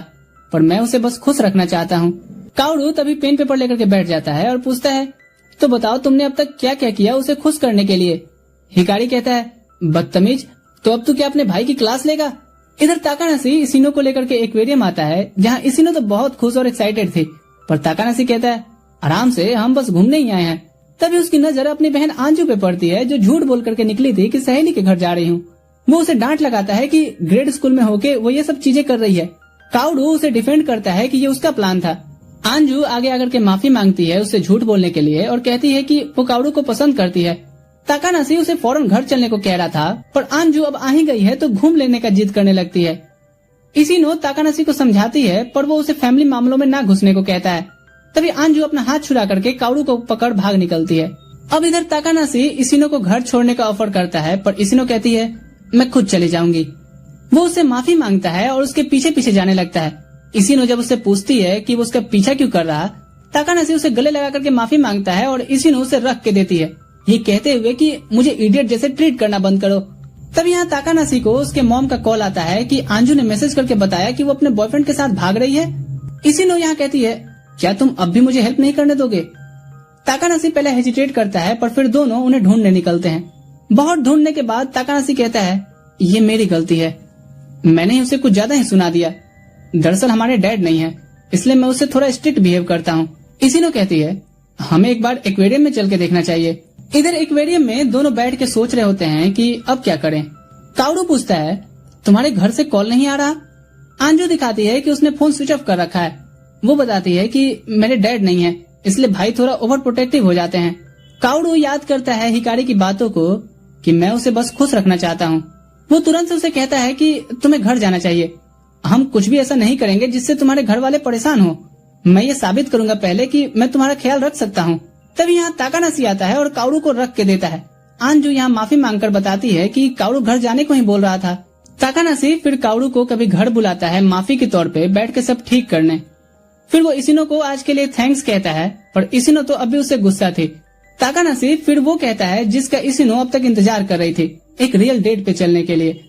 पर मैं उसे बस खुश रखना चाहता हूँ। काउरू तभी पेन पेपर लेकर के बैठ जाता है और पूछता है, तो बताओ तुमने अब तक क्या क्या किया उसे खुश करने के लिए? हिकारी कहता है, बदतमीज, तो अब तू क्या अपने भाई की क्लास लेगा? इधर ताकानाशी इशिनो को लेकर के एक्वेरियम आता है जहाँ इशिनो तो बहुत खुश और एक्साइटेड थी, पर ताकानाशी कहता है, आराम से, हम बस घूमने ही आए हैं। तभी उसकी नजर अपनी बहन आंजू पे पड़ती है जो झूठ बोल करके निकली थी कि सहेली के घर जा रही हूँ। वो उसे डांट लगाता है कि ग्रेड स्कूल में होके वो ये सब चीजें कर रही है। काउरू उसे डिफेंड करता है कि ये उसका प्लान था। आंजू आगे आकर के माफी मांगती है उससे झूठ बोलने के लिए और कहती है कि वो काउरू को पसंद करती है। ताकानाशी उसे फौरन घर चलने को कह रहा था, पर आंजू अब आ ही गई है तो घूम लेने का जिद करने लगती है। इशिनो ताकानाशी को समझाती है, पर वो उसे फैमिली मामलों में ना घुसने को कहता है। तभी आंजू अपना हाथ छुड़ा करके काउरू को पकड़ भाग निकलती है। अब इधर ताकानाशी इशिनो को घर छोड़ने का ऑफर करता है, पर इशिनो कहती है, मैं खुद चली जाऊंगी। वो उससे माफी मांगता है और उसके पीछे पीछे जाने लगता है। इशिनो जब उससे पूछती है कि वो उसका पीछा क्यों कर रहा, ताकानाशी उसे गले लगा करके माफी मांगता है और इशिनो उसे रख के देती है, ये कहते हुए कि मुझे इडियट जैसे ट्रीट करना बंद करो। तब यहाँ ताकानाशी को उसके मॉम का कॉल आता है कि अंजू ने मैसेज करके बताया कि वो अपने बॉयफ्रेंड के साथ भाग रही है। इशिनो यहाँ कहती है, क्या तुम अब भी मुझे हेल्प नहीं करने दोगे? ताकानाशी पहले हेजिटेट करता है पर फिर दोनों उन्हें ढूंढने निकलते हैं। बहुत ढूंढने के बाद ताकानाशी कहता है, ये मेरी गलती है, मैंने उसे कुछ ज्यादा ही सुना दिया। दरअसल हमारे डैड नहीं है, इसलिए मैं उससे थोड़ा स्ट्रिक्ट बिहेव करता हूँ। इशिनो कहती है, हमें एक बार एक्वेरियम में चल के देखना चाहिए। इधर एक्वेरियम में दोनों बैठ के सोच रहे होते हैं कि अब क्या करें। काउडू पूछता है, तुम्हारे घर से कॉल नहीं आ रहा? अंजू दिखाती है कि उसने फोन स्विच ऑफ कर रखा है। वो बताती है कि मेरे डैड नहीं है, इसलिए भाई थोड़ा ओवर प्रोटेक्टिव हो जाते हैं। काउडू याद करता है हिकारी की बातों को कि मैं उसे बस खुश रखना चाहता हूँ। वो तुरंत से उसे कहता है कि तुम्हें घर जाना चाहिए, हम कुछ भी ऐसा नहीं करेंगे जिससे तुम्हारे घर वाले परेशान हो। मैं ये साबित करूंगा पहले कि मैं तुम्हारा ख्याल रख सकता हूँ। तभी यहाँ ताकानाशी आता है और काउडू को रख के देता है। अंजू यहाँ माफी मांगकर बताती है कि काउडू घर जाने को ही बोल रहा था। ताकानाशी फिर काउडू को कभी घर बुलाता है माफी के तौर पे बैठ के सब ठीक करने। फिर वो इशिनो को आज के लिए थैंक्स कहता है, पर इशिनो तो अभी उससे गुस्सा थी। ताकानाशी फिर वो कहता है जिसका इशिनो अब तक इंतजार कर रही थी, एक रियल डेट पे चलने के लिए।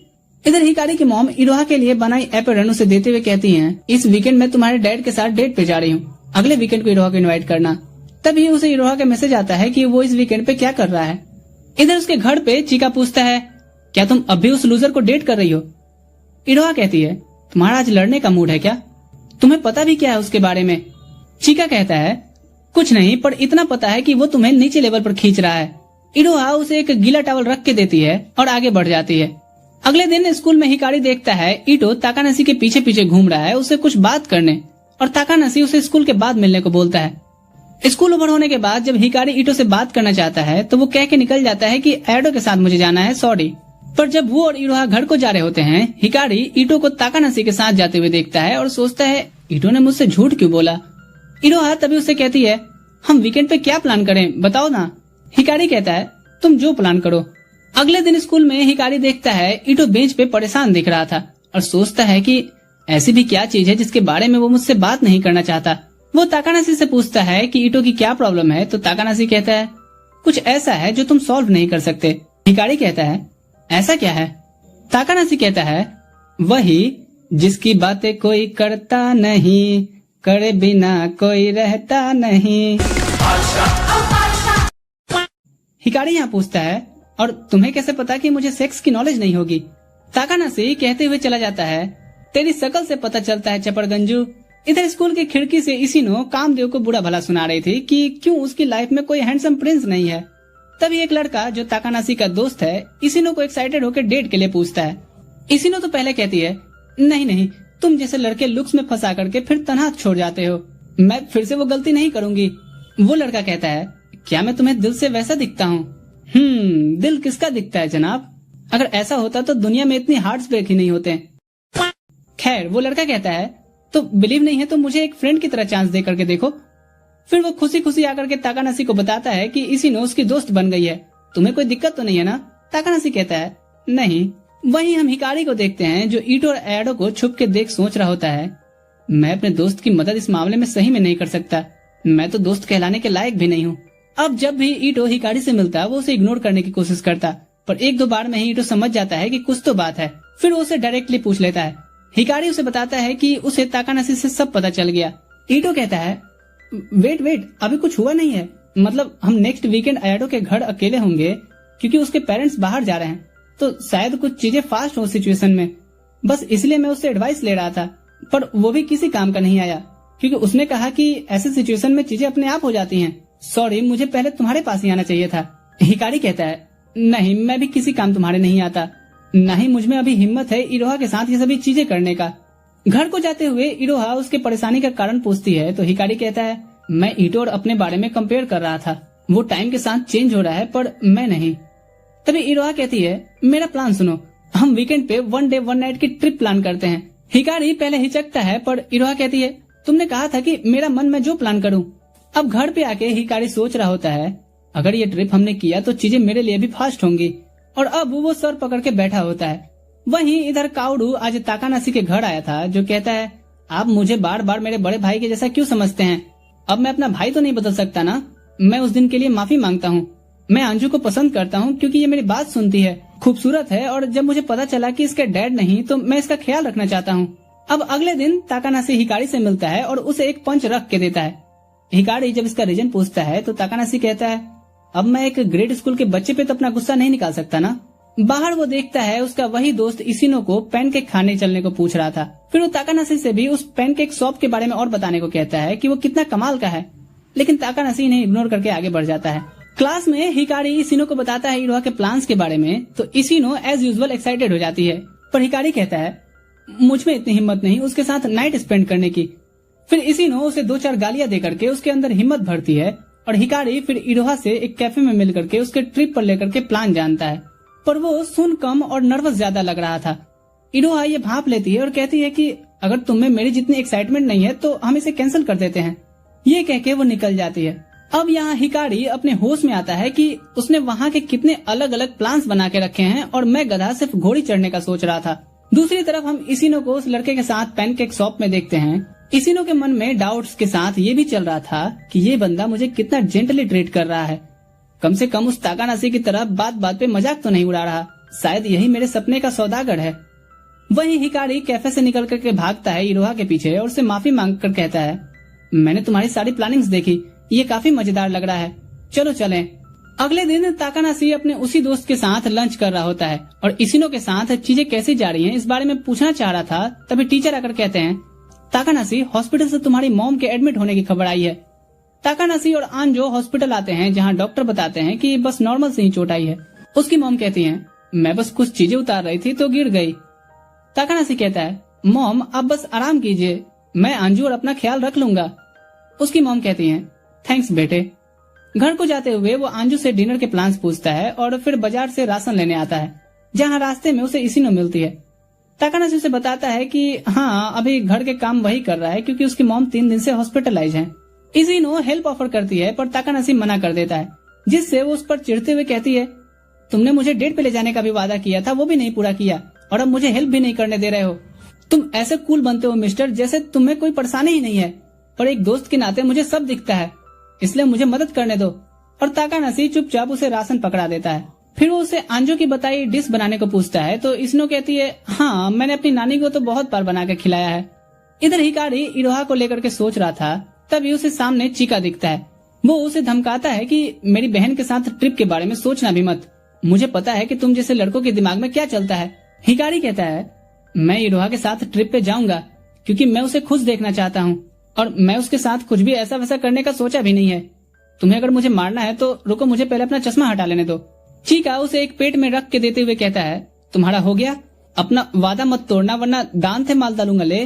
इधर हिकारी की मॉम इरोहा के लिए बनाई एपेरन उसे देते हुए कहती हैं, इस वीकेंड में तुम्हारे डैड के साथ डेट पे जा रही हूँ, अगले वीकेंड को इरोहा को इनवाइट करना। तभी उसे इरोहा का मैसेज आता है कि वो इस वीकेंड पे क्या कर रहा है। इधर उसके घर पे चिका पूछता है, क्या तुम अब भी उस लूजर को डेट कर रही हो? इरोहा कहती है, तुम्हारा आज लड़ने का मूड है क्या? तुम्हें पता भी क्या है उसके बारे में? चिका कहता है, कुछ नहीं, पर इतना पता है कि वो तुम्हें नीचे लेवल पर खींच रहा है। इरोहा उसे एक गीला टॉवल रख के देती है और आगे बढ़ जाती है। अगले दिन स्कूल में हिकारी देखता है इटो ताकानाशी के पीछे पीछे घूम रहा है उसे कुछ बात करने, और ताकानाशी उसे स्कूल के बाद मिलने को बोलता है। स्कूल ओवर होने के बाद जब हिकारी इटो से बात करना चाहता है तो वो कह के निकल जाता है कि एडो के साथ मुझे जाना है, सॉरी। पर जब वो और इरोहा घर को जा रहे होते हैं, हिकारी इटो को ताकानाशी के साथ जाते हुए देखता है और सोचता है, इटो ने मुझसे झूठ क्यों बोला। इरोहा तभी उससे कहती है, हम वीकेंड पे क्या प्लान करें बताओ ना। हिकारी कहता है, तुम जो प्लान करो। अगले दिन स्कूल में हिकारी देखता है इटो बेंच पे परेशान दिख रहा था और सोचता है कि ऐसी भी क्या चीज है जिसके बारे में वो मुझसे बात नहीं करना चाहता। वो ताकानाशी से पूछता है कि इटो की क्या प्रॉब्लम है, तो ताकानाशी कहता है, कुछ ऐसा है जो तुम सॉल्व नहीं कर सकते। हिकारी कहता है, ऐसा क्या है? ताकानाशी कहता है, वही जिसकी बातें कोई करता नहीं, करे बिना कोई रहता नहीं। हिकारी यहाँ पूछता है, और तुम्हें कैसे पता कि मुझे सेक्स की नॉलेज नहीं होगी? ताकानाशी कहते हुए चला जाता है, तेरी शकल से पता चलता है चपड़गंजू। इधर स्कूल की खिड़की से इशिनो कामदेव को बुरा भला सुना रही थी कि क्यों उसकी लाइफ में कोई हैंडसम प्रिंस नहीं है। तभी एक लड़का जो ताकानाशी का दोस्त है इशिनो को एक्साइटेड होकर डेट के लिए पूछता है। इशिनो तो पहले कहती है, नहीं नहीं, तुम जैसे लड़के लुक्स में फंसा करके फिर तनहा छोड़ जाते हो, मैं फिर से वो गलती नहीं करूंगी। वो लड़का कहता है, क्या मैं तुम्हें दिल से वैसा दिखता हूँ? दिल किसका दिखता है जनाब? अगर ऐसा होता तो दुनिया में इतनी हार्ट ब्रेक ही नहीं होते। खैर, वो लड़का कहता है, तो बिलीव नहीं है तो मुझे एक फ्रेंड की तरह चांस दे करके देखो। फिर वो खुशी खुशी आकर के ताकानाशी को बताता है कि इशिनो उसकी दोस्त बन गई है, तुम्हें कोई दिक्कत तो नहीं है ना? ताकानाशी कहता है, नहीं। वहीं हम हिकारी को देखते हैं जो ईटो और एडो को छुप के देख सोच रहा होता है, मैं अपने दोस्त की मदद इस मामले में सही में नहीं कर सकता, मैं तो दोस्त कहलाने के लायक भी नहीं हूँ। अब जब भी ईटो हिकारी से मिलता वो उसे इग्नोर करने की कोशिश करता, पर एक दो बार में ही ईटो समझ जाता है कि कुछ तो बात है। फिर वो उसे डायरेक्टली पूछ लेता है। हिकारी उसे बताता है कि उसे ताकानाशी से सब पता चल गया। ईटो कहता है, वेट, अभी कुछ हुआ नहीं है, मतलब हम नेक्स्ट वीकेंड एडो के घर अकेले होंगे क्योंकि उसके पेरेंट्स बाहर जा रहे हैं, तो शायद कुछ चीजें फास्ट हो सिचुएशन में, बस इसलिए मैं उससे एडवाइस ले रहा था, पर वो भी किसी काम का नहीं आया क्योंकि उसने कहा कि ऐसे सिचुएशन में चीजें अपने आप हो जाती हैं। सॉरी, मुझे पहले तुम्हारे पास ही आना चाहिए था। हिकारी कहता है, नहीं, मैं भी किसी काम तुम्हारे नहीं आता, नहीं मुझ में अभी हिम्मत है इरोहा के साथ ये सभी चीजें करने का। घर को जाते हुए इरोहा उसके परेशानी का कारण पूछती है तो हिकारी कहता है, मैं ईटो और अपने बारे में कंपेयर कर रहा था, वो टाइम के साथ चेंज हो रहा है पर मैं नहीं। तभी इरोहा कहती है, मेरा प्लान सुनो, हम वीकेंड पे 1 डे 1 नाइट की ट्रिप प्लान करते हैं। हिकारी पहले हिचकता है पर इरोहा कहती है, तुमने कहा था कि मेरा मन मैं जो प्लान करूं। अब घर पे आके हिकारी सोच रहा होता है, अगर ये ट्रिप हमने किया तो चीजें मेरे लिए भी फास्ट होंगी, और अब वो सर पकड़ के बैठा होता है। वहीं इधर काउडू आज ताकानाशी के घर आया था, जो कहता है आप मुझे बार बार मेरे बड़े भाई के जैसा क्यों समझते हैं? अब मैं अपना भाई तो नहीं बदल सकता ना। मैं उस दिन के लिए माफी मांगता हूँ। मैं अंजू को पसंद करता हूँ क्योंकि ये मेरी बात सुनती है, खूबसूरत है, और जब मुझे पता चला कि इसके डैड नहीं तो मैं इसका ख्याल रखना चाहता हूँ। अब अगले दिन ताकानाशी हिकारी से मिलता है और उसे एक पंच रख के देता है। हिकारी जब इसका रीजन पूछता है तो ताकानाशी कहता है अब मैं एक ग्रेड स्कूल के बच्चे पे तो अपना गुस्सा नहीं निकाल सकता ना। बाहर वो देखता है उसका वही दोस्त इसिनो को पैनकेक खाने चलने को पूछ रहा था। फिर वो ताकानाशी से भी उस पैनकेक शॉप के बारे में और बताने को कहता है कि वो कितना कमाल का है, लेकिन ताकानाशी इन्हें इग्नोर करके आगे बढ़ जाता है। क्लास में हिकारी इसिनो को बताता है इरोहा के प्लान्स के बारे में, तो इसिनो एज यूजुअल एक्साइटेड हो जाती है, पर हिकारी कहता है मुझ में इतनी हिम्मत नहीं उसके साथ नाइट स्पेंड करने की। फिर इसिनो उसे 2-4 गालियां दे करके उसके अंदर हिम्मत भरती है और हिकारी फिर इरोहा से एक कैफे में मिल करके उसके ट्रिप पर लेकर के प्लान जानता है, पर वो सुन कम और नर्वस ज्यादा लग रहा था। इरोहा ये भाप लेती है और कहती है कि अगर तुम में मेरी जितनी एक्साइटमेंट नहीं है तो हम इसे कैंसिल कर देते हैं। ये कह के वो निकल जाती है। अब यहाँ हिकारी अपने होश में आता है कि उसने वहाँ के कितने अलग अलग प्लान्स बना के रखे हैं और मैं गधा सिर्फ घोड़ी चढ़ने का सोच रहा था। दूसरी तरफ हम इसिनो को उस लड़के के साथ पैनकेक शॉप में देखते हैं। इसिनो के मन में डाउट्स के साथ ये भी चल रहा था कि ये बंदा मुझे कितना जेंटली ट्रीट कर रहा है। कम से कम उस ताकानाशी की तरह बात बात पे मजाक तो नहीं उड़ा रहा। शायद यही मेरे सपने का सौदागर है। वहीं हिकारी कैफे से निकल करके भागता है इरोहा के पीछे और उससे माफी मांग कर कहता है मैंने तुम्हारी सारी प्लानिंग्स देखी, ये काफी मजेदार लग रहा है, चलो चलें। अगले दिन ताकानाशी अपने उसी दोस्त के साथ लंच कर रहा होता है और इसिनो के साथ चीजें कैसी जा रही हैं इस बारे में पूछना चाह रहा था। तभी टीचर आकर कहते हैं ताकानाशी हॉस्पिटल से तुम्हारी मॉम के एडमिट होने की खबर आई है। ताकानाशी और आंजो हॉस्पिटल आते हैं जहाँ डॉक्टर बताते हैं कि बस नॉर्मल से ही चोट आई है। उसकी मॉम कहती है मैं बस कुछ चीजें उतार रही थी तो गिर गई। ताकानाशी कहता है मॉम आप बस आराम कीजिए, मैं अंजू और अपना ख्याल रख लूंगा। उसकी मॉम कहती है थैंक्स बेटे। घर को जाते हुए वो अंजू से डिनर के प्लान्स पूछता है और फिर बाजार से राशन लेने आता है, जहाँ रास्ते में उसे इसिनो मिलती है। ताकानाशी उसे बताता है कि हाँ अभी घर के काम वही कर रहा है क्योंकि उसकी मॉम 3 दिन से हॉस्पिटलाइज है। इसिनो हेल्प ऑफर करती है पर ताकानाशी मना कर देता है, जिससे वो उस पर चिढ़ते हुए कहती है तुमने मुझे डेट पे ले जाने का भी वादा किया था, वो भी नहीं पूरा किया और अब मुझे हेल्प भी नहीं करने दे रहे हो। तुम ऐसे कूल बनते हो मिस्टर जैसे तुम्हें कोई परेशानी ही नहीं है, पर एक दोस्त के नाते मुझे सब दिखता है, इसलिए मुझे मदद करने दो। और ताकानाशी चुपचाप उसे राशन पकड़ा देता है। फिर वो उसे आंजो की बताई डिश बनाने को पूछता है तो इसिनो कहती है हाँ मैंने अपनी नानी को तो बहुत बार बना के खिलाया है। इधर हिकारी इरोहा को लेकर के सोच रहा था, तभी उसे सामने चीका दिखता है। वो उसे धमकाता है कि मेरी बहन के साथ ट्रिप के बारे में सोचना भी मत, मुझे पता है कि तुम जैसे लड़कों के दिमाग में क्या चलता है। हिकारी कहता है मैं इरोहा के साथ ट्रिप पे जाऊंगा क्योंकि मैं उसे खुश देखना चाहता हूँ और मैं उसके साथ कुछ भी ऐसा वैसा करने का सोचा भी नहीं है। तुम्हें अगर मुझे मारना है तो रुको, मुझे पहले अपना चश्मा हटा लेने दो। चीका उसे एक पेट में रख के देते हुए कहता है तुम्हारा हो गया, अपना वादा मत तोड़ना वरना दांत थे माल डालूंगा ले।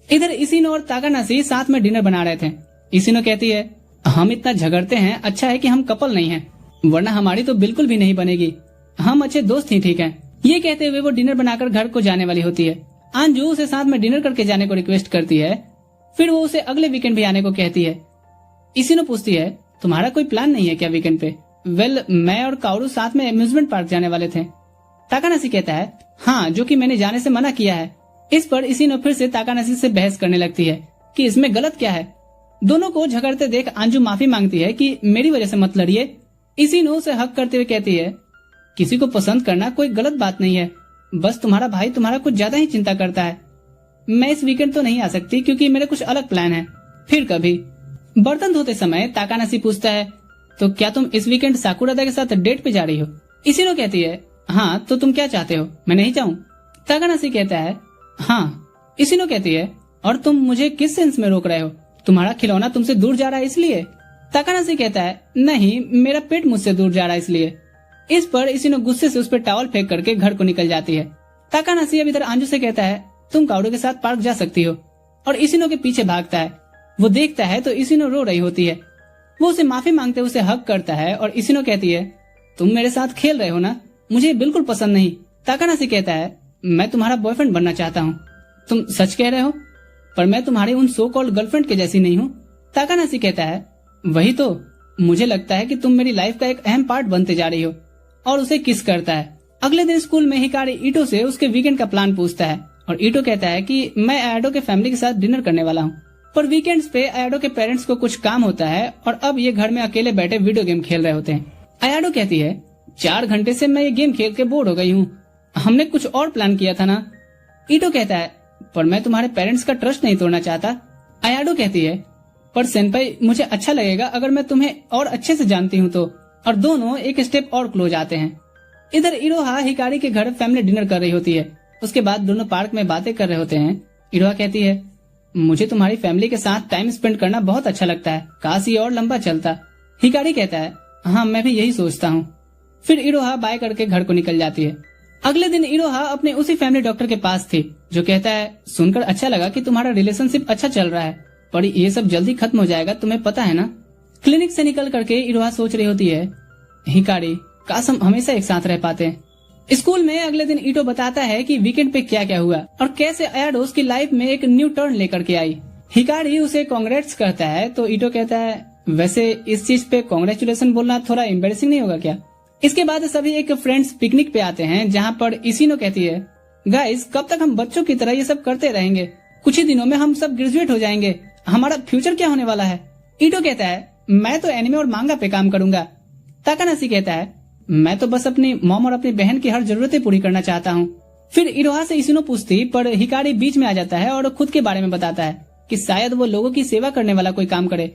इधर इसिनो और ताकानाशी साथ में डिनर बना रहे थे। इसिनो कहती है हम इतना झगड़ते हैं, अच्छा है कि हम कपल नहीं हैं, वरना हमारी तो बिल्कुल भी नहीं बनेगी, हम अच्छे दोस्त ही ठीक हैं। ये कहते हुए वो डिनर बनाकर घर को जाने वाली होती है। अंजू उसे साथ में डिनर करके जाने को रिक्वेस्ट करती है। फिर वो उसे अगले वीकेंड भी आने को कहती है। इसिनो पूछती है तुम्हारा कोई प्लान नहीं है क्या वीकेंड पे? मैं और काउरू साथ में अम्यूजमेंट पार्क जाने वाले थे। ताकानाशी कहता है हाँ, जो कि मैंने जाने से मना किया है। इस पर इसिनो फिर से ताकानाशी से बहस करने लगती है कि इसमें गलत क्या है। दोनों को झगड़ते देख अंजू माफी मांगती है कि मेरी वजह से मत लड़िए। इसिनो उसे हक करते हुए कहती है किसी को पसंद करना कोई गलत बात नहीं है, बस तुम्हारा भाई तुम्हारा कुछ ज्यादा ही चिंता करता है। मैं इस वीकेंड तो नहीं आ सकती क्योंकि मेरे कुछ अलग प्लान है, फिर कभी। बर्तन धोते समय ताकानाशी पूछता है तो क्या तुम इस वीकेंड साकुरादा के साथ डेट पे जा रही हो? इसिनो कहती है हाँ, तो तुम क्या चाहते हो, मैं नहीं जाऊँ? ताकानाशी कहता है हाँ। इसिनो कहती है और तुम मुझे किस सेंस में रोक रहे हो, तुम्हारा खिलौना तुमसे दूर जा रहा है इसलिए? ताकानाशी कहता है नहीं, मेरा पेट मुझसे दूर जा रहा है इसलिए। इस पर इसिनो गुस्से से उस पर टॉवल फेंक करके घर को निकल जाती है। ताकानाशी अब इधर अंजू से कहता है तुम काउडू के साथ पार्क जा सकती हो, और इसिनो के पीछे भागता है। वो देखता है तो इसिनो रो रही होती है। वो उसे माफी मांगते उसे हक करता है और इसिनो कहती है तुम मेरे साथ खेल रहे हो ना, मुझे बिल्कुल पसंद नहीं। ताकानाशी कहता है मैं तुम्हारा बॉयफ्रेंड बनना चाहता हूँ। तुम सच कह रहे हो? पर मैं तुम्हारी उन सो कॉल्ड गर्लफ्रेंड के जैसी नहीं हूँ। ताकानाशी कहता है वही तो, मुझे लगता है कि तुम मेरी लाइफ का एक अहम पार्ट बनते जा रही हो। और उसे किस करता है। अगले दिन स्कूल में हिकारी ईटो से उसके वीकेंड का प्लान पूछता है और ईटो कहता है कि मैं अयाडो के फैमिली के साथ डिनर करने वाला हूँ, पर वीकेंड्स पे अयाडो के पेरेंट्स को कुछ काम होता है और अब ये घर में अकेले बैठे वीडियो गेम खेल रहे होते हैं। अयाडो कहती है 4 घंटे से मैं ये गेम खेल के बोर हो गई हूँ, हमने कुछ और प्लान किया था ना। ईटो कहता है पर मैं तुम्हारे पेरेंट्स का ट्रस्ट नहीं तोड़ना चाहता। अयाडो कहती है पर सेनपाई मुझे अच्छा लगेगा अगर मैं तुम्हें और अच्छे से जानती हूँ तो, और दोनों एक स्टेप और क्लोज आते हैं। इधर इरोहा हिकारी के घर फैमिली डिनर कर रही होती है। उसके बाद दोनों पार्क में बातें कर रहे होते हैं। इरोहा कहती है मुझे तुम्हारी फैमिली के साथ टाइम स्पेंड करना बहुत अच्छा लगता है, काश ये और लंबा चलता। हिकारी कहता है हाँ मैं भी यही सोचता हूँ। फिर इरोहा बाय करके घर को निकल जाती है। अगले दिन इरोहा अपने उसी फैमिली डॉक्टर के पास थी जो कहता है सुनकर अच्छा लगा कि तुम्हारा रिलेशनशिप अच्छा चल रहा है, पर ये सब जल्दी खत्म हो जाएगा, तुम्हें पता है ना। क्लिनिक से निकल करके इरोहा सोच रही होती है हिकारी काश हम हमेशा एक साथ रह पाते हैं। स्कूल में अगले दिन ईटो बताता है कि वीकेंड पे क्या क्या हुआ और कैसे अयाडो उसकी लाइफ में एक न्यू टर्न लेकर के आई। हिकारी उसे कांग्रेट्स करता है तो ईटो कहता है वैसे इस चीज पे कांग्रेचुलेशन बोलना थोड़ा एम्बेरसिंग नहीं होगा क्या। इसके बाद सभी एक फ्रेंड्स पिकनिक पे आते हैं जहाँ पर इसिनो कहती है गाइस कब तक हम बच्चों की तरह ये सब करते रहेंगे, कुछ ही दिनों में हम सब ग्रेजुएट हो जाएंगे, हमारा फ्यूचर क्या होने वाला है। ईटो कहता है मैं तो एनिमे और मांगा पे काम करूंगा। ताकानाशी कहता है मैं तो बस अपनी मॉम और अपनी बहन की हर जरूरतें पूरी करना चाहता हूँ। फिर इरोहा से इसिनो पूछती पर हिकारी बीच में आ जाता है और खुद के बारे में बताता है कि शायद वो लोगों की सेवा करने वाला कोई काम करे।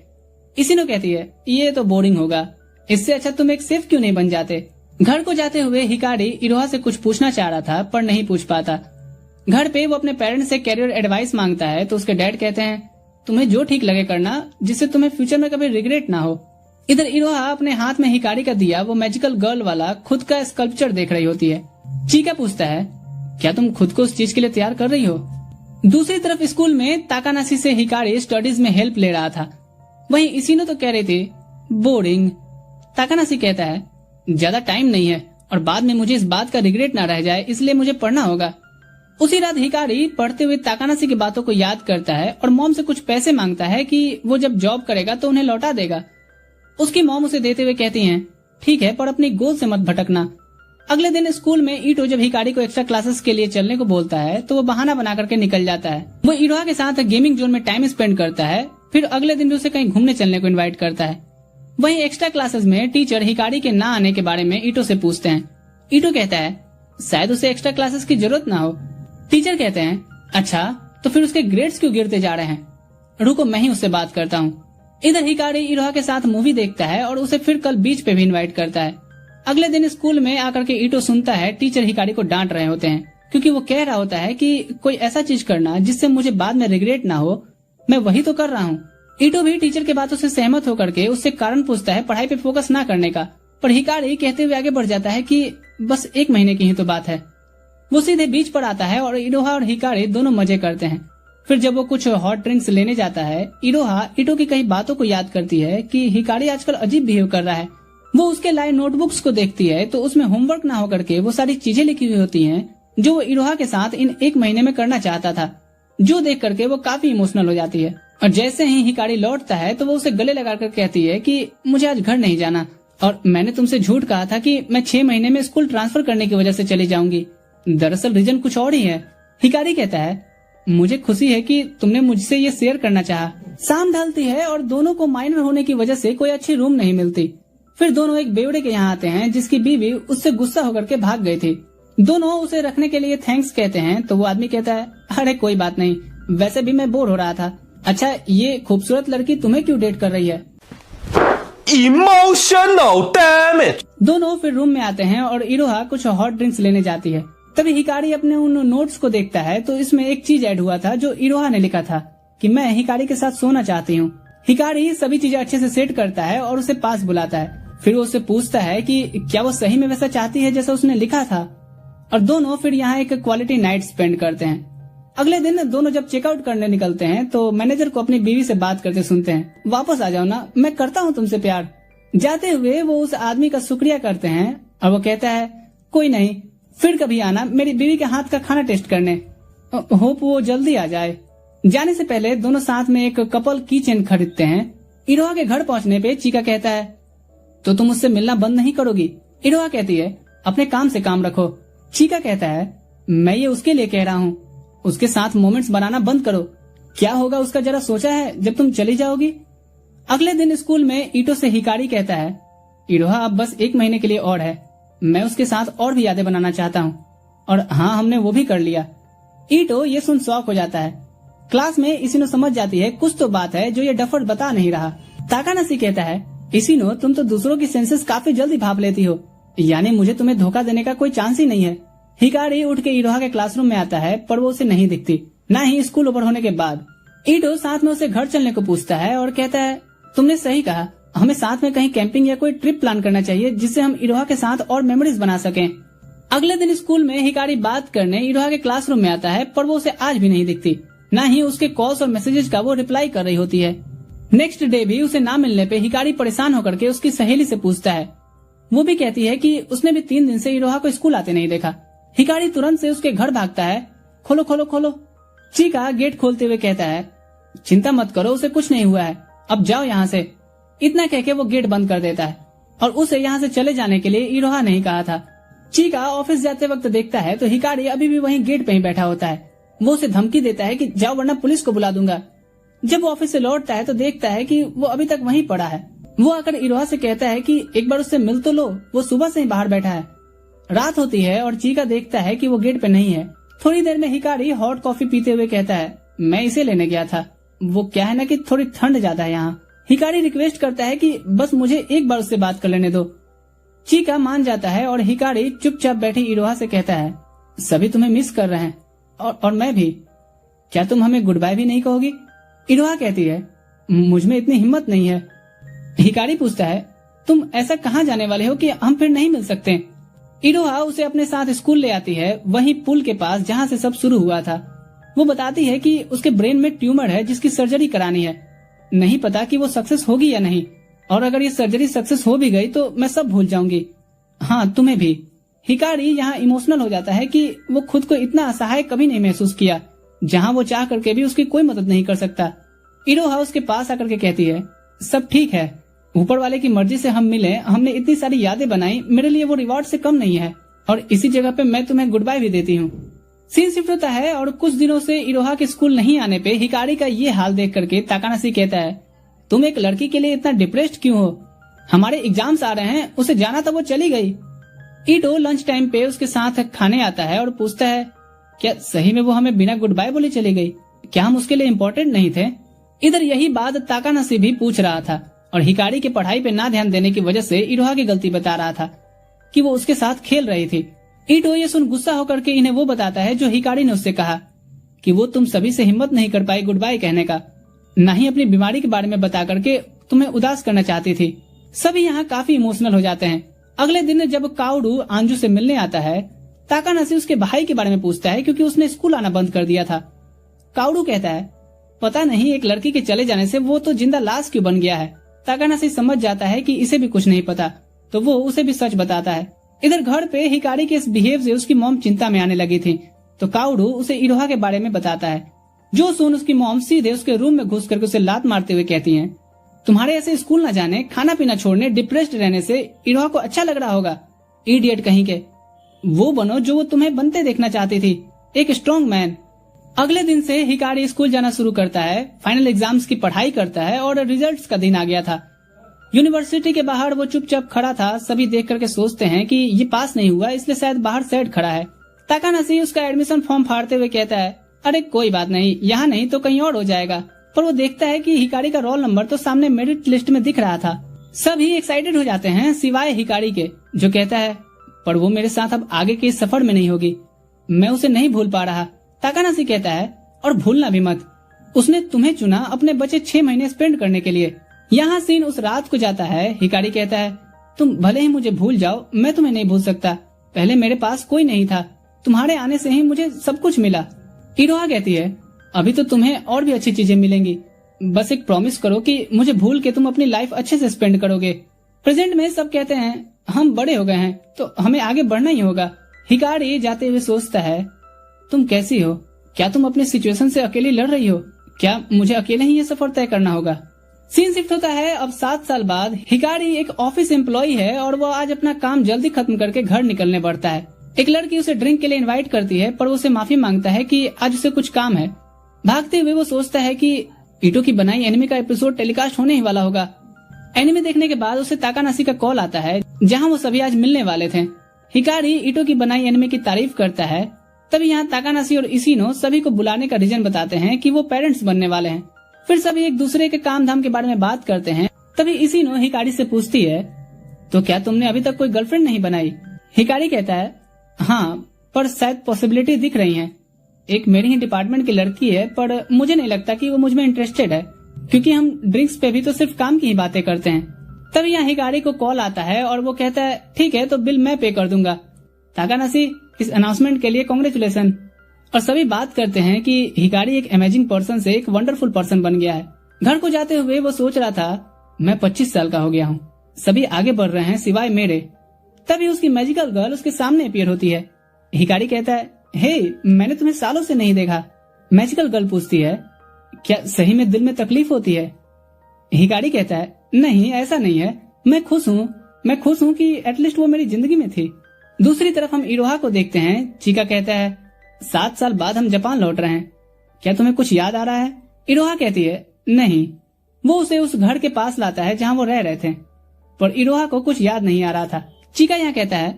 इसिनो कहती है ये तो बोरिंग होगा, इससे अच्छा तुम एक सेफ क्यों नहीं बन जाते। घर को जाते हुए हिकारी इरोहा से कुछ पूछना चाह रहा था पर नहीं पूछ पाता। घर पे वो अपने पेरेंट्स से कैरियर एडवाइस मांगता है तो उसके डैड कहते हैं तुम्हें जो ठीक लगे करना, जिससे तुम्हें फ्यूचर में कभी रिग्रेट ना हो। इधर इरोहा अपने हाथ में हिकारी का दिया वो मैजिकल गर्ल वाला खुद का स्कल्पचर देख रही होती है। चीका पूछता है क्या तुम खुद को उस चीज के लिए तैयार कर रही हो। दूसरी तरफ स्कूल में ताकानाशी से हिकारी स्टडीज में हेल्प ले रहा था, वहीं इसिनो तो कह रही थी बोरिंग। ताकानाशी कहता है ज्यादा टाइम नहीं है और बाद में मुझे इस बात का रिग्रेट ना रह जाए, इसलिए मुझे पढ़ना होगा। उसी रात हिकारी पढ़ते हुए ताकानाशी की बातों को याद करता है और मॉम से कुछ पैसे मांगता है कि वो जब जॉब करेगा तो उन्हें लौटा देगा। उसकी मॉम उसे देते हुए कहती हैं ठीक है पर अपनी गोल से मत भटकना। अगले दिन स्कूल में ईटो जब हिकारी को एक्स्ट्रा क्लासेस के लिए चलने को बोलता है तो वो बहाना बना करके निकल जाता है। वो इरोहा के साथ गेमिंग जोन में टाइम स्पेंड करता है। फिर अगले दिन उसे कहीं घूमने चलने को इनवाइट करता है। वहीं एक्स्ट्रा क्लासेस में टीचर हिकारी के ना आने के बारे में ईटो से पूछते हैं। ईटो कहता है शायद उसे एक्स्ट्रा क्लासेस की जरूरत ना हो। टीचर कहते हैं अच्छा तो फिर उसके ग्रेड्स क्यों गिरते जा रहे हैं, रुको मैं ही उससे बात करता हूँ। इधर हिकारी इरोहा के साथ मूवी देखता है और उसे फिर कल बीच पे भी इनवाइट करता है। अगले दिन स्कूल में आकर के ईटो सुनता है टीचर हिकारी को डांट रहे होते हैं क्योंकि वो कह रहा होता है कि कोई ऐसा चीज करना जिससे मुझे बाद में रिग्रेट ना हो, मैं वही तो कर रहा हूँ। ईटो भी टीचर के बातों से सहमत होकर के उससे कारण पूछता है पढ़ाई पे फोकस ना करने का, पर हिकारी कहते हुए आगे बढ़ जाता है कि बस 1 महीने की ही तो बात है। वो सीधे बीच पर आता है और इरोहा और हिकारी दोनों मजे करते हैं। फिर जब वो कुछ हॉट ड्रिंक्स लेने जाता है इरोहा ईटो की कई बातों को याद करती है कि हिकारी आजकल अजीब बिहेव कर रहा है। वो उसके लाए नोटबुक्स को देखती है तो उसमें होमवर्क ना होकर के वो सारी चीजें लिखी हुई होती हैं जो वो इरोहा के साथ इन 1 महीने में करना चाहता था, जो देख करके वो काफी इमोशनल हो जाती है। और जैसे ही हिकारी लौटता है तो वो उसे गले लगाकर कहती है कि मुझे आज घर नहीं जाना और मैंने तुमसे झूठ कहा था कि मैं 6 महीने में स्कूल ट्रांसफर करने की वजह से चली जाऊंगी, दरअसल रीजन कुछ और ही है। हिकारी कहता है मुझे खुशी है कि तुमने मुझसे ये शेयर करना चाहा। शाम ढलती है और दोनों को माइनर होने की वजह से कोई अच्छी रूम नहीं मिलती। फिर दोनों एक बेवड़े के यहाँ आते हैं जिसकी बीवी उससे गुस्सा होकर के भाग गई थी। दोनों उसे रखने के लिए थैंक्स कहते हैं तो वो आदमी कहता है अरे कोई बात नहीं, वैसे भी मैं बोर हो रहा था। अच्छा ये खूबसूरत लड़की तुम्हें क्यों डेट कर रही है। Emotional damage। दोनों फिर रूम में आते हैं और इरोहा कुछ हॉट ड्रिंक्स लेने जाती है। तभी हिकारी अपने उन नोट्स को देखता है तो इसमें एक चीज ऐड हुआ था जो इरोहा ने लिखा था कि मैं हिकारी के साथ सोना चाहती हूँ। हिकारी सभी चीजें अच्छे से सेट करता है और उसे पास बुलाता है। फिर वो उससे पूछता है कि क्या वो सही में वैसा चाहती है जैसा उसने लिखा था, और दोनों फिर यहाँ एक क्वालिटी नाइट स्पेंड करते हैं। अगले दिन दोनों जब चेकआउट करने निकलते हैं तो मैनेजर को अपनी बीवी से बात करते सुनते हैं, वापस आ जाओ ना, मैं करता हूँ तुमसे प्यार। जाते हुए वो उस आदमी का शुक्रिया करते हैं और वो कहता है कोई नहीं, फिर कभी आना मेरी बीवी के हाथ का खाना टेस्ट करने, होप वो जल्दी आ जाए। जाने से पहले दोनों साथ में एक कपल की चेन खरीदते हैं। इरोहा के घर पहुंचने पे चीका कहता है तो तुम मुझसे मिलना बंद नहीं करोगी। इरोहा कहती है अपने काम से काम रखो। चीका कहता है, मैं ये उसके लिए कह रहा हूँ, उसके साथ मोमेंट्स बनाना बंद करो। क्या होगा उसका जरा सोचा है जब तुम चली जाओगी? अगले दिन स्कूल में ईटो से हिकारी कहता है, इरोहा अब बस 1 महीने के लिए और है, मैं उसके साथ और भी यादें बनाना चाहता हूँ। और हाँ, हमने वो भी कर लिया। ईटो ये सुन शॉक हो जाता है। क्लास में इसिनो समझ जाती है कुछ तो बात है जो ये डफर बता नहीं रहा। ताकानाशी कहता है, इसिनो तुम तो दूसरों की सेंसेस काफी जल्दी भाप लेती हो, यानी मुझे तुम्हें धोखा देने का कोई चांस ही नहीं है। हिकारी उठ के इरोहा के क्लासरूम में आता है, पर वो उसे नहीं दिखती, न ही स्कूल ओवर होने के बाद। ईटो साथ में उसे घर चलने को पूछता है और कहता है, तुमने सही कहा, हमें साथ में कहीं कैंपिंग या कोई ट्रिप प्लान करना चाहिए जिससे हम इरोहा के साथ और मेमोरीज बना सकें। अगले दिन स्कूल में हिकारी बात करने इरोहा के क्लासरूम में आता है, पर वो उसे आज भी नहीं दिखती, न ही उसके कॉल्स और मैसेजेस का वो रिप्लाई कर रही होती है। नेक्स्ट डे भी उसे ना मिलने पे हिकारी परेशान होकर के उसकी सहेली से पूछता है। वो भी कहती है कि उसने भी 3 दिन से इरोहा को स्कूल आते नहीं देखा। हिकारी तुरंत से उसके घर भागता है। खोलो खोलो खोलो। चीका गेट खोलते हुए कहता है, चिंता मत करो, उसे कुछ नहीं हुआ है, अब जाओ यहाँ से। इतना कह के वो गेट बंद कर देता है और उसे यहाँ से चले जाने के लिए इरोहा नहीं कहा था। चीका ऑफिस जाते वक्त देखता है तो हिकारी अभी भी वहीं गेट पे ही बैठा होता है। वो उसे धमकी देता है कि जाओ वरना पुलिस को बुला दूंगा। जब वो ऑफिस से लौटता है तो देखता है कि वो अभी तक वहीं पड़ा है। वो आकर इरोहा से कहता है कि एक बार उससे मिल तो लो, वो सुबह से ही बाहर बैठा है। रात होती है और चीका देखता है कि वो गेट पे नहीं है। थोड़ी देर में हिकारी हॉट कॉफी पीते हुए कहता है, मैं इसे लेने गया था, वो क्या है ना कि थोड़ी ठंड ज्यादा है यहाँ। हिकारी रिक्वेस्ट करता है कि बस मुझे एक बार उससे बात कर लेने दो। चीका मान जाता है और हिकारी चुपचाप बैठी इरोहा से कहता है, सभी तुम्हें मिस कर रहे हैं और मैं भी, क्या तुम हमें गुड बाय भी नहीं कहोगी? इरोहा कहती है, मुझ में इतनी हिम्मत नहीं है। हिकारी पूछता है, तुम ऐसा कहाँ जाने वाले हो कि हम फिर नहीं मिल सकते? इरोहा उसे अपने साथ स्कूल ले आती है, वहीं पुल के पास जहाँ से सब शुरू हुआ था। वो बताती है कि उसके ब्रेन में ट्यूमर है जिसकी सर्जरी करानी है, नहीं पता कि वो सक्सेस होगी या नहीं, और अगर ये सर्जरी सक्सेस हो भी गई तो मैं सब भूल जाऊंगी, हाँ तुम्हें भी। हिकारी यहाँ इमोशनल हो जाता है कि वो खुद को इतना असहाय कभी नहीं महसूस किया, जहाँ वो चाह करके भी उसकी कोई मदद नहीं कर सकता। इरोहा उसके पास आकर के कहती है, सब ठीक है, ऊपर वाले की मर्जी से हम मिले, हमने इतनी सारी यादें बनाई, मेरे लिए वो रिवॉर्ड से कम नहीं है, और इसी जगह पे मैं तुम्हें गुड बाय भी देती हूँ। सीन शिफ्ट होता है और कुछ दिनों से इरोहा के स्कूल नहीं आने पे हिकारी का ये हाल देख करके ताकानाशी कहता है, तुम एक लड़की के लिए इतना डिप्रेस्ड क्यों हो? हमारे एग्जाम्स आ रहे हैं, उसे जाना था वो चली गई। ईटो लंच टाइम पे उसके साथ खाने आता है और पूछता है, क्या सही में वो हमें बिना गुड बाय बोले चली गई? क्या हम उसके लिए इम्पोर्टेंट नहीं थे? इधर यही बात ताकानाशी भी पूछ रहा था और हिकारी की पढ़ाई पे ना ध्यान देने की वजह से इरोहा की गलती बता रहा था कि वो उसके साथ खेल रही थी। ईटो ये सुन गुस्सा होकर के इन्हें वो बताता है जो हिकारी ने उससे कहा कि वो तुम सभी से हिम्मत नहीं कर पाई गुड बाय कहने का, न ही अपनी बीमारी के बारे में बता करके तुम्हें उदास करना चाहती थी। सभी यहाँ काफी इमोशनल हो जाते हैं। अगले दिन जब काउडू आंजू से मिलने आता है, ताकानाशी उसके भाई के बारे में पूछता है क्योंकि उसने स्कूल आना बंद कर दिया था। काउडू कहता है, पता नहीं एक लड़की के चले जाने से वो तो जिंदा लाश क्यों बन गया है। ताकानाशी समझ जाता है कि इसे भी कुछ नहीं पता, तो वो उसे भी सच बताता है। इधर घर पे हिकारी के इस बिहेव से उसकी मॉम चिंता में आने लगी थी, तो काउडू उसे इरोहा के बारे में बताता है। जो सुन उसकी मॉम सीधे उसके रूम में घुस करके उसे लात मारते हुए कहती हैं, तुम्हारे ऐसे स्कूल न जाने, खाना पीना छोड़ने, डिप्रेस्ड रहने से इरोहा को अच्छा लग रहा होगा। इडियट कहीं के, वो बनो जो वो तुम्हें बनते देखना चाहती थी, एक स्ट्रॉन्ग मैन। अगले दिन से हिकारी स्कूल जाना शुरू करता है, फाइनल एग्जाम्स की पढ़ाई करता है और रिजल्ट्स का दिन आ गया था। यूनिवर्सिटी के बाहर वो चुपचाप खड़ा था। सभी देख करके सोचते हैं कि ये पास नहीं हुआ, इसलिए शायद बाहर सैड खड़ा है। ताकानाशी उसका एडमिशन फॉर्म फाड़ते हुए कहता है, अरे कोई बात नहीं, यहाँ नहीं तो कहीं और हो जाएगा। पर वो देखता है कि हिकारी का रोल नंबर तो सामने मेरिट लिस्ट में दिख रहा था। सभी एक्साइटेड हो जाते हैं सिवाय हिकारी के, जो कहता है, पर वो मेरे साथ अब आगे के इस सफर में नहीं होगी, मैं उसे नहीं भूल पा रहा। ताकानाशी कहता है, और भूलना भी मत, उसने तुम्हें चुना अपने बचे 6 महीने स्पेंड करने के लिए। यहाँ सीन उस रात को जाता है। हिकारी कहता है, तुम भले ही मुझे भूल जाओ, मैं तुम्हें नहीं भूल सकता। पहले मेरे पास कोई नहीं था, तुम्हारे आने से ही मुझे सब कुछ मिला। इरोहा कहती है, अभी तो तुम्हें और भी अच्छी चीजें मिलेंगी, बस एक प्रॉमिस करो कि मुझे भूल के तुम अपनी लाइफ अच्छे से स्पेंड करोगे। प्रेजेंट में सब कहते हैं, हम बड़े हो गए हैं तो हमें आगे बढ़ना ही होगा। हिकारी जाते हुए सोचता है, तुम कैसी हो? क्या तुम अपनी सिचुएशन से अकेली लड़ रही हो? क्या मुझे अकेले ही ये सफर तय करना होगा? सीन शिफ्ट होता है अब 7 साल बाद। हिकारी एक ऑफिस एम्प्लॉय है और वो आज अपना काम जल्दी खत्म करके घर निकलने बढ़ता है। एक लड़की उसे ड्रिंक के लिए इनवाइट करती है पर वो उसे माफी मांगता है कि आज उसे कुछ काम है। भागते हुए वो सोचता है कि ईटो की बनाई एनिमे का एपिसोड टेलीकास्ट होने ही वाला होगा। एनिमे देखने के बाद उसे ताकानाशी का कॉल आता है जहां वो सभी आज मिलने वाले थे। हिकारी ईटो की बनाई एनिमे की तारीफ करता है। तभी यहाँ ताकानाशी और इशिनो सभी को बुलाने का रीजन बताते हैं कि वो पेरेंट्स बनने वाले हैं। फिर सभी एक दूसरे के काम धाम के बारे में बात करते हैं। तभी इशिनो हिकारी से पूछती है, तो क्या तुमने अभी तक कोई गर्लफ्रेंड नहीं बनाई? हिकारी कहता है, हाँ, पर शायद पॉसिबिलिटी दिख रही है। एक मेरी ही डिपार्टमेंट की लड़की है पर मुझे नहीं लगता कि वो मुझ में इंटरेस्टेड है, क्योंकि हम ड्रिंक्स पे भी तो सिर्फ काम की ही बातें करते हैं। तभी यहाँ हिकारी को कॉल आता है और वो कहता है, ठीक है तो बिल मैं पे कर दूंगा। ताकानाशी, इस अनाउंसमेंट के लिए कांग्रेचुलेशन। और सभी बात करते हैं कि हिकारी एक अमेजिंग पर्सन से एक वंडरफुल पर्सन बन गया है। घर को जाते हुए वो सोच रहा था, मैं 25 साल का हो गया हूँ, सभी आगे बढ़ रहे हैं सिवाय मेरे। तभी उसकी मैजिकल गर्ल उसके सामने अपीयर होती है। हिकारी कहता है, हे, मैंने तुम्हें सालों से नहीं देखा। मैजिकल गर्ल पूछती है, क्या सही में दिल में तकलीफ होती है? हिकारी कहता है, नहीं ऐसा नहीं है, मैं खुश हूँ कि एटलीस्ट वो मेरी जिंदगी में थी। दूसरी तरफ हम इरोहा को देखते हैं। चिका कहता है, 7 साल बाद हम जापान लौट रहे हैं, क्या तुम्हें कुछ याद आ रहा है? इरोहा कहती है, नहीं। वो उसे उस घर के पास लाता है जहाँ वो रह रहे थे, पर इरोहा को कुछ याद नहीं आ रहा था। चिका यहाँ कहता है,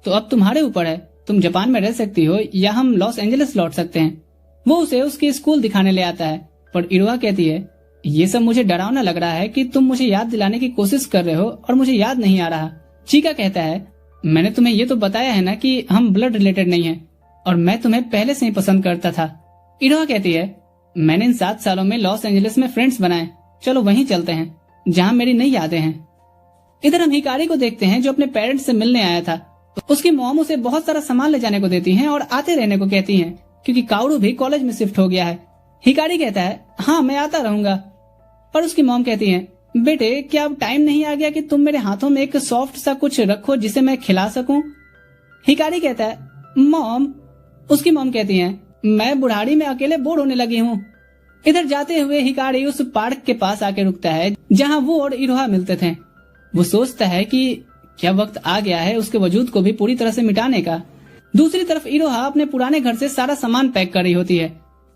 तो अब तुम्हारे ऊपर है, तुम जापान में रह सकती हो या हम लॉस एंजलिस लौट सकते हैं। वो उसे उसके स्कूल दिखाने ले आता है, पर इरोहा कहती है, ये सब मुझे डरावना लग रहा है कि तुम मुझे याद दिलाने की कोशिश कर रहे हो और मुझे याद नहीं आ रहा। चिका कहता है, मैंने तुम्हें ये तो बताया है ना कि हम ब्लड रिलेटेड नहीं है और मैं तुम्हें पहले से ही पसंद करता था। इरोहा कहती है, मैंने इन 7 सालों में लॉस एंजलिस में फ्रेंड्स बनाए, चलो वहीं चलते हैं जहाँ मेरी नई यादें हैं। इधर हम हिकारी को देखते हैं जो अपने पेरेंट्स से मिलने आया था। उसकी मॉम उसे बहुत सारा सामान ले जाने को देती हैं और आते रहने को कहती हैं, क्योंकि काउरू भी कॉलेज में शिफ्ट हो गया है। हिकारी कहता है, हाँ मैं आता रहूंगा। पर उसकी मॉम कहती है, बेटे क्या अब टाइम नहीं आ गया कि तुम मेरे हाथों में एक सॉफ्ट सा कुछ रखो जिसे मैं खिला सकूं? हिकारी कहता है, मॉम। उसकी मॉम कहती है, मैं बुढ़ाड़ी में अकेले बोर होने लगी हूँ। इधर जाते हुए हिकारी उस पार्क के पास आके रुकता है जहाँ वो और इरोहा मिलते थे। वो सोचता है कि क्या वक्त आ गया है उसके वजूद को भी पूरी तरह से मिटाने का। दूसरी तरफ इरोहा अपने पुराने घर से सारा सामान पैक कर रही होती है।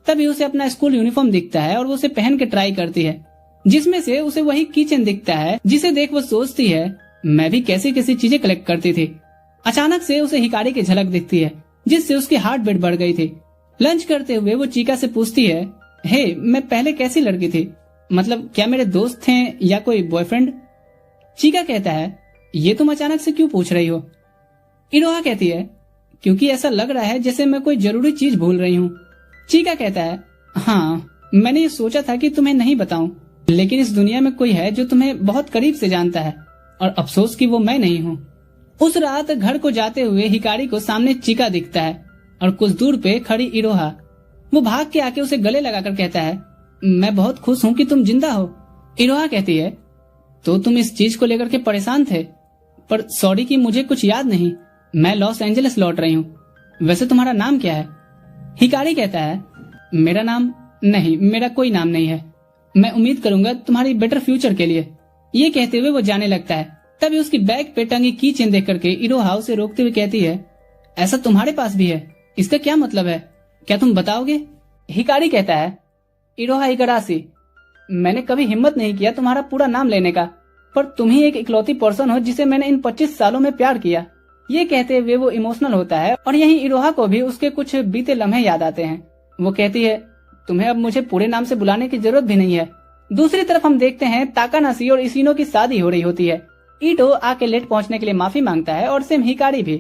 तभी उसे अपना स्कूल यूनिफॉर्म दिखता है और वो उसे पहन के ट्राई करती है, जिसमें से उसे वही कीचेन दिखता है जिसे देख वो सोचती है, मैं भी कैसी कैसी चीजें कलेक्ट करती थी। अचानक से उसे हिकारी की झलक दिखती है जिससे उसकी हार्ट बीट बढ़ गई थी। लंच करते हुए वो चिका से पूछती है, हे, मैं पहले कैसी लड़की थी, मतलब क्या मेरे दोस्त थे या कोई बॉयफ्रेंड? चिका कहता है, ये तुम अचानक से क्यों पूछ रही हो? इरोहा कहती है, क्योंकि ऐसा लग रहा है जैसे मैं कोई जरूरी चीज भूल रही हूँ। चिका कहता है, हाँ मैंने ये सोचा था कि तुम्हें नहीं बताऊं, लेकिन इस दुनिया में कोई है जो तुम्हें बहुत करीब से जानता है और अफसोस कि वो मैं नहीं हूँ। उस रात घर को जाते हुए हिकारी को सामने चिका दिखता है और कुछ दूर पे खड़ी इरोहा। वो भाग के आके उसे गले लगाकर कहता है, मैं बहुत खुश हूँ कि तुम जिंदा हो। इरोहा कहती है, तो तुम इस चीज को लेकर के परेशान थे? पर सॉरी कि मुझे कुछ याद नहीं, मैं लॉस एंजलिस लौट रही हूँ। वैसे तुम्हारा नाम क्या है? हिकारी कहता है, मेरा नाम नहीं, मेरा कोई नाम नहीं है, मैं उम्मीद करूंगा तुम्हारी बेटर फ्यूचर के लिए। ये कहते हुए वो जाने लगता है। तभी उसकी बैग पे टंगी की चेन देख करके इरोहा उसे रोकते हुए कहती है, ऐसा तुम्हारे पास भी है, इसका क्या मतलब है, क्या तुम बताओगे? हिकारी कहता है, इरोहा इगराशी, मैंने कभी हिम्मत नहीं किया तुम्हारा पूरा नाम लेने का, पर तुम ही एक इकलौती पर्सन हो जिसे मैंने इन 25 सालों में प्यार किया। ये कहते हुए वो इमोशनल होता है और यहीं इरोहा को भी उसके कुछ बीते लम्हे याद आते हैं। वो कहती है, तुम्हें अब मुझे पूरे नाम से बुलाने की जरूरत भी नहीं है। दूसरी तरफ हम देखते हैं ताकानाशी और इशिनो की शादी हो रही होती है। ईटो आके लेट पहुंचने के लिए माफी मांगता है और सेम हिकारी भी।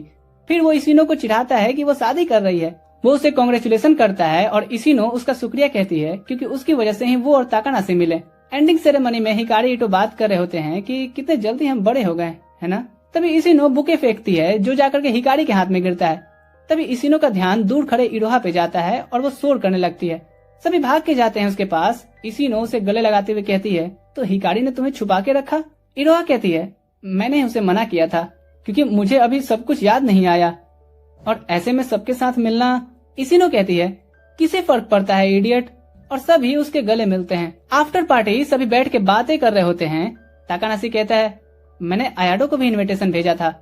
फिर वो इशिनो को चिढ़ाता है कि वो शादी कर रही है। वो उसे कांग्रेचुलेशन करता है और इशिनो उसका शुक्रिया कहती है क्योंकि उसकी वजह से ही वो और ताकानाशी मिले। एंडिंग सेरेमनी में हिकारी ईटो बात कर रहे होते हैं कि कितने जल्दी हम बड़े हो गए, है ना? तभी इशिनो बुके फेंकती है जो जाकर के हिकारी के हाथ में गिरता है। तभी इशिनो का ध्यान दूर खड़े इरोहा पे जाता है और वो शोर करने लगती है। सभी भाग के जाते हैं उसके पास। इशिनो उसे गले लगाते हुए कहती है, तो हिकारी ने तुम्हें छुपा के रखा? इरोहा कहती है, मैंने उसे मना किया था क्योंकि मुझे अभी सब कुछ याद नहीं आया और ऐसे में सबके साथ मिलना। इशिनो कहती है, किसे फर्क पड़ता है इडियट, और सभी उसके गले मिलते हैं। आफ्टर पार्टी सभी बैठ के बातें कर रहे होते हैं। ताकानाशी कहता है, मैंने आयाडो को भी इनविटेशन भेजा था,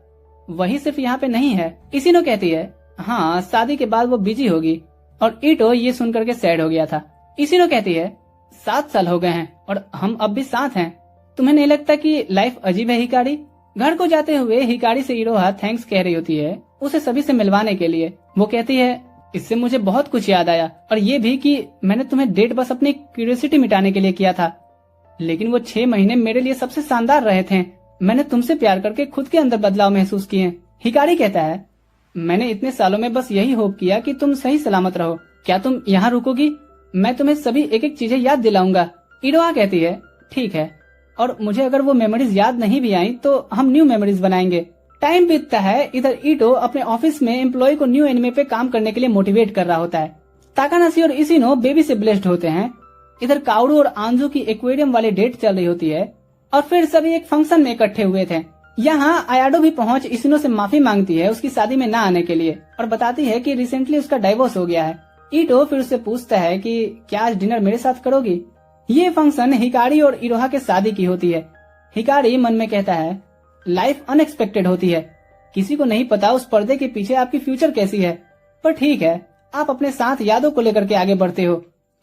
वही सिर्फ यहाँ पे नहीं है। इसिनो कहती है, हाँ शादी के बाद वो बिजी होगी। और ईटो ये सुनकर के सैड हो गया था। इसिनो कहती है, 7 साल हो गए हैं और हम अब भी साथ हैं। तुम्हें नहीं लगता कि लाइफ अजीब है हिकारी? घर को जाते हुए हिकारी से इरोहा थैंक्स कह रही होती है उसे सभी से मिलवाने के लिए। वो कहती है, इससे मुझे बहुत कुछ याद आया और ये भी कि मैंने तुम्हें डेट बस अपनी क्यूरियोसिटी मिटाने के लिए किया था, लेकिन वो 6 महीने मेरे लिए सबसे शानदार रहे थे। मैंने तुमसे प्यार करके खुद के अंदर बदलाव महसूस किए। हिकारी कहता है, मैंने इतने सालों में बस यही होप किया कि तुम सही सलामत रहो। क्या तुम यहाँ रुकोगी? मैं तुम्हें सभी एक एक चीजें याद दिलाऊंगा। इरोहा कहती है, ठीक है, और मुझे अगर वो मेमोरीज याद नहीं भी आई तो हम न्यू मेमोरीज बनाएंगे। टाइम बीतता है। इधर ईटो अपने ऑफिस में एम्प्लॉय को न्यू एनिमे पे काम करने के लिए मोटिवेट कर रहा होता है। ताकानाशी और इसिनो बेबी से ब्लेस्ड होते हैं। इधर काउडू और आंजू की एक्वेरियम वाली डेट चल रही होती है और फिर सभी एक फंक्शन में इकट्ठे हुए थे। यहाँ आयाडो भी पहुंच इसिनो से माफी मांगती है उसकी शादी में ना आने के लिए और बताती है कि रिसेंटली उसका डाइवोर्स हो गया है। ईटो फिर उससे पूछता है कि क्या आज डिनर मेरे साथ करोगी? ये फंक्शन हिकारी और इरोहा के शादी की होती है। हिकारी मन में कहता है, लाइफ अनएक्सपेक्टेड होती है, किसी को नहीं पता उस पर्दे के पीछे आपकी फ्यूचर कैसी है। पर ठीक है, आप अपने साथ यादों को लेकर के आगे बढ़ते हो।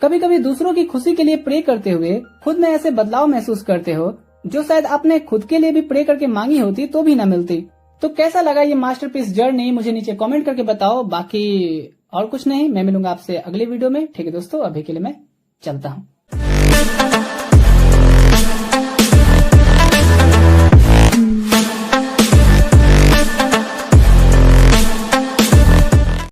कभी कभी दूसरों की खुशी के लिए प्रे करते हुए खुद में ऐसे बदलाव महसूस करते हो जो शायद आपने खुद के लिए भी प्रे करके मांगी होती तो भी न मिलती। तो कैसा लगा ये मास्टरपीस जर्नी मुझे नीचे कमेंट करके बताओ। बाकी और कुछ नहीं, मैं मिलूंगा आपसे अगले वीडियो में। ठीक है दोस्तों, अभी के लिए मैं चलता हूँ।